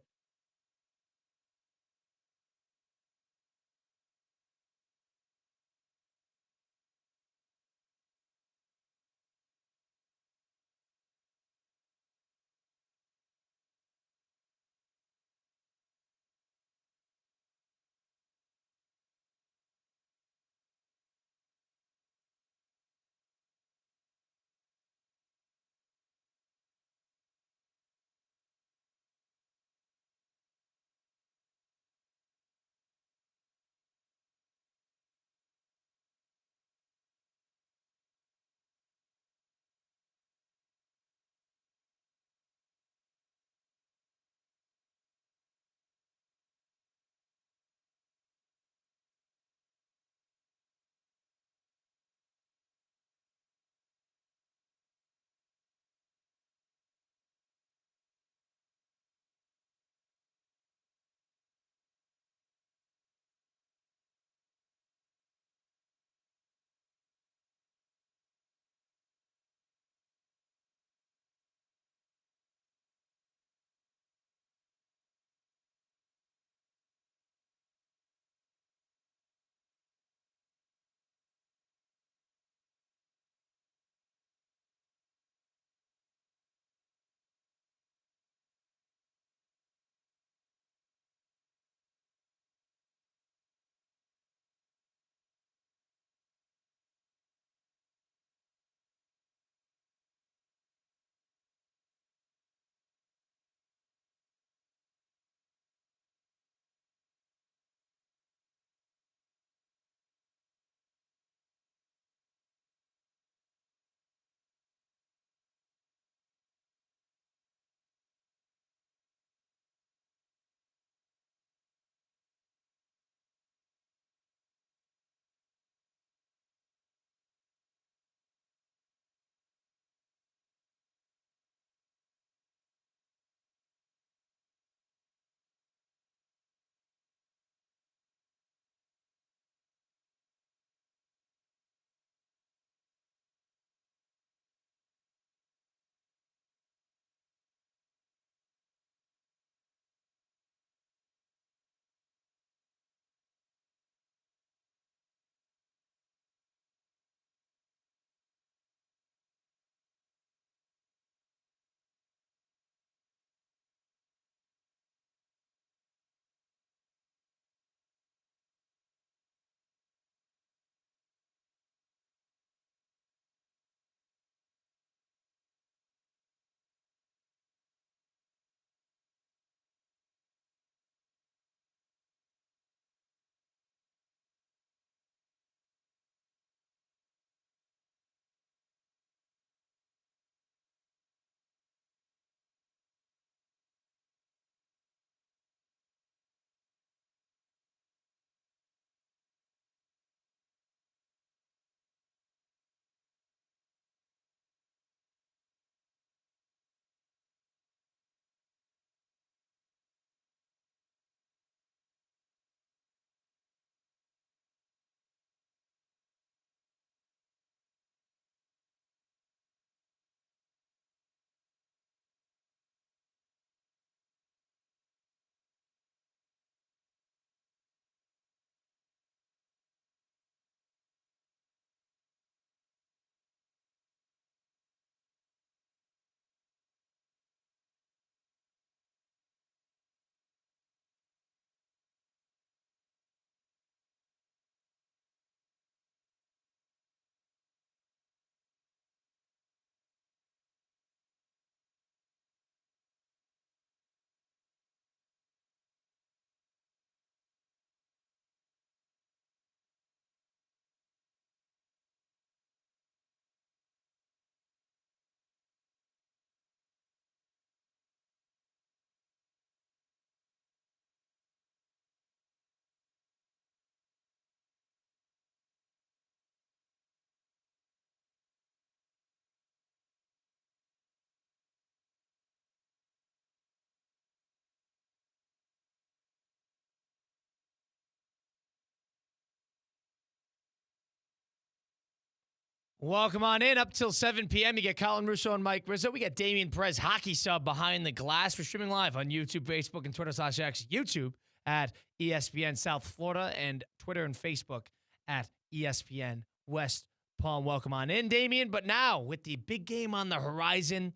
Welcome on in. Up till 7 p.m. You get Colin, Russo, and Mike Rizzo. We got Damian Perez, hockey sub behind the glass. We're streaming live on YouTube, Facebook, and Twitter/X. YouTube at ESPN South Florida and Twitter and Facebook at ESPN West Palm. Welcome on in, Damian. But now, with the big game on the horizon,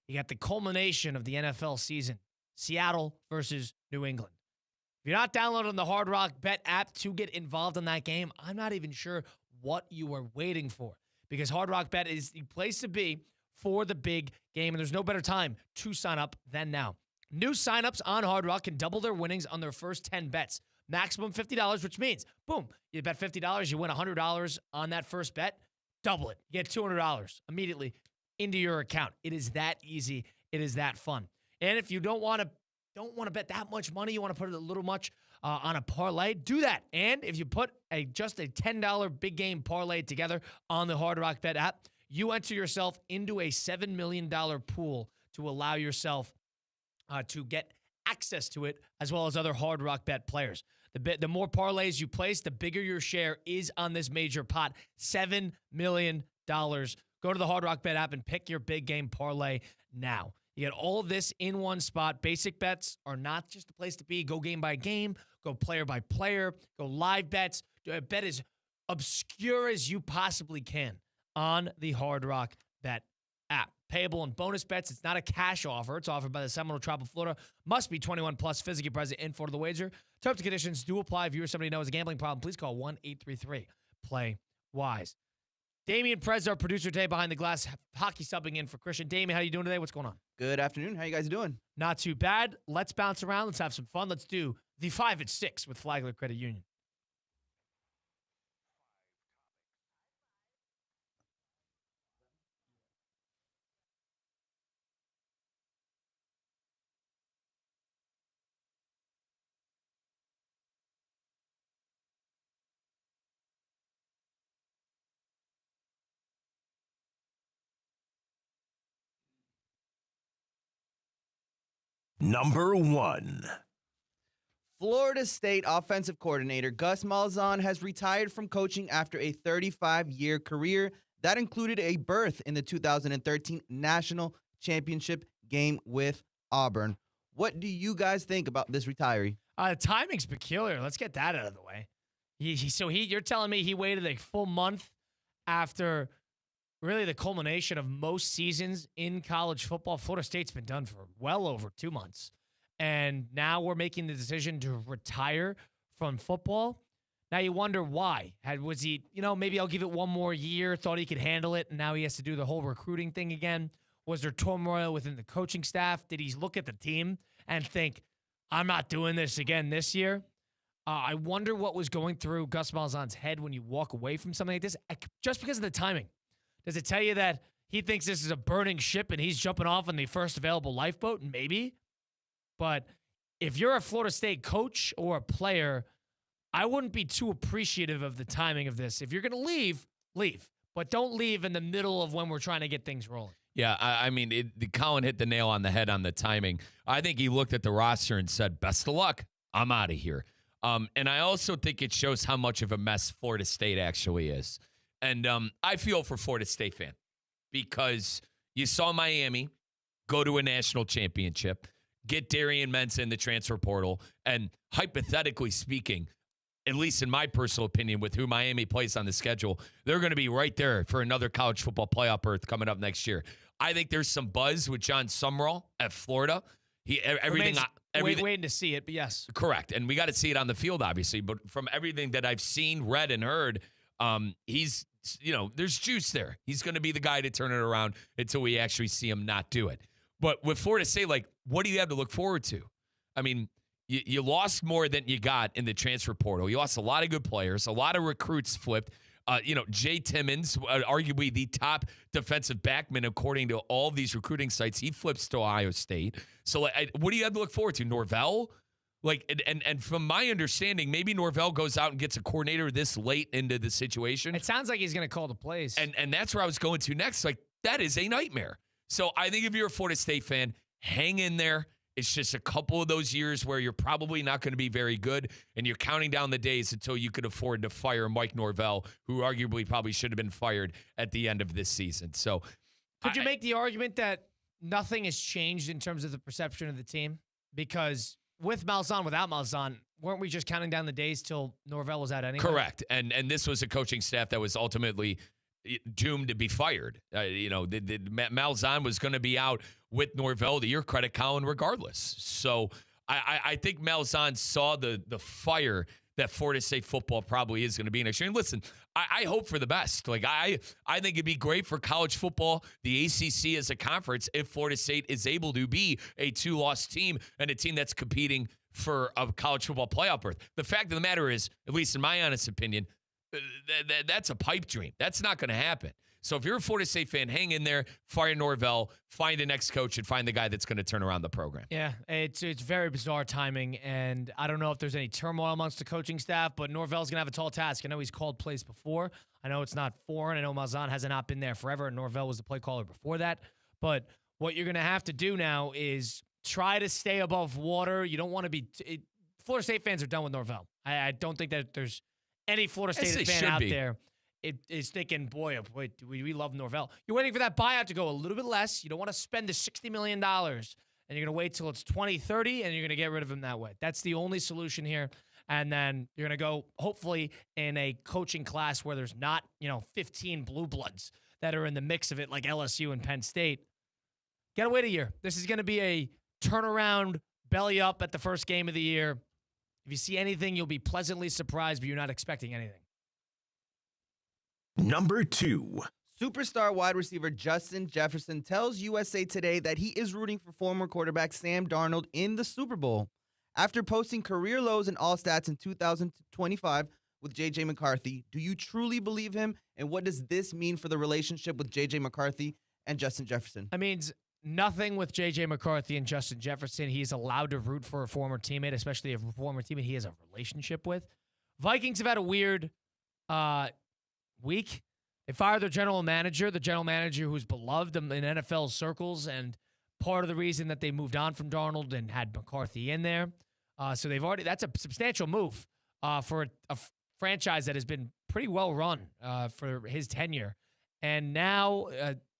you got the culmination of the NFL season. Seattle versus New England. If you're not downloading the Hard Rock Bet app to get involved in that game, I'm not even sure what you are waiting for. Because Hard Rock Bet is the place to be for the big game, and there's no better time to sign up than now. New signups on Hard Rock can double their winnings on their first 10 bets. Maximum $50, which means, boom, you bet $50, you win $100 on that first bet, double it. You get $200 immediately into your account. It is that easy. It is that fun. And if you don't want to bet that much money, you want to put it a little much on a parlay, do that. And if you put just a $10 big game parlay together on the Hard Rock Bet app, you enter yourself into a $7 million pool to allow yourself to get access to it, as well as other Hard Rock Bet players. The more parlays you place, the bigger your share is on this major pot. $7 million. Go to the Hard Rock Bet app and pick your big game parlay now. You get all of this in one spot. Basic bets are not just a place to be. Go game by game. Go player by player. Go live bets. Bet as obscure as you possibly can on the Hard Rock Bet app. Payable and bonus bets. It's not a cash offer. It's offered by the Seminole Tribe of Florida. Must be 21 plus. Physically present in Florida. The wager. Terms and conditions do apply. If you or somebody knows a gambling problem, please call 1-833-PLAY-WISE. Damian Perez, our producer today behind the glass, hockey subbing in for Christian. Damian, how you doing today? What's going on? Good afternoon. How you guys doing? Not too bad. Let's bounce around. Let's have some fun. Let's do the 5 at 6 with Flagler Credit Union. Number 1. Florida State offensive coordinator Gus Malzahn has retired from coaching after a 35-year career that included a berth in the 2013 National Championship game with Auburn. What do you guys think about this retiree? The timing's peculiar. Let's get that out of the way. You're telling me he waited a full month after really the culmination of most seasons in college football. Florida State's been done for well over 2 months. And now we're making the decision to retire from football. Now you wonder why. Was he, maybe I'll give it one more year, thought he could handle it, and now he has to do the whole recruiting thing again. Was there turmoil within the coaching staff? Did he look at the team and think, I'm not doing this again this year? I wonder what was going through Gus Malzahn's head when you walk away from something like this, just because of the timing. Does it tell you that he thinks this is a burning ship and he's jumping off on the first available lifeboat? Maybe. But if you're a Florida State coach or a player, I wouldn't be too appreciative of the timing of this. If you're going to leave, leave. But don't leave in the middle of when we're trying to get things rolling. Yeah, Colin hit the nail on the head on the timing. I think he looked at the roster and said, best of luck. I'm out of here. And I also think it shows how much of a mess Florida State actually is. And I feel for Florida State fan because you saw Miami go to a national championship, get Darian Mensah in the transfer portal, and hypothetically speaking, at least in my personal opinion, with who Miami plays on the schedule, they're going to be right there for another college football playoff berth coming up next year. I think there's some buzz with John Sumrall at Florida. Waiting to see it, but yes. Correct. And we got to see it on the field, obviously. But from everything that I've seen, read, and heard, he's, there's juice there. He's going to be the guy to turn it around until we actually see him not do it. But with Florida State, what do you have to look forward to? I mean, you lost more than you got in the transfer portal. You lost a lot of good players. A lot of recruits flipped. Jay Timmons, arguably the top defensive backman according to all of these recruiting sites, he flips to Ohio State. So what do you have to look forward to? Norvell? And from my understanding, maybe Norvell goes out and gets a coordinator this late into the situation. It sounds like he's going to call the plays. And that's where I was going to next. That is a nightmare. So I think if you're a Florida State fan, hang in there. It's just a couple of those years where you're probably not going to be very good, and you're counting down the days until you could afford to fire Mike Norvell, who arguably probably should have been fired at the end of this season. So, could you make the argument that nothing has changed in terms of the perception of the team? Because with Malzahn, without Malzahn, weren't we just counting down the days till Norvell was out anyway? Correct. And this was a coaching staff that was ultimately doomed to be fired. Malzahn was going to be out with Norvell, to your credit, Colin, regardless. So I think Malzahn saw the fire that Florida State football probably is going to be next year. And listen, I hope for the best. Like I think it'd be great for college football, the ACC as a conference, if Florida State is able to be a 2-loss team and a team that's competing for a college football playoff berth. The fact of the matter is, at least in my honest opinion, that's a pipe dream. That's not going to happen. So if you're a Florida State fan, hang in there, fire Norvell, find the next coach, and find the guy that's going to turn around the program. Yeah, it's very bizarre timing, and I don't know if there's any turmoil amongst the coaching staff, but Norvell's going to have a tall task. I know he's called plays before. I know it's not foreign. I know Malzahn has not been there forever, and Norvell was the play caller before that. But what you're going to have to do now is try to stay above water. You don't want to be Florida State fans are done with Norvell. I don't think that there's any Florida State fan out there is thinking, boy, we love Norvell. You're waiting for that buyout to go a little bit less. You don't want to spend the $60 million, and you're going to wait till it's 2030, and you're going to get rid of him that way. That's the only solution here. And then you're going to go, hopefully, in a coaching class where there's not, 15 blue bloods that are in the mix of it like LSU and Penn State. Got to wait a year. This is going to be a turnaround, belly up at the first game of the year. If you see anything, you'll be pleasantly surprised, but you're not expecting anything. Number 2. Superstar wide receiver Justin Jefferson tells USA Today that he is rooting for former quarterback Sam Darnold in the Super Bowl. After posting career lows in all stats in 2025 with J.J. McCarthy, do you truly believe him? And what does this mean for the relationship with J.J. McCarthy and Justin Jefferson? I mean, nothing with J.J. McCarthy and Justin Jefferson. He's allowed to root for a former teammate, especially a former teammate he has a relationship with. Vikings have had a weird week. They fired their general manager, who's beloved in NFL circles, and part of the reason that they moved on from Darnold and had McCarthy in there. So that's a substantial move for a franchise that has been pretty well run for his tenure. And now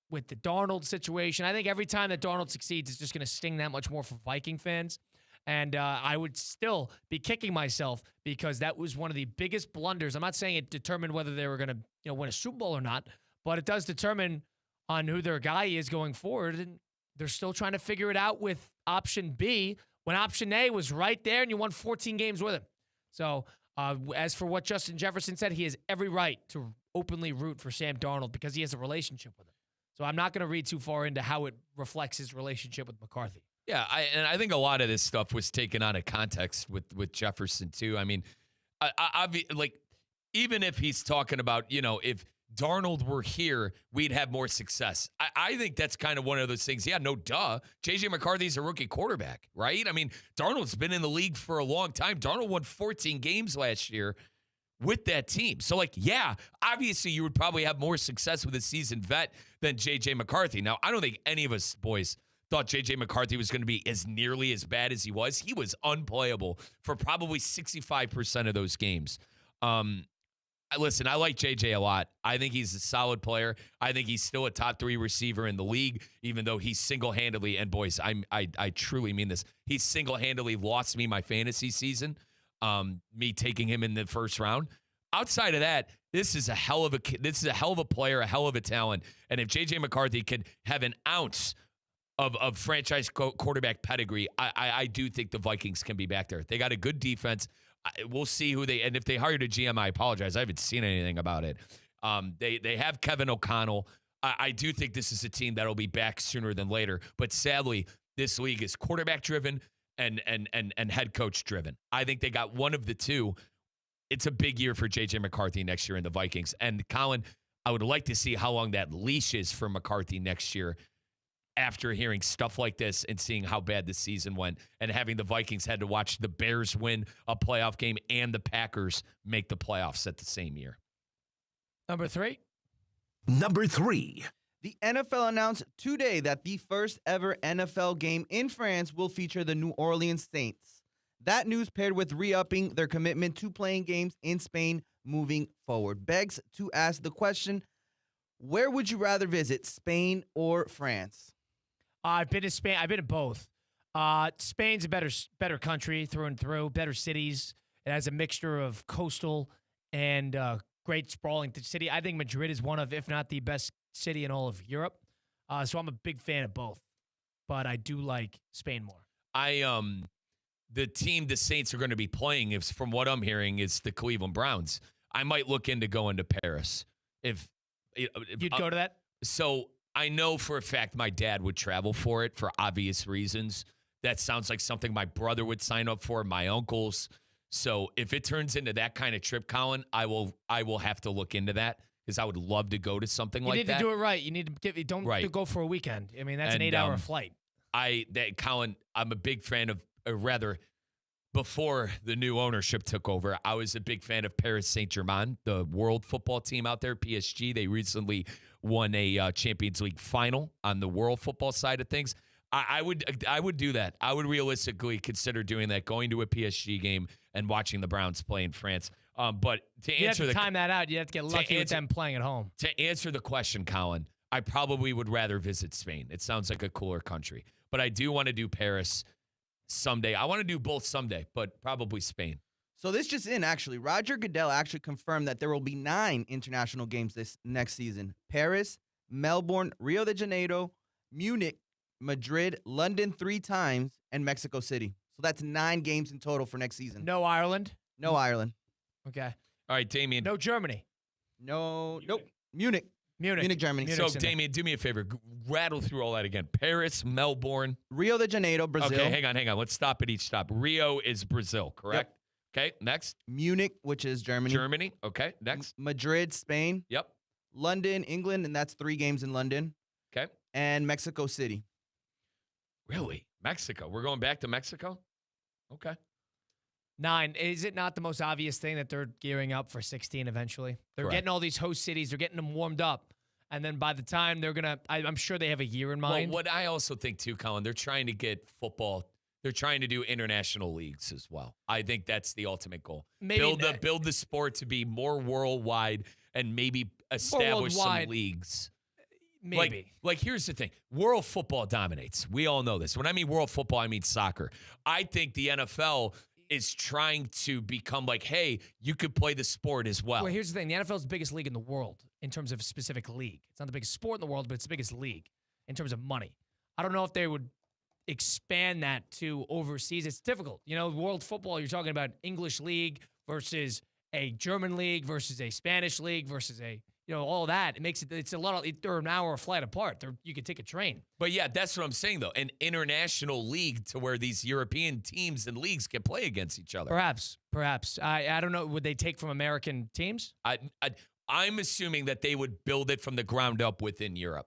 with the Darnold situation, I think every time that Darnold succeeds, it's just going to sting that much more for Viking fans. And I would still be kicking myself because that was one of the biggest blunders. I'm not saying it determined whether they were going to win a Super Bowl or not, but it does determine on who their guy is going forward. And they're still trying to figure it out with option B when option A was right there and you won 14 games with him. So as for what Justin Jefferson said, he has every right to openly root for Sam Darnold because he has a relationship with him. So I'm not going to read too far into how it reflects his relationship with McCarthy. Yeah, I think a lot of this stuff was taken out of context with Jefferson too. I mean, even if he's talking about, if Darnold were here, we'd have more success. I think that's kind of one of those things. Yeah, no duh. J.J. McCarthy's a rookie quarterback, right? I mean, Darnold's been in the league for a long time. Darnold won 14 games last year with that team. So, yeah, obviously you would probably have more success with a seasoned vet than J.J. McCarthy. Now, I don't think any of us boys thought J.J. McCarthy was going to be as nearly as bad as he was. He was unplayable for probably 65% of those games. Listen, I like J.J. a lot. I think he's a solid player. I think he's still a top 3 receiver in the league, even though he single-handedly, and boys, I truly mean this, he single-handedly lost me my fantasy season, me taking him in the first round. Outside of that, this is a hell of a player, a hell of a talent. And if J.J. McCarthy could have an ounce of franchise quarterback pedigree, I do think the Vikings can be back there. They got a good defense. We'll see and if they hired a GM, I apologize. I haven't seen anything about it. They have Kevin O'Connell. I do think this is a team that'll be back sooner than later. But sadly, this league is quarterback driven and head coach driven. I think they got one of the two. It's a big year for J.J. McCarthy next year in the Vikings. And Colin, I would like to see how long that leash is for McCarthy next year, after hearing stuff like this and seeing how bad the season went and having the Vikings had to watch the Bears win a playoff game and the Packers make the playoffs at the same year. Number 3. Number 3. The NFL announced today that the first ever NFL game in France will feature the New Orleans Saints. That news, paired with re-upping their commitment to playing games in Spain moving forward, begs to ask the question, where would you rather visit, Spain or France? I've been to Spain. I've been to both. Spain's a better country through and through, better cities. It has a mixture of coastal and great sprawling city. I think Madrid is one of, if not the best city in all of Europe. So I'm a big fan of both, but I do like Spain more. The team the Saints are going to be playing, is, from what I'm hearing, is the Cleveland Browns. I might look into going to Paris. If You'd go to that? So I know for a fact my dad would travel for it for obvious reasons. That sounds like something my brother would sign up for, my uncles. So if it turns into that kind of trip, Colin, I will have to look into that because I would love to go to something like that. You need to do it right. You need to don't go for a weekend. I mean, that's an 8-hour flight. Colin, I'm a big fan of, or rather, before the new ownership took over, I was a big fan of Paris Saint-Germain, the world football team out there, PSG. They recently won a Champions League final on the world football side of things. I would do that. I would realistically consider doing that, going to a PSG game and watching the Browns play in France. But to answer you have to time that out. You have to get lucky with them playing at home. To answer the question, Colin, I probably would rather visit Spain. It sounds like a cooler country. But I do want to do Paris someday. I want to do both someday, but probably Spain. So this just in, actually. Roger Goodell actually confirmed that there will be 9 international games this next season. Paris, Melbourne, Rio de Janeiro, Munich, Madrid, London 3 times, and Mexico City. So that's 9 games in total for next season. No Ireland? No Ireland. Okay. All right, Damien. No Germany? No. Nope. Munich, Germany. So, Damien, do me a favor. Rattle through all that again. Paris, Melbourne. Rio de Janeiro, Brazil. Okay, hang on. Let's stop at each stop. Rio is Brazil, correct? Yep. Okay, next. Munich, which is Germany. Okay, next. Madrid, Spain. Yep. London, England, and that's 3 games in London. Okay. And Mexico City. Really? Mexico? We're going back to Mexico? Okay. 9. Is it not the most obvious thing that they're gearing up for 16 eventually? They're Correct. getting all these host cities. They're getting them warmed up. And then by the time they're going to, I'm sure they have a year in mind. Well, what I also think, too, Colin, they're trying to get football. They're trying to do international leagues as well. I think that's the ultimate goal. Maybe build the sport to be more worldwide and maybe establish some leagues. Maybe. Like, here's the thing. World football dominates. We all know this. When I mean world football, I mean soccer. I think the NFL is trying to become like, hey, you could play the sport as well. Well, here's the thing. The NFL is the biggest league in the world in terms of a specific league. It's not the biggest sport in the world, but it's the biggest league in terms of money. I don't know if they would expand that to overseas. It's difficult. You know, world football, you're talking about English league versus a German league versus a Spanish league versus a, all that. It makes it's a lot of, they're an hour flight apart. You could take a train. But yeah, that's what I'm saying though. An international league to where these European teams and leagues can play against each other. Perhaps. I don't know. Would they take from American teams? I'm assuming that they would build it from the ground up within Europe.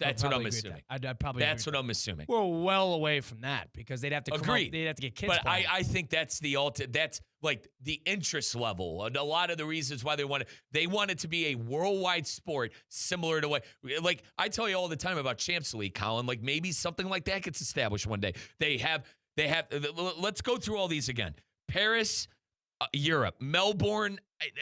That's what I'm assuming. I'd probably. That's what I'm assuming. We're well away from that because they'd have to. Agreed. They'd have to get kids. But I think that's that's like the interest level. And a lot of the reasons why they want it to be a worldwide sport, similar to what, like I tell you all the time about Champs League, Colin. Like maybe something like that gets established one day. They have. Let's go through all these again. Paris, Europe, Melbourne.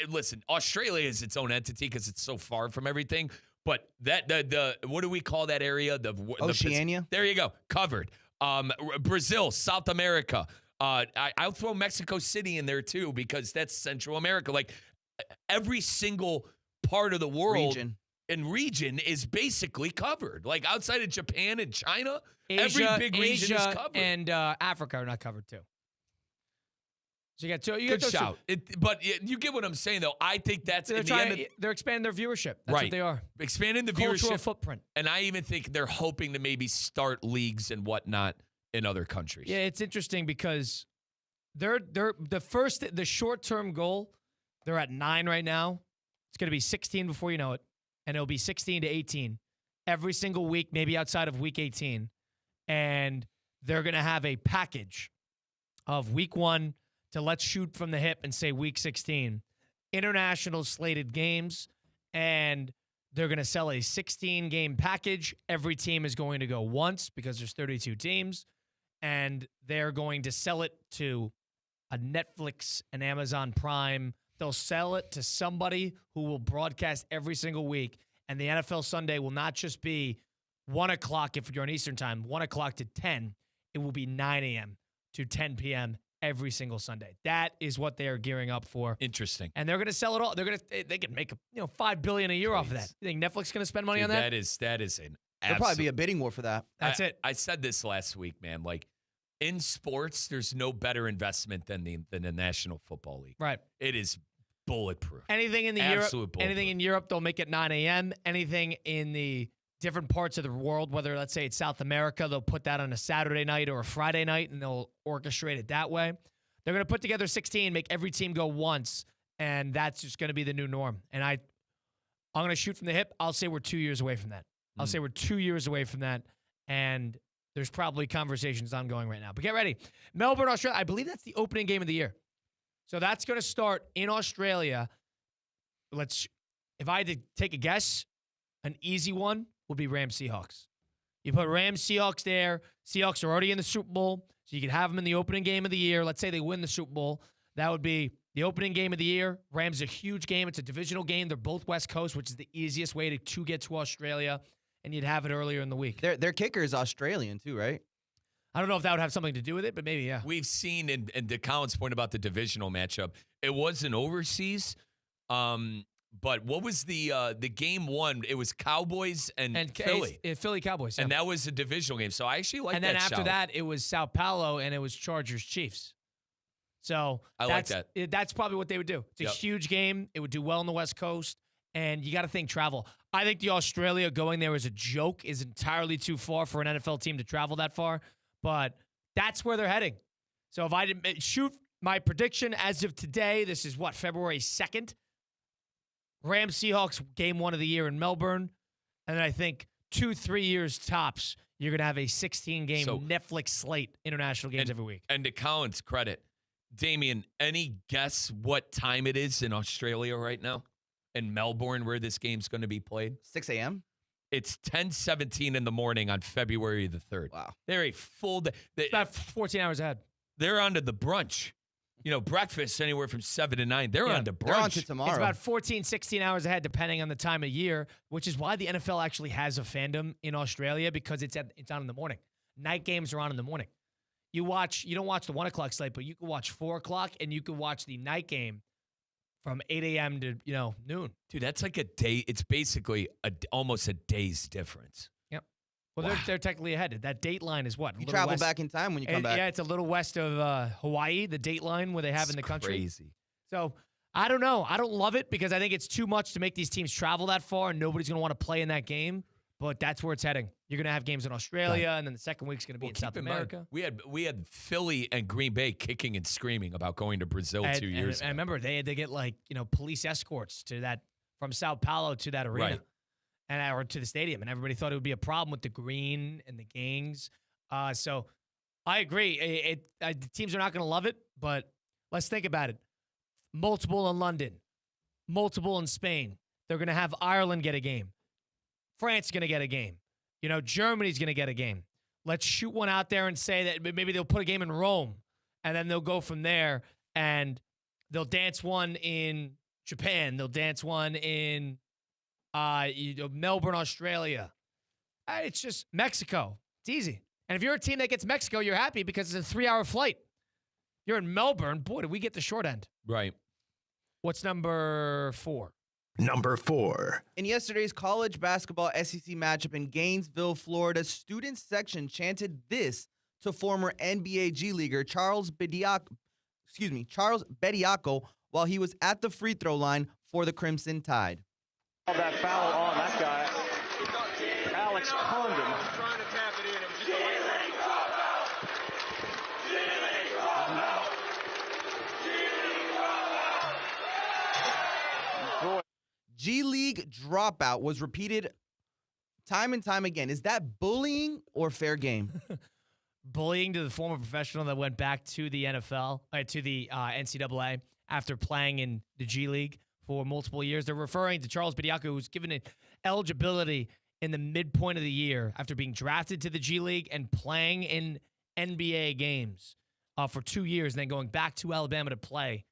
Listen, Australia is its own entity because it's so far from everything. But the what do we call that area? Oceania. There you go. Covered. Brazil, South America. I'll throw Mexico City in there too because that's Central America. Like every single part of the world region is basically covered. Like outside of Japan and China, every big region is covered. And Africa are not covered too. So you got two. Good shout. But you get what I'm saying, though. I think that's they're expanding their viewership. That's what they are. Expanding the cultural viewership footprint. And I even think they're hoping to maybe start leagues and whatnot in other countries. Yeah, it's interesting because they're the short-term goal. They're at 9 right now. It's going to be 16 before you know it, and it'll be 16 to 18 every single week, maybe outside of week 18, and they're going to have a package of week 1. To let's shoot from the hip and say week 16, international slated games, and They're going to sell a 16-game package. Every team is going to go once because there's 32 teams, and they're going to sell it to a Netflix, an Amazon Prime. They'll sell it to somebody who will broadcast every single week, and the NFL Sunday will not just be 1 o'clock if you're on Eastern time, 1 o'clock to 10. It will be 9 a.m. to 10 p.m. every single Sunday. That is what they are gearing up for. Interesting. And they're going to sell it all. They can make $5 billion a year off of that. You think Netflix going to spend money on that? That is an absolute. There'll probably be a bidding war for that. That's it. I said this last week, man. Like in sports, there's no better investment than the National Football League. Right. It is bulletproof. Anything in the Absolute bulletproof. anything in Europe, they'll make it 9 a.m. Anything in the different parts of the world, whether let's say it's South America, they'll put that on a Saturday night or a Friday night, and they'll orchestrate it that way. They're going to put together 16, make every team go once, and that's just going to be the new norm. And I'm going to shoot from the hip. I'll say we're 2 years away from that. I'll say we're 2 years away from that, and there's probably conversations ongoing right now. But get ready. Melbourne, Australia, I believe that's the opening game of the year. So that's going to start in Australia. If I had to take a guess, an easy one would be Rams Seahawks. You put Rams Seahawks there. Seahawks are already in the Super Bowl, so you could have them in the opening game of the year. Let's say they win the Super Bowl. That would be the opening game of the year. Rams is a huge game. It's a divisional game. They're both West Coast, which is the easiest way to get to Australia, and you'd have it earlier in the week. Their kicker is Australian too, right? I don't know if that would have something to do with it, but maybe, yeah. We've seen, and to Colin's point about the divisional matchup, it wasn't overseas. But what was the game one? It was Cowboys and Philly. Philly Cowboys. Yeah. And that was a divisional game. So I actually like that. And then after shout. that, it was Sao Paulo and it was Chargers Chiefs. So I like that. That's probably what they would do. It's a huge game. It would do well on the West Coast. And you got to think travel. I think the Australia going there as a joke is entirely too far for an NFL team to travel that far. But that's where they're heading. So if I didn't shoot my prediction as of today, this is what, February 2nd? Rams Seahawks game one of the year in Melbourne. And then I think 2-3 years tops, you're going to have a 16-game Netflix slate, international games every week. And to Colin's credit, Damian, any guess what time it is in Australia right now? In Melbourne, where this game's going to be played? 6 a.m.? It's 10:17 in the morning on February the 3rd. Wow. They're a full day. It's about 14 hours ahead. They're on to the brunch. Breakfast anywhere from 7 to 9. They're on to brunch. They're on to tomorrow. It's about 14, 16 hours ahead, depending on the time of year, which is why the NFL actually has a fandom in Australia, because it's on in the morning. Night games are on in the morning. You don't watch the 1 o'clock slate, but you can watch 4 o'clock, and you can watch the night game from 8 a.m. to noon. Dude, that's like a day. It's basically almost a day's difference. Yep. Well, they're technically ahead. That date line is what? You travel back in time when you come back. Yeah, it's a little west of Hawaii, the date line where they have in the country. Crazy. So I don't know. I don't love it because I think it's too much to make these teams travel that far, and nobody's going to want to play in that game. But that's where it's heading. You're going to have games in Australia, and then the second week's going to be in South America. We had Philly and Green Bay kicking and screaming about going to Brazil 2 years ago. I remember they had to get police escorts to that from Sao Paulo to that arena, or to the stadium, and everybody thought it would be a problem with the green and the gangs. So I agree. The teams are not going to love it, but let's think about it. Multiple in London, multiple in Spain. They're going to have Ireland get a game. France is going to get a game. Germany's going to get a game. Let's shoot one out there and say that maybe they'll put a game in Rome, and then they'll go from there, and they'll dance one in Japan. They'll dance one in Melbourne, Australia. It's just Mexico. It's easy. And if you're a team that gets Mexico, you're happy because it's a 3-hour flight. You're in Melbourne. Boy, did we get the short end. Right. What's number 4? Number 4. In yesterday's college basketball SEC matchup in Gainesville, Florida, student section chanted this to former NBA G Leaguer Charles Bediako while he was at the free throw line for the Crimson Tide. That foul on that guy, Alex Condon. G League dropout was repeated time and time again. Is that bullying or fair game? Bullying to the former professional that went back to the NFL, to the NCAA after playing in the G League for multiple years. They're referring to Charles Bediako, who's given it eligibility in the midpoint of the year after being drafted to the G League and playing in NBA games for 2 years and then going back to Alabama to play.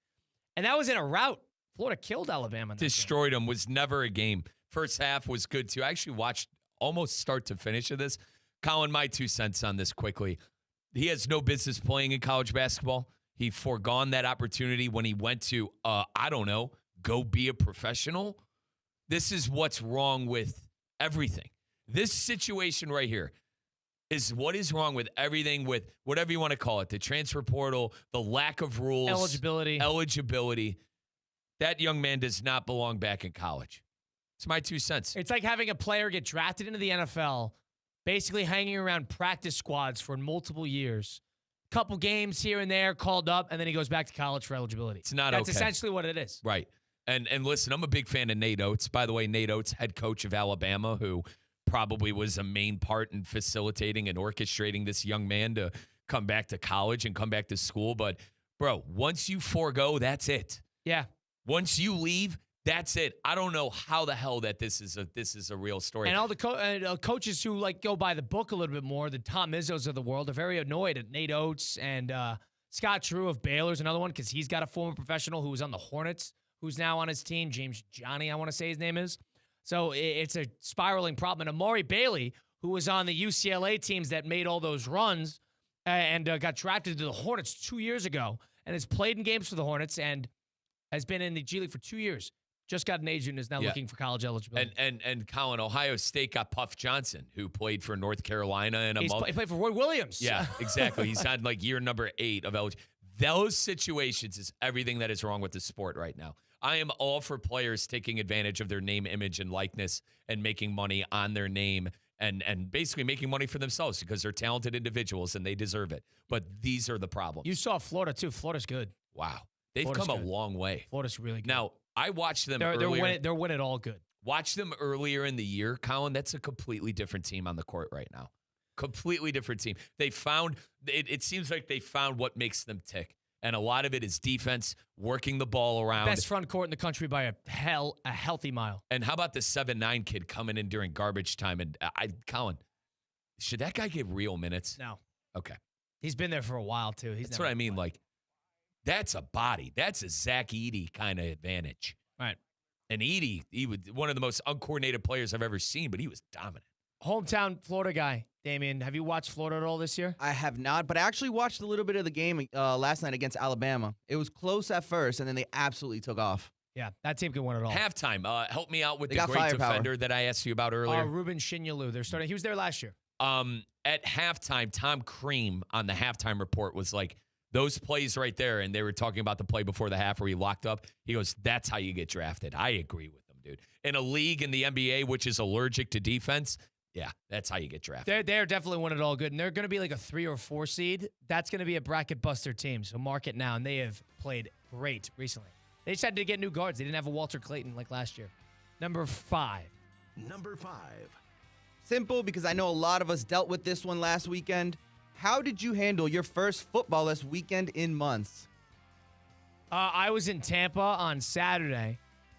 And that was in a rout. Florida killed Alabama. Destroyed them. Was never a game. First half was good, too. I actually watched almost start to finish of this. Colin, my 2 cents on this quickly. He has no business playing in college basketball. He foregone that opportunity when he went to, I don't know, go be a professional. This is what's wrong with everything. This situation right here is what is wrong with everything, with whatever you want to call it, the transfer portal, the lack of rules. Eligibility. That young man does not belong back in college. It's my 2 cents. It's like having a player get drafted into the NFL, basically hanging around practice squads for multiple years. Couple games here and there, called up, and then he goes back to college for eligibility. It's not That's okay. essentially what it is. Right. And listen, I'm a big fan of Nate Oates. By the way, Nate Oates, head coach of Alabama, who probably was a main part in facilitating and orchestrating this young man to come back to college and come back to school. But, bro, once you forego, that's it. Yeah. Once you leave, that's it. I don't know how the hell that this is a real story. And all the coaches who go by the book a little bit more, the Tom Izzo's of the world, are very annoyed at Nate Oates and Scott Drew of Baylor's another one because he's got a former professional who was on the Hornets who's now on his team, James Johnny, I want to say his name is. So it's a spiraling problem. And Amari Bailey, who was on the UCLA teams that made all those runs and got drafted to the Hornets 2 years ago and has played in games for the Hornets and has been in the G League for 2 years. Just got an agent and is now looking for college eligibility. And Colin, Ohio State got Puff Johnson, who played for North Carolina in He played for Roy Williams. Yeah, exactly. He's on year number 8 of eligibility. Those situations is everything that is wrong with the sport right now. I am all for players taking advantage of their name, image, and likeness and making money on their name and basically making money for themselves because they're talented individuals and they deserve it. But these are the problems. You saw Florida, too. Florida's good. Wow. They've Florida's come good. a long way. Florida's really good. Now, I watched them They're earlier. winning all good. Watch them earlier in the year, Colin. That's a completely different team on the court right now. Completely different team. They found it seems like they found what makes them tick. And a lot of it is defense, working the ball around. Best front court in the country by a healthy mile. And how about the 7'9" kid coming in during garbage time? And Colin, should that guy get real minutes? No. Okay. He's been there for a while, too. That's what I mean. Like, that's a body. That's a Zach Edey kind of advantage. Right. And Edey, he was one of the most uncoordinated players I've ever seen, but he was dominant. Hometown Florida guy, Damien. Have you watched Florida at all this year? I have not, but I actually watched a little bit of the game last night against Alabama. It was close at first, and then they absolutely took off. Yeah, that team can win it all. Halftime, help me out with They the got great firepower. defender that I asked you about earlier. Ruben Shinyalu. They're starting. He was there last year. At halftime, Tom Cream on the halftime report was like, those plays right there, and they were talking about the play before the half where he locked up. He goes, that's how you get drafted. I agree with him, dude. In a league in the NBA, which is allergic to defense, yeah, that's how you get drafted. They're definitely winning it all good, and they're going to be like a 3 or 4 seed. That's going to be a bracket buster team, so mark it now, and they have played great recently. They just had to get new guards. They didn't have a Walter Clayton like last year. Number 5. Number 5. Simple, because I know a lot of us dealt with this one last weekend. How did you handle your first footballless weekend in months? I was in Tampa on Saturday,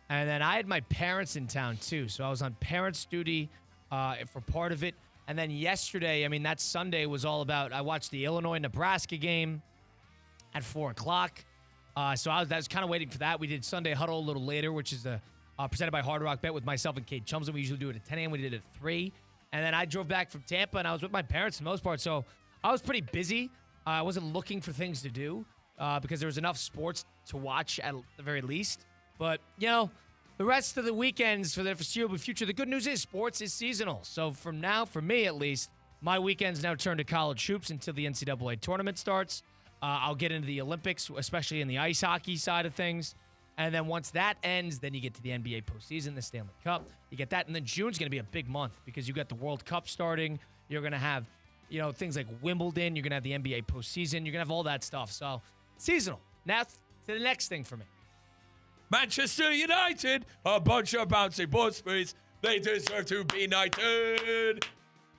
and then I had my parents in town too. So I was on parents' duty for part of it. And then yesterday, that Sunday was all about, I watched the Illinois-Nebraska game at 4 o'clock. So I was kind of waiting for that. We did Sunday Huddle a little later, which is presented by Hard Rock Bet with myself and Kate Chumsman. We usually do it at 10 a.m. We did it at 3. And then I drove back from Tampa, and I was with my parents for the most part. So I was pretty busy. I wasn't looking for things to do because there was enough sports to watch at the very least. But, the rest of the weekends for the foreseeable future, the good news is sports is seasonal. So from now, for me at least, my weekends now turn to college hoops until the NCAA tournament starts. I'll get into the Olympics, especially in the ice hockey side of things. And then once that ends, then you get to the NBA postseason, the Stanley Cup. You get that. And then June's going to be a big month because you got the World Cup starting. You're going to have, things like Wimbledon. You're going to have the NBA postseason. You're going to have all that stuff. So seasonal. Now to the next thing for me. Manchester United, a bunch of bouncy boys. They deserve to be knighted.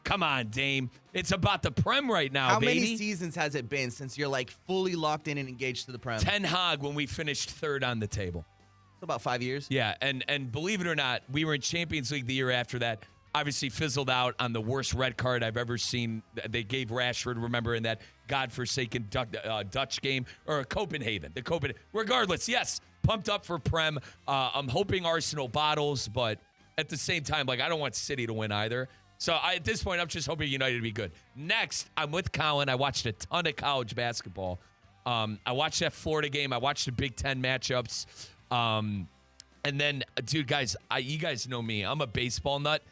Come on, Dame. It's about the Prem right now, How baby. many seasons has it been since you're fully locked in and engaged to the Prem? Ten Hag when we finished 3rd on the table. About 5 years. Yeah, and believe it or not, we were in Champions League the year after that. Obviously fizzled out on the worst red card I've ever seen. They gave Rashford, remember, in that godforsaken Dutch game, or Copenhagen. Regardless, yes, pumped up for Prem. I'm hoping Arsenal bottles, but at the same time, like, I don't want City to win either. So at this point, I'm just hoping United to be good. Next, I'm with Colin. I watched a ton of college basketball. I watched that Florida game. I watched the Big Ten matchups. And then, dude, guys, you guys know me. I'm a baseball nut.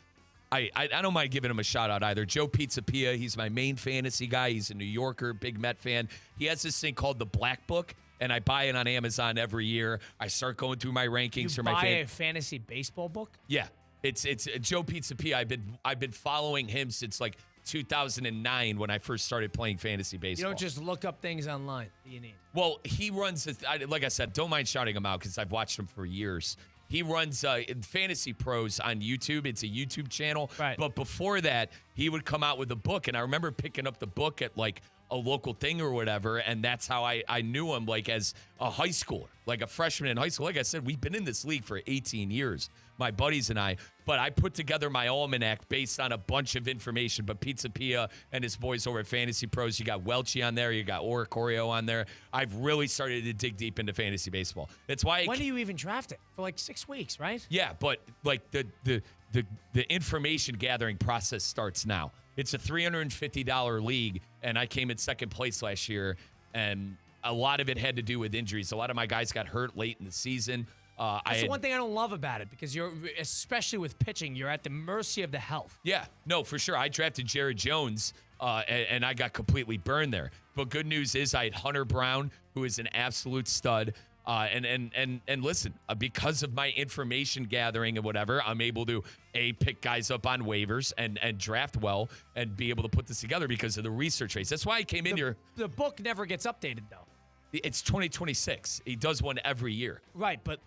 I don't mind giving him a shout out either. Joe Pizzapia, he's my main fantasy guy. He's a New Yorker, big Met fan. He has this thing called the Black Book, and I buy it on Amazon every year. I start going through my rankings for my buy a fantasy baseball book? Yeah, it's Joe Pizzapia. I've been following him since like 2009 when I first started playing fantasy baseball. You don't just look up things online that you need. Well, he runs, like I said, don't mind shouting him out because I've watched him for years. He runs Fantasy Pros on YouTube. It's a YouTube channel. Right. But before that, he would come out with a book. And I remember picking up the book at like a local thing or whatever. And that's how I knew him, like as a high schooler, like a freshman in high school. Like I said, we've been in this league for 18 years, my buddies and I. But I put together my almanac based on a bunch of information. But Pizza Pia and his boys over at Fantasy Pros, you got Welchie on there, you got Oricorio on there. I've really started to dig deep into fantasy baseball. That's why. When do you even draft it? For like 6 weeks, right? Yeah, but like the information gathering process starts now. It's a $350 league, and I came in second place last year, and a lot of it had to do with injuries. A lot of my guys got hurt late in the season. That's the one thing I don't love about it, because you're, especially with pitching, you're at the mercy of the health. Yeah, no, for sure. I drafted Jared Jones, and I got completely burned there. But good news is I had Hunter Brown, who is an absolute stud. And listen, because of my information gathering and whatever, I'm able to pick guys up on waivers and draft well and be able to put this together because of the research rates. That's why I came in here. The book never gets updated, though. It's 2026. He does one every year. Right, but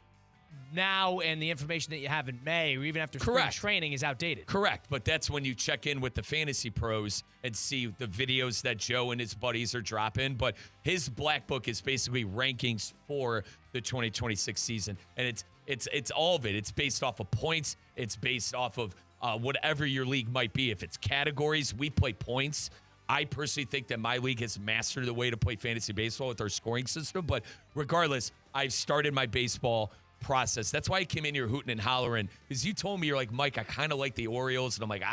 now and the information that you have in May or even after spring training is outdated. Correct, but that's when you check in with the Fantasy Pros and see the videos that Joe and his buddies are dropping. But his Black Book is basically rankings for the 2026 season, and it's all of it. It's based off of points. It's based off of whatever your league might be. If it's categories, we play points. I personally think that my league has mastered the way to play fantasy baseball with our scoring system. But regardless, I've started my baseball process. That's why I came in here hooting and hollering, because you told me, you're like, Mike, I kind of like the Orioles, and I'm like,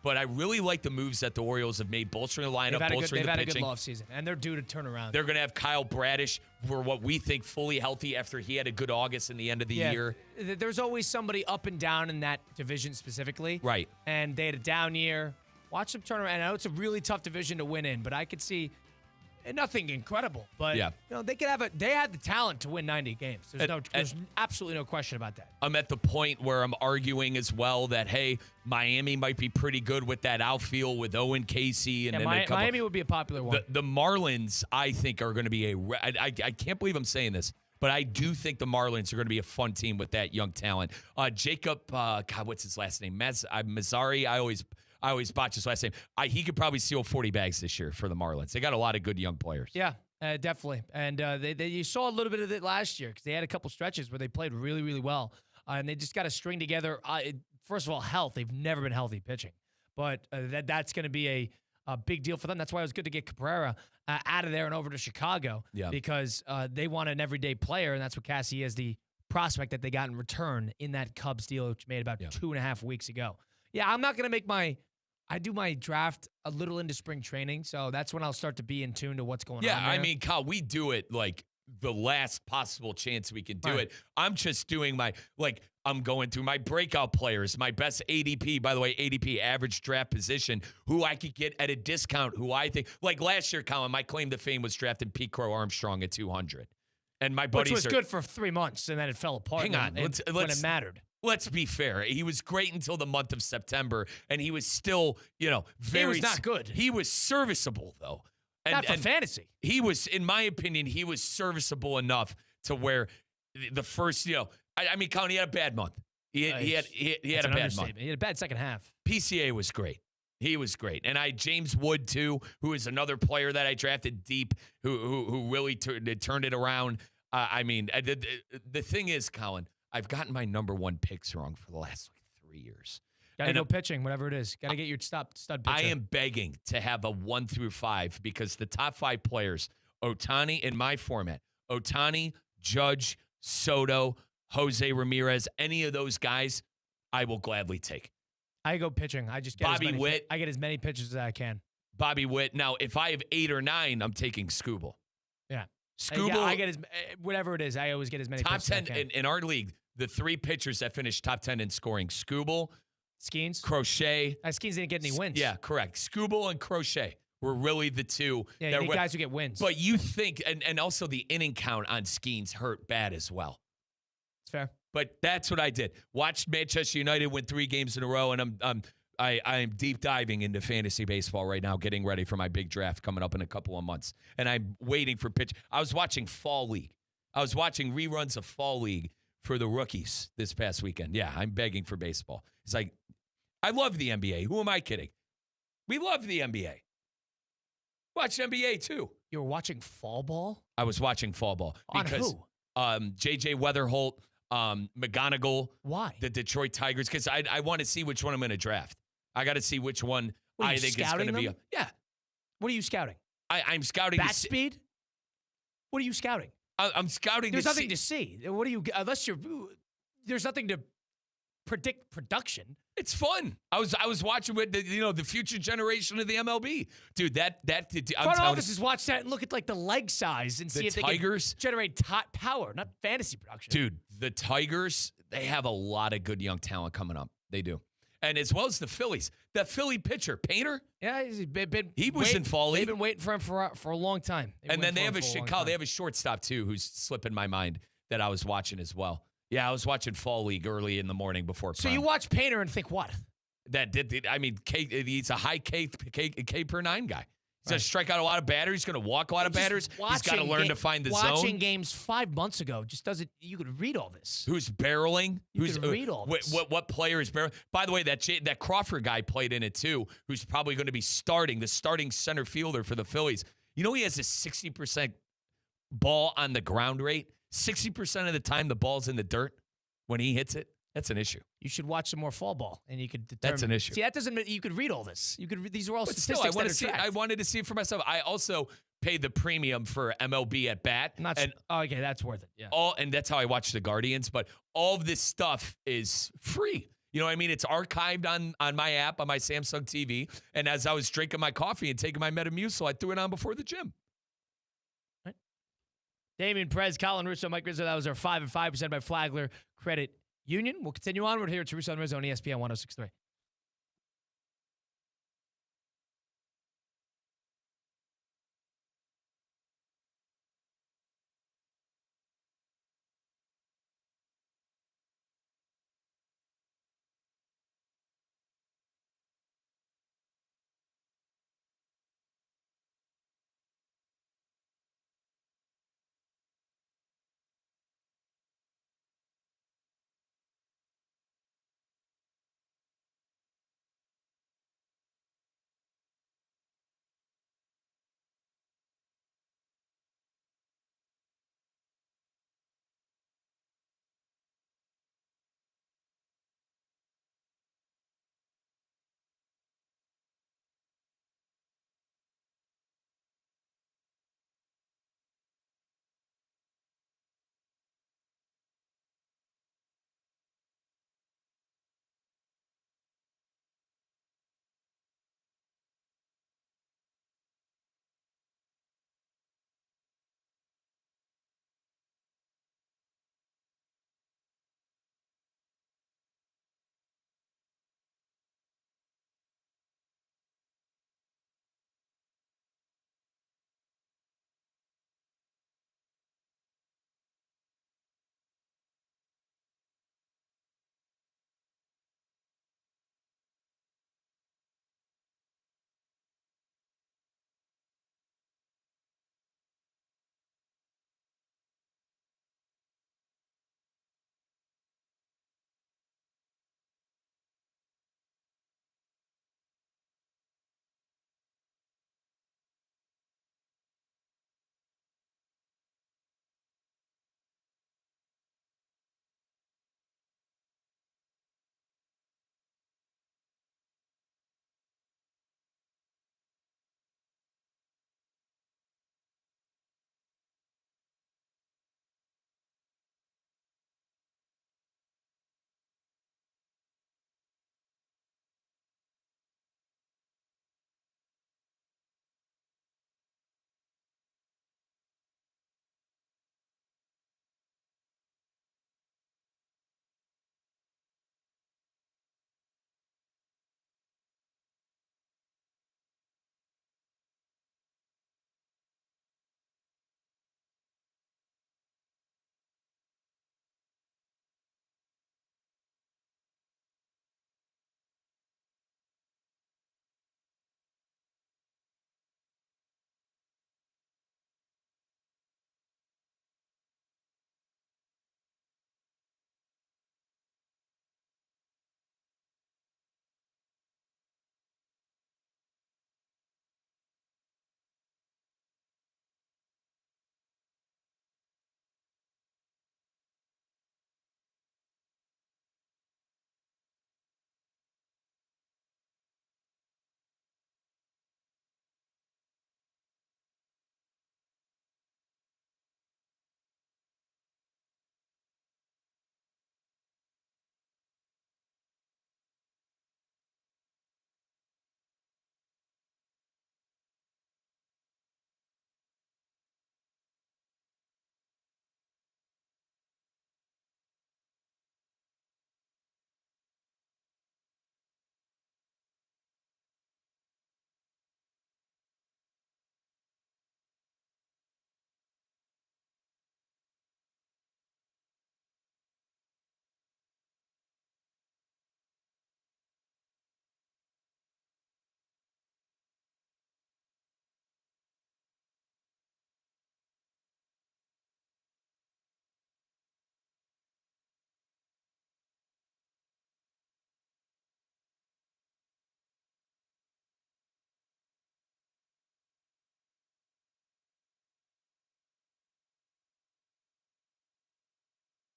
but I really like the moves that the Orioles have made, bolstering the lineup, bolstering the pitching. They've had a good love season, and they're due to turn around. They're going to have Kyle Bradish for what we think fully healthy after he had a good August in the end of the year. There's always somebody up and down in that division specifically. Right. And they had a down year. Watch them turn around. I know it's a really tough division to win in, but I could see nothing incredible, but you know, they could have they had the talent to win 90 games. There's absolutely no question about that. I'm at the point where I'm arguing as well that, hey, Miami might be pretty good with that outfield with Owen Casey. And then Miami would be a popular one. The Marlins, I think, are going to be I can't believe I'm saying this, but I do think the Marlins are going to be a fun team with that young talent. Jacob, what's his last name? Mazzari. I always botch his last name. He could probably steal 40 bags this year for the Marlins. They got a lot of good young players. Yeah, definitely. And you saw a little bit of it last year because they had a couple stretches where they played really, really well. And they just got to string together, first of all, health. They've never been healthy pitching. But that's going to be a big deal for them. That's why it was good to get Cabrera out of there and over to Chicago because they want an everyday player, and that's what Cassie is, the prospect that they got in return in that Cubs deal, which made about 2.5 weeks ago. Yeah, I'm not going to make I do my draft a little into spring training, so that's when I'll start to be in tune to what's going on. Yeah, I mean, Kyle, we do it like the last possible chance we can do it. I'm just doing I'm going through my breakout players, my best ADP, by the way, ADP, average draft position, who I could get at a discount, who I think, like last year, Colin, my claim to fame was drafting Pete Crow Armstrong at 200. And my buddies Which was good for 3 months, and then it fell apart hang on, when it mattered. Let's be fair. He was great until the month of September, and he was still, very... He was not good. He was serviceable, though. Not for fantasy. He was, in my opinion, he was serviceable enough to where the first, I mean, Colin, he had a bad month. He had a bad month. He had a bad second half. PCA was great. He was great. And I had James Wood, too, who is another player that I drafted deep, who really turned it around. I mean, the thing is, Colin, I've gotten my number one picks wrong for the last 3 years. Got to go pitching, whatever it is. Got to get your stud pitcher. I am begging to have a 1 through 5 because the top 5 players, Ohtani in my format, Ohtani, Judge, Soto, Jose Ramirez, any of those guys, I will gladly take. I go pitching. I just get Bobby Witt. I get as many pitches as I can. Bobby Witt. Now, if I have 8 or 9, I'm taking Skubal. Yeah. Skubal. I get whatever it is. I always get as many top pitches 10 as I can. in our league. The 3 pitchers that finished top 10 in scoring: Skubal, Skeens, Crochet. Skeens didn't get any wins. Yeah, correct. Skubal and Crochet were really the 2. Yeah, you need guys who get wins. But you think, and also the inning count on Skeens hurt bad as well. It's fair. But that's what I did. Watched Manchester United win 3 games in a row, and I'm deep diving into fantasy baseball right now, getting ready for my big draft coming up in a couple of months. And I'm waiting for pitch. I was watching Fall League. I was watching reruns of Fall League for the rookies this past weekend. Yeah, I'm begging for baseball. It's like, I love the NBA. Who am I kidding? We love the NBA. Watch NBA too. You were watching fall ball? I was watching fall ball. Because, on who? J.J. Weatherholt, McGonigal. Why? The Detroit Tigers. Because I want to see which one I'm going to draft. I got to see which one I think is going to be. Yeah. What are you scouting? I'm scouting. Bat speed? What are you scouting? I'm scouting. There's nothing to see. What do you? Unless you're, there's nothing to predict production. It's fun. I was watching with the future generation of the MLB, dude. Front offices watch that and look at like the leg size and see if Tigers they can generate top power, not fantasy production. Dude, the Tigers, they have a lot of good young talent coming up. They do. And as well as the Phillies. That Philly pitcher, Painter. Yeah, he was in Fall League. They've been waiting for him for a long time. And then they have a shortstop too, who's slipping my mind that I was watching as well. Yeah, I was watching Fall League early in the morning before. So you watch Painter and think what? He's a high K per 9 guy. He's going to strike out a lot of batters. He's going to walk a lot of batters. He's got to learn to find the zone. Watching games 5 months ago just doesn't. You could read all this. Who's barreling? You could read all this. What player is barreling? By the way, that Crawford guy played in it too, who's probably going to be the starting center fielder for the Phillies. You know he has a 60% ball on the ground rate. 60% of the time the ball's in the dirt when he hits it. That's an issue. You should watch some more fall ball, and you could determine. That's an issue. See, that doesn't mean you could read all this. You could. These are all statistics. Still, I wanted to see it for myself. I also paid the premium for MLB at bat. Okay, that's worth it. Yeah. And that's how I watch the Guardians. But all of this stuff is free. You know what I mean? It's archived on my app, on my Samsung TV. And as I was drinking my coffee and taking my Metamucil, I threw it on before the gym. Right. Damian Perez, Colin Russo, Mike Rizzo. That was our 5 and 5% by Flagler Credit Union. We'll continue onward here to Russo and Rizzo on ESPN 106.3.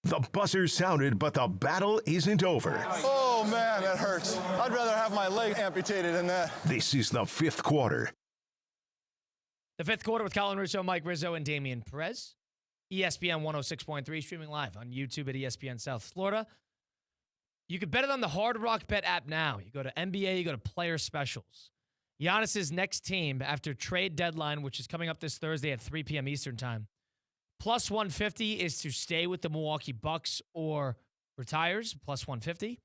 The buzzer sounded, but the battle isn't over. Oh, man, that hurts. I'd rather have my leg amputated than that. This is the fifth quarter. The fifth quarter with Colin Russo, Mike Rizzo, and Damian Perez. ESPN 106.3, streaming live on YouTube at ESPN South Florida. You can bet it on the Hard Rock Bet app now. You go to NBA, you go to player specials. Giannis's next team after trade deadline, which is coming up this Thursday at 3 p.m. Eastern time. Plus 150 is to stay with the Milwaukee Bucks or retires, plus 150.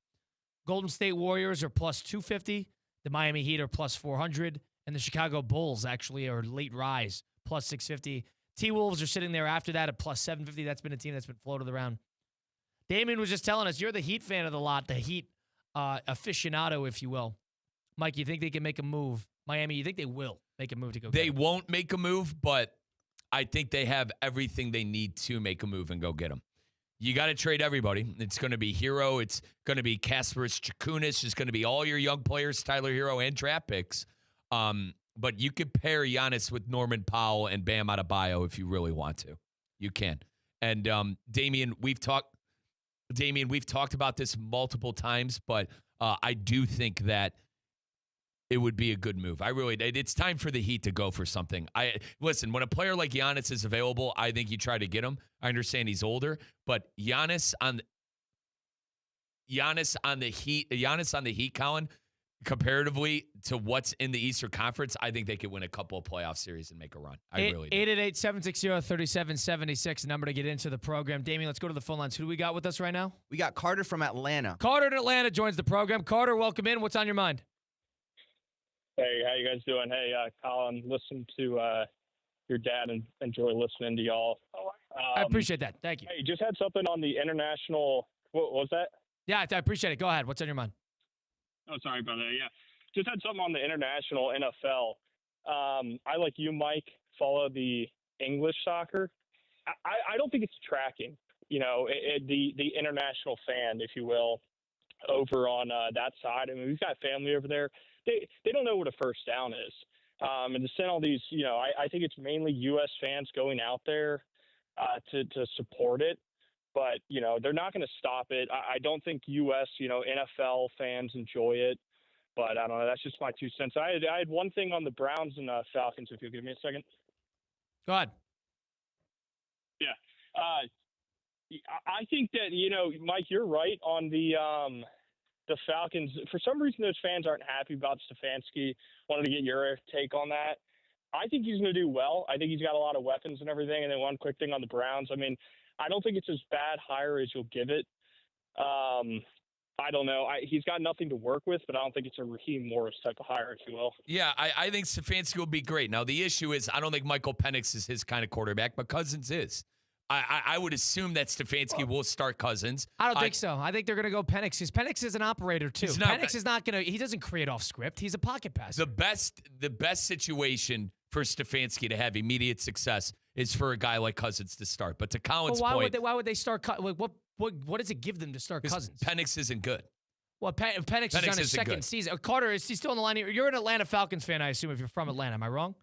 Golden State Warriors are plus 250. The Miami Heat are plus 400. And the Chicago Bulls actually are late rise, plus 650. T-Wolves are sitting there after that at plus 750. That's been a team that's been floated around. Damian was just telling us, you're the Heat fan of the lot, the Heat aficionado, if you will. Mike, you think they can make a move? Miami, you think they will make a move to go They get him? won't make a move, but I think they have everything they need to make a move and go get him. You got to trade everybody. It's going to be Hero. It's going to be Kasparis Chakunis. It's going to be all your young players, Tyler Hero, and draft picks. But you could pair Giannis with Norman Powell and Bam Adebayo if you really want to. You can. And Damian, we've talked about this multiple times, but I do think that it would be a good move. It's time for the Heat to go for something. Listen, when a player like Giannis is available, I think you try to get him. I understand he's older, but Giannis on the Heat, Colin, comparatively to what's in the Eastern Conference, I think they could win a couple of playoff series and make a run. I really do. 888-760-3776, number to get into the program. Damian, let's go to the phone lines. Who do we got with us right now? We got Carter from Atlanta. Carter in Atlanta joins the program. Carter, welcome in. What's on your mind? Hey, how you guys doing? Hey, Colin, listen to your dad and enjoy listening to y'all. I appreciate that. Thank you. Hey, just had something on the international. What was that? Yeah, I appreciate it. Go ahead. What's on your mind? Oh, sorry about that. Yeah, just had something on the international NFL. I, like you, Mike, follow the English soccer. I don't think it's tracking, the international fan, if you will, over on that side. I mean, we've got family over there. They don't know what a first down is. And to send all these, I think it's mainly U.S. fans going out there to support it. But, they're not going to stop it. I don't think U.S., NFL fans enjoy it. But I don't know. That's just my 2 cents. I had one thing on the Browns and Falcons, if you'll give me a second. Go ahead. Yeah. I think that, Mike, you're right on the Falcons. For some reason, those fans aren't happy about Stefanski. Wanted to get your take on that. I think he's going to do well. I think he's got a lot of weapons and everything. And then one quick thing on the Browns. I mean, I don't think it's as bad hire as you'll give it. I don't know. He's got nothing to work with, but I don't think it's a Raheem Morris type of hire, if you will. Yeah, I think Stefanski will be great. Now, the issue is I don't think Michael Penix is his kind of quarterback, but Cousins is. I would assume that Stefanski will start Cousins. I don't think so. I think they're going to go Penix because Penix is an operator too. Penix is not going to. He doesn't create off script. He's a pocket passer. The best situation for Stefanski to have immediate success is for a guy like Cousins to start. But to Colin's point, why would they start? What does it give them to start Cousins? Penix isn't good. Well, Penix is on his second season. Carter, is he still on the line? You're an Atlanta Falcons fan, I assume, if you're from Atlanta. Am I wrong?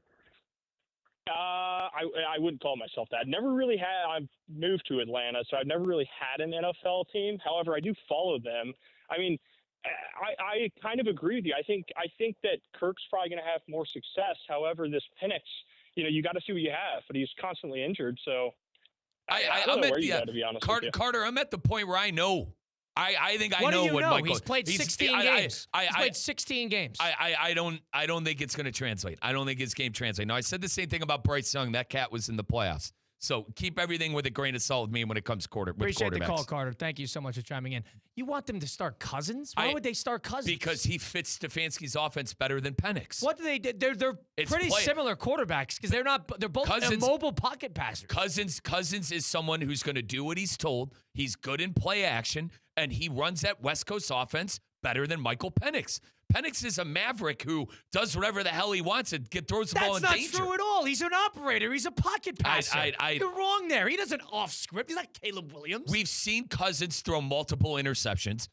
I wouldn't call myself that. I've moved to Atlanta, so I've never really had an NFL team. However, I do follow them. I mean, I kind of agree with you. I think that Kirk's probably going to have more success. However, this Penix, you got to see what you have, but he's constantly injured. So I don't know where you got to be honest with you. Carter, I'm at the point where I know. I think I know what Michael. He's played 16 games. He's played 16 games. I don't think it's going to translate. I don't think his game translate. Now, I said the same thing about Bryce Young. That cat was in the playoffs. So keep everything with a grain of salt with me when it comes Appreciate the call, Carter. Thank you so much for chiming in. You want them to start Cousins? Why would they start Cousins? Because he fits Stefanski's offense better than Penix. What do they do? They're pretty similar quarterbacks because they're both immobile pocket passers. Cousins is someone who's going to do what he's told. He's good in play action, and he runs that West Coast offense better than Michael Penix. Penix is a maverick who does whatever the hell he wants and throws the ball in danger. That's not true at all. He's an operator. He's a pocket passer. You're wrong there. He doesn't off script. He's not Caleb Williams. We've seen Cousins throw multiple interceptions,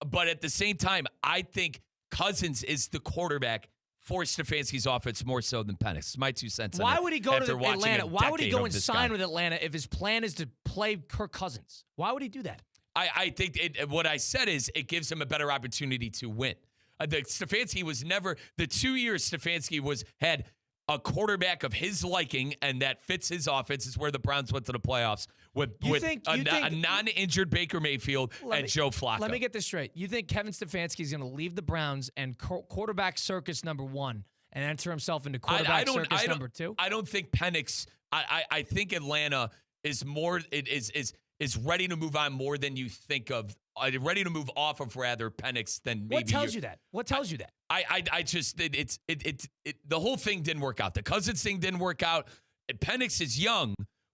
but at the same time, I think Cousins is the quarterback for Stefanski's offense more so than Penix. It's my 2 cents. Why would he go to Atlanta? Why would he go and sign with Atlanta if his plan is to play Kirk Cousins? Why would he do that? I think what I said is it gives him a better opportunity to win. Stefanski was never the 2 years Stefanski had a quarterback of his liking and that fits his offense is where the Browns went to the playoffs with a non-injured Baker Mayfield and Joe Flacco. Let me get this straight. You think Kevin Stefanski is going to leave the Browns and quarterback circus number 1 and enter himself into quarterback circus number 2? I don't think Penix. I think Atlanta is more is ready to move on more than you think of. Ready to move off of rather Penix than maybe. What tells you that? What tells you that? I just the whole thing didn't work out. The Cousins thing didn't work out. Penix is young,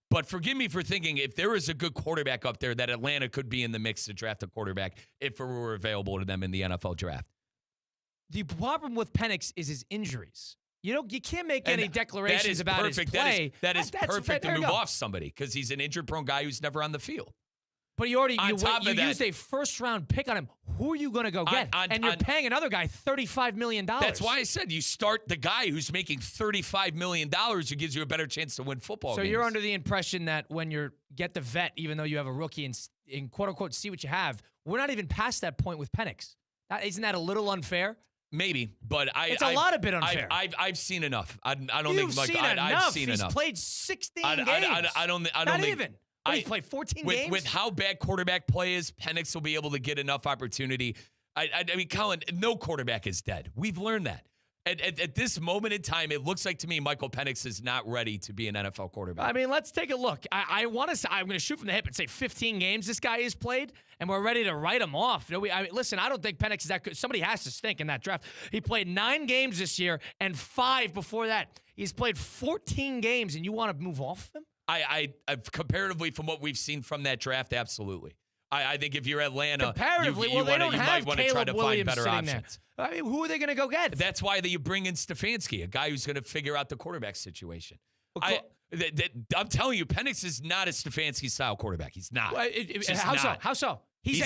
but forgive me for thinking if there is a good quarterback up there that Atlanta could be in the mix to draft a quarterback if it were available to them in the NFL draft. The problem with Penix is his injuries. You can't make any declarations about his play. That is perfect to move off somebody because he's an injured-prone guy who's never on the field. But you used a first-round pick on him. Who are you going to go get? And you're paying another guy $35 million. That's why I said you start the guy who's making $35 million who gives you a better chance to win football games. So you're under the impression that when you get the vet, even though you have a rookie and quote-unquote see what you have, we're not even past that point with Penix. Isn't that a little unfair? Maybe, but it's a lot of bit unfair. I've seen enough. I don't You've think seen enough. I've seen He's enove. Played 16 games. I don't Not think, even. He's played 14 games. With how bad quarterback play is, Penix will be able to get enough opportunity. I mean, Colin, no quarterback is dead. We've learned that. At this moment in time, it looks like to me Michael Penix is not ready to be an NFL quarterback. I mean, let's take a look. I'm going to shoot from the hip and say 15 games this guy has played, and we're ready to write him off. Listen, I don't think Penix is that good. Somebody has to stink in that draft. He played 9 games this year and 5 before that. He's played 14 games, and you want to move off him? I comparatively from what we've seen from that draft, absolutely. I think if you're Atlanta, comparatively, you might want to try to find better options. I mean, who are they going to go get? That's why you bring in Stefanski, a guy who's going to figure out the quarterback situation. I'm telling you, Penix is not a Stefanski-style quarterback. He's not. How so? He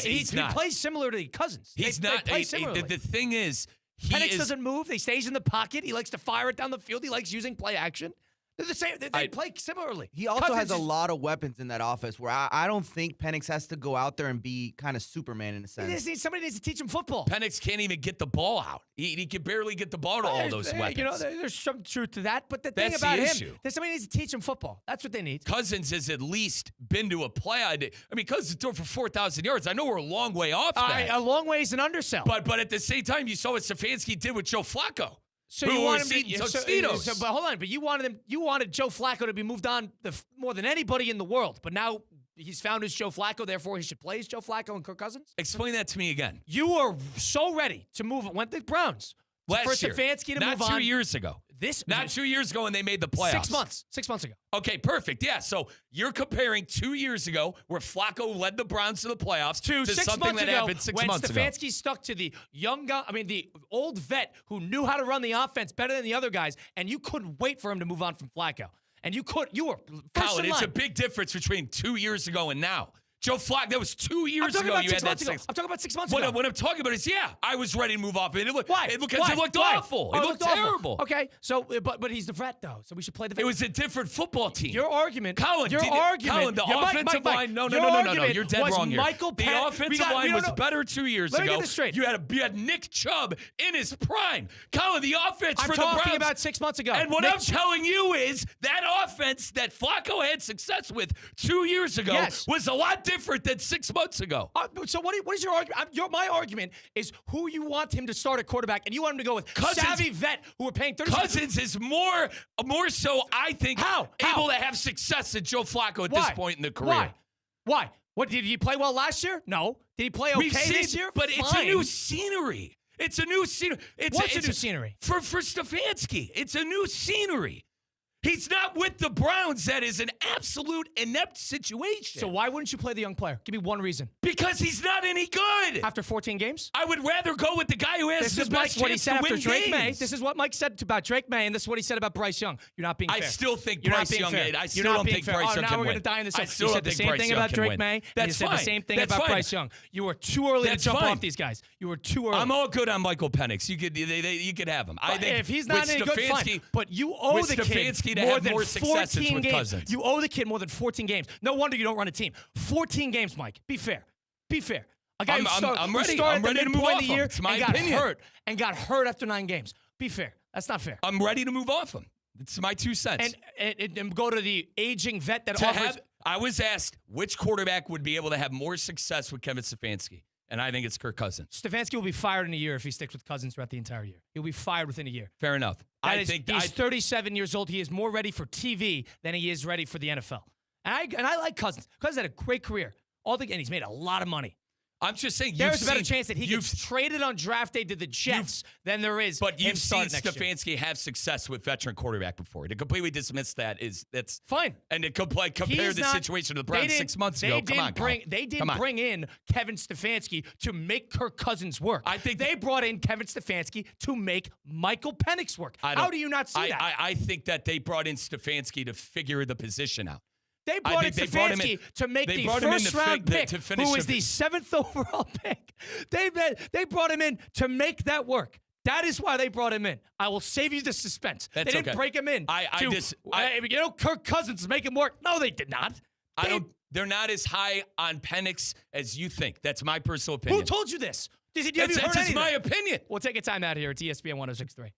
plays similar to Cousins. He's not. The thing is, Penix doesn't move. He stays in the pocket. He likes to fire it down the field. He likes using play action. They're the same. They play similarly. He also has a lot of weapons in that offense where I don't think Penix has to go out there and be kind of Superman in a sense. Somebody needs to teach him football. Penix can't even get the ball out. He can barely get the ball to all those weapons. There's some truth to that. But the thing about him, somebody needs to teach him football. That's what they need. Cousins has at least been to a play. I mean, Cousins threw for 4,000 yards. I know we're a long way off that. A long way is an undersell. But at the same time, you saw what Stefanski did with Joe Flacco. So you want him to but hold on, but you wanted Joe Flacco to be moved on more than anybody in the world. But now he's found his Joe Flacco, therefore he should play as Joe Flacco and Kirk Cousins? Explain that to me again. You were so ready to move. Went the Browns. Last year. Stefanski to move on. Not 2 years ago. Not 2 years ago when they made the playoffs. 6 months ago. Okay, perfect. Yeah, so you're comparing 2 years ago where Flacco led the Browns to the playoffs to something that happened 6 months ago. When Stefanski stuck to the the old vet who knew how to run the offense better than the other guys, and you couldn't wait for him to move on from Flacco. And you were first Colin, in line. It's a big difference between 2 years ago and now. Joe Flacco, that was 2 years ago. You had that six. I'm talking about 6 months ago. What I'm talking about is, I was ready to move off. Why? Because it looked awful. It looked terrible. Okay, so but he's the vet though, so we should play the vet. It was a different football team. Your argument, Colin, the offensive line. No. You're dead wrong here. The offensive line was better 2 years ago. Let me get this straight. You had Nick Chubb in his prime. Colin, the offense for the Browns. I'm talking about 6 months ago. And what I'm telling you is that offense that Flacco had success with 2 years ago was a lot different than 6 months ago. So what is your argument? My argument is who you want him to start at quarterback, and you want him to go with savvy vet who are paying $30. Cousins is more so, I think, able to have success than Joe Flacco at this point in the career. Why? What, did he play well last year? No. Did he play okay this year? But it's a new scenery. It's a new scenery. What's a new scenery? For Stefanski, it's a new scenery. He's not with the Browns. That is an absolute inept situation. So why wouldn't you play the young player? Give me one reason. Because he's not any good. After 14 games? I would rather go with the guy who has the best chance to win games. This is what Mike said about Drake May, and this is what he said about Bryce Young. You're not being fair. I still think Bryce Young can win. I still don't think Bryce Young can win. Now we're going to die in this. I still you don't said the think same thing about Drake May. That's fine. You said the same thing about Bryce Young. You were too early to jump off these guys. You were too early. I'm all good on Michael Penix. You could have him. I think if he's not any good, fine. But you owe the kid. to more have than more success, it's 14 with games. Cousins. You owe the kid more than 14 games. No wonder you don't run a team. 14 games, Mike. Be fair. Be fair. A guy I'm ready. Started I'm ready at to the move midpoint off of the him. year It's my and opinion. got hurt after 9 games. Be fair. That's not fair. I'm ready to move off him. It's my 2 cents. And go to the aging vet that To offers. have, I was asked which quarterback would be able to have more success with Kevin Stefanski, and I think it's Kirk Cousins. Stefanski will be fired in a year if he sticks with Cousins throughout the entire year. He'll be fired within a year. Fair enough. He's 37 years old. He is more ready for TV than he is ready for the NFL. And I like Cousins. Cousins had a great career. And he's made a lot of money. I'm just saying there's a better chance that he gets traded on draft day to the Jets than there is. But you've seen Stefanski have success with veteran quarterback before. To completely dismiss that's fine. And to compare the situation to the Browns 6 months ago. They didn't bring in Kevin Stefanski to make Kirk Cousins work. I think they brought in Kevin Stefanski to make Michael Penix work. How do you not see that? I think that they brought in Stefanski to figure the position out. They brought in Stefanski to make the first-round pick, who is the 7th overall pick. They brought him in to make that work. That is why they brought him in. I will save you the suspense. They didn't break him in. Kirk Cousins make him work. No, they did not. They're not as high on Penix as you think. That's my personal opinion. Who told you this? That's just my opinion. We'll take a time out here. It's ESPN 106.3.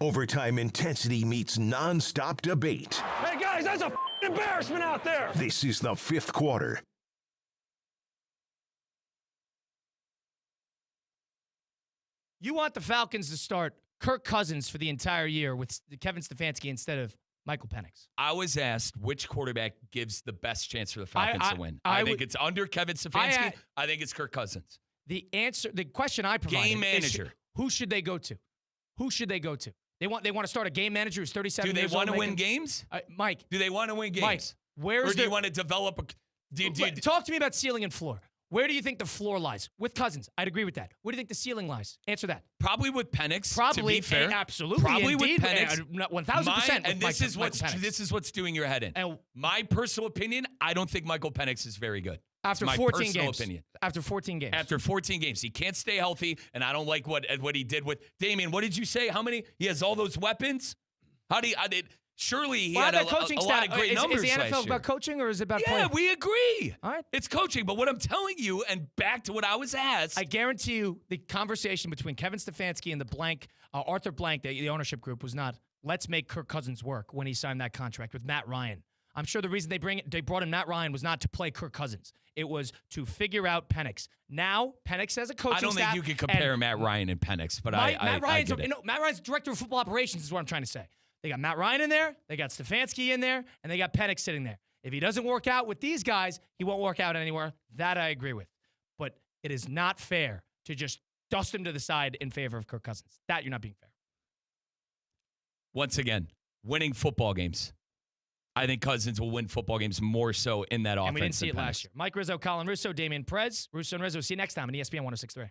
Overtime intensity meets nonstop debate. Hey, guys, that's a embarrassment out there. This is the fifth quarter. You want the Falcons to start Kirk Cousins for the entire year with Kevin Stefanski instead of Michael Penix. I was asked which quarterback gives the best chance for the Falcons to win. I think it's under Kevin Stefanski. I think it's Kirk Cousins. The question I provided game manager. Is, who should they go to? Who should they go to? They want to start a game manager who's 37 years old. Do they want to win games? Mike. Do they want to win games? Mike, where's or do you want to develop a talk to me about ceiling and floor. Where do you think the floor lies? With Cousins. I'd agree with that. Where do you think the ceiling lies? Answer that. Probably with Penix. Probably, to be fair. Absolutely. Probably indeed, with Penix. 1,000%. And this is what's doing your head in. And my personal opinion, I don't think Michael Penix is very good. After 14 games. Opinion. After 14 games. After 14 games. He can't stay healthy, and I don't like what he did with Damian. What did you say? How many? He has all those weapons? Surely he had a lot of great numbers. Is the NFL about coaching or is it about playing? playing? We agree. All right. It's coaching. But what I'm telling you, and back to what I was asked. I guarantee you the conversation between Kevin Stefanski and the Arthur Blank, the ownership group, was not, let's make Kirk Cousins work when he signed that contract with Matt Ryan. I'm sure the reason they brought in Matt Ryan was not to play Kirk Cousins. It was to figure out Penix. Now, Penix has a coaching staff. I don't think you can compare Matt Ryan and Penix, but Matt Ryan's Matt Ryan's director of football operations is what I'm trying to say. They got Matt Ryan in there, they got Stefanski in there, and they got Penix sitting there. If he doesn't work out with these guys, he won't work out anywhere. That I agree with. But it is not fair to just dust him to the side in favor of Kirk Cousins. That you're not being fair. Once again, winning football games. I think Cousins will win football games more so in that offense. And we didn't see it last year. Mike Rizzo, Colin Russo, Damian Perez, Russo and Rizzo. See you next time on ESPN 106.3.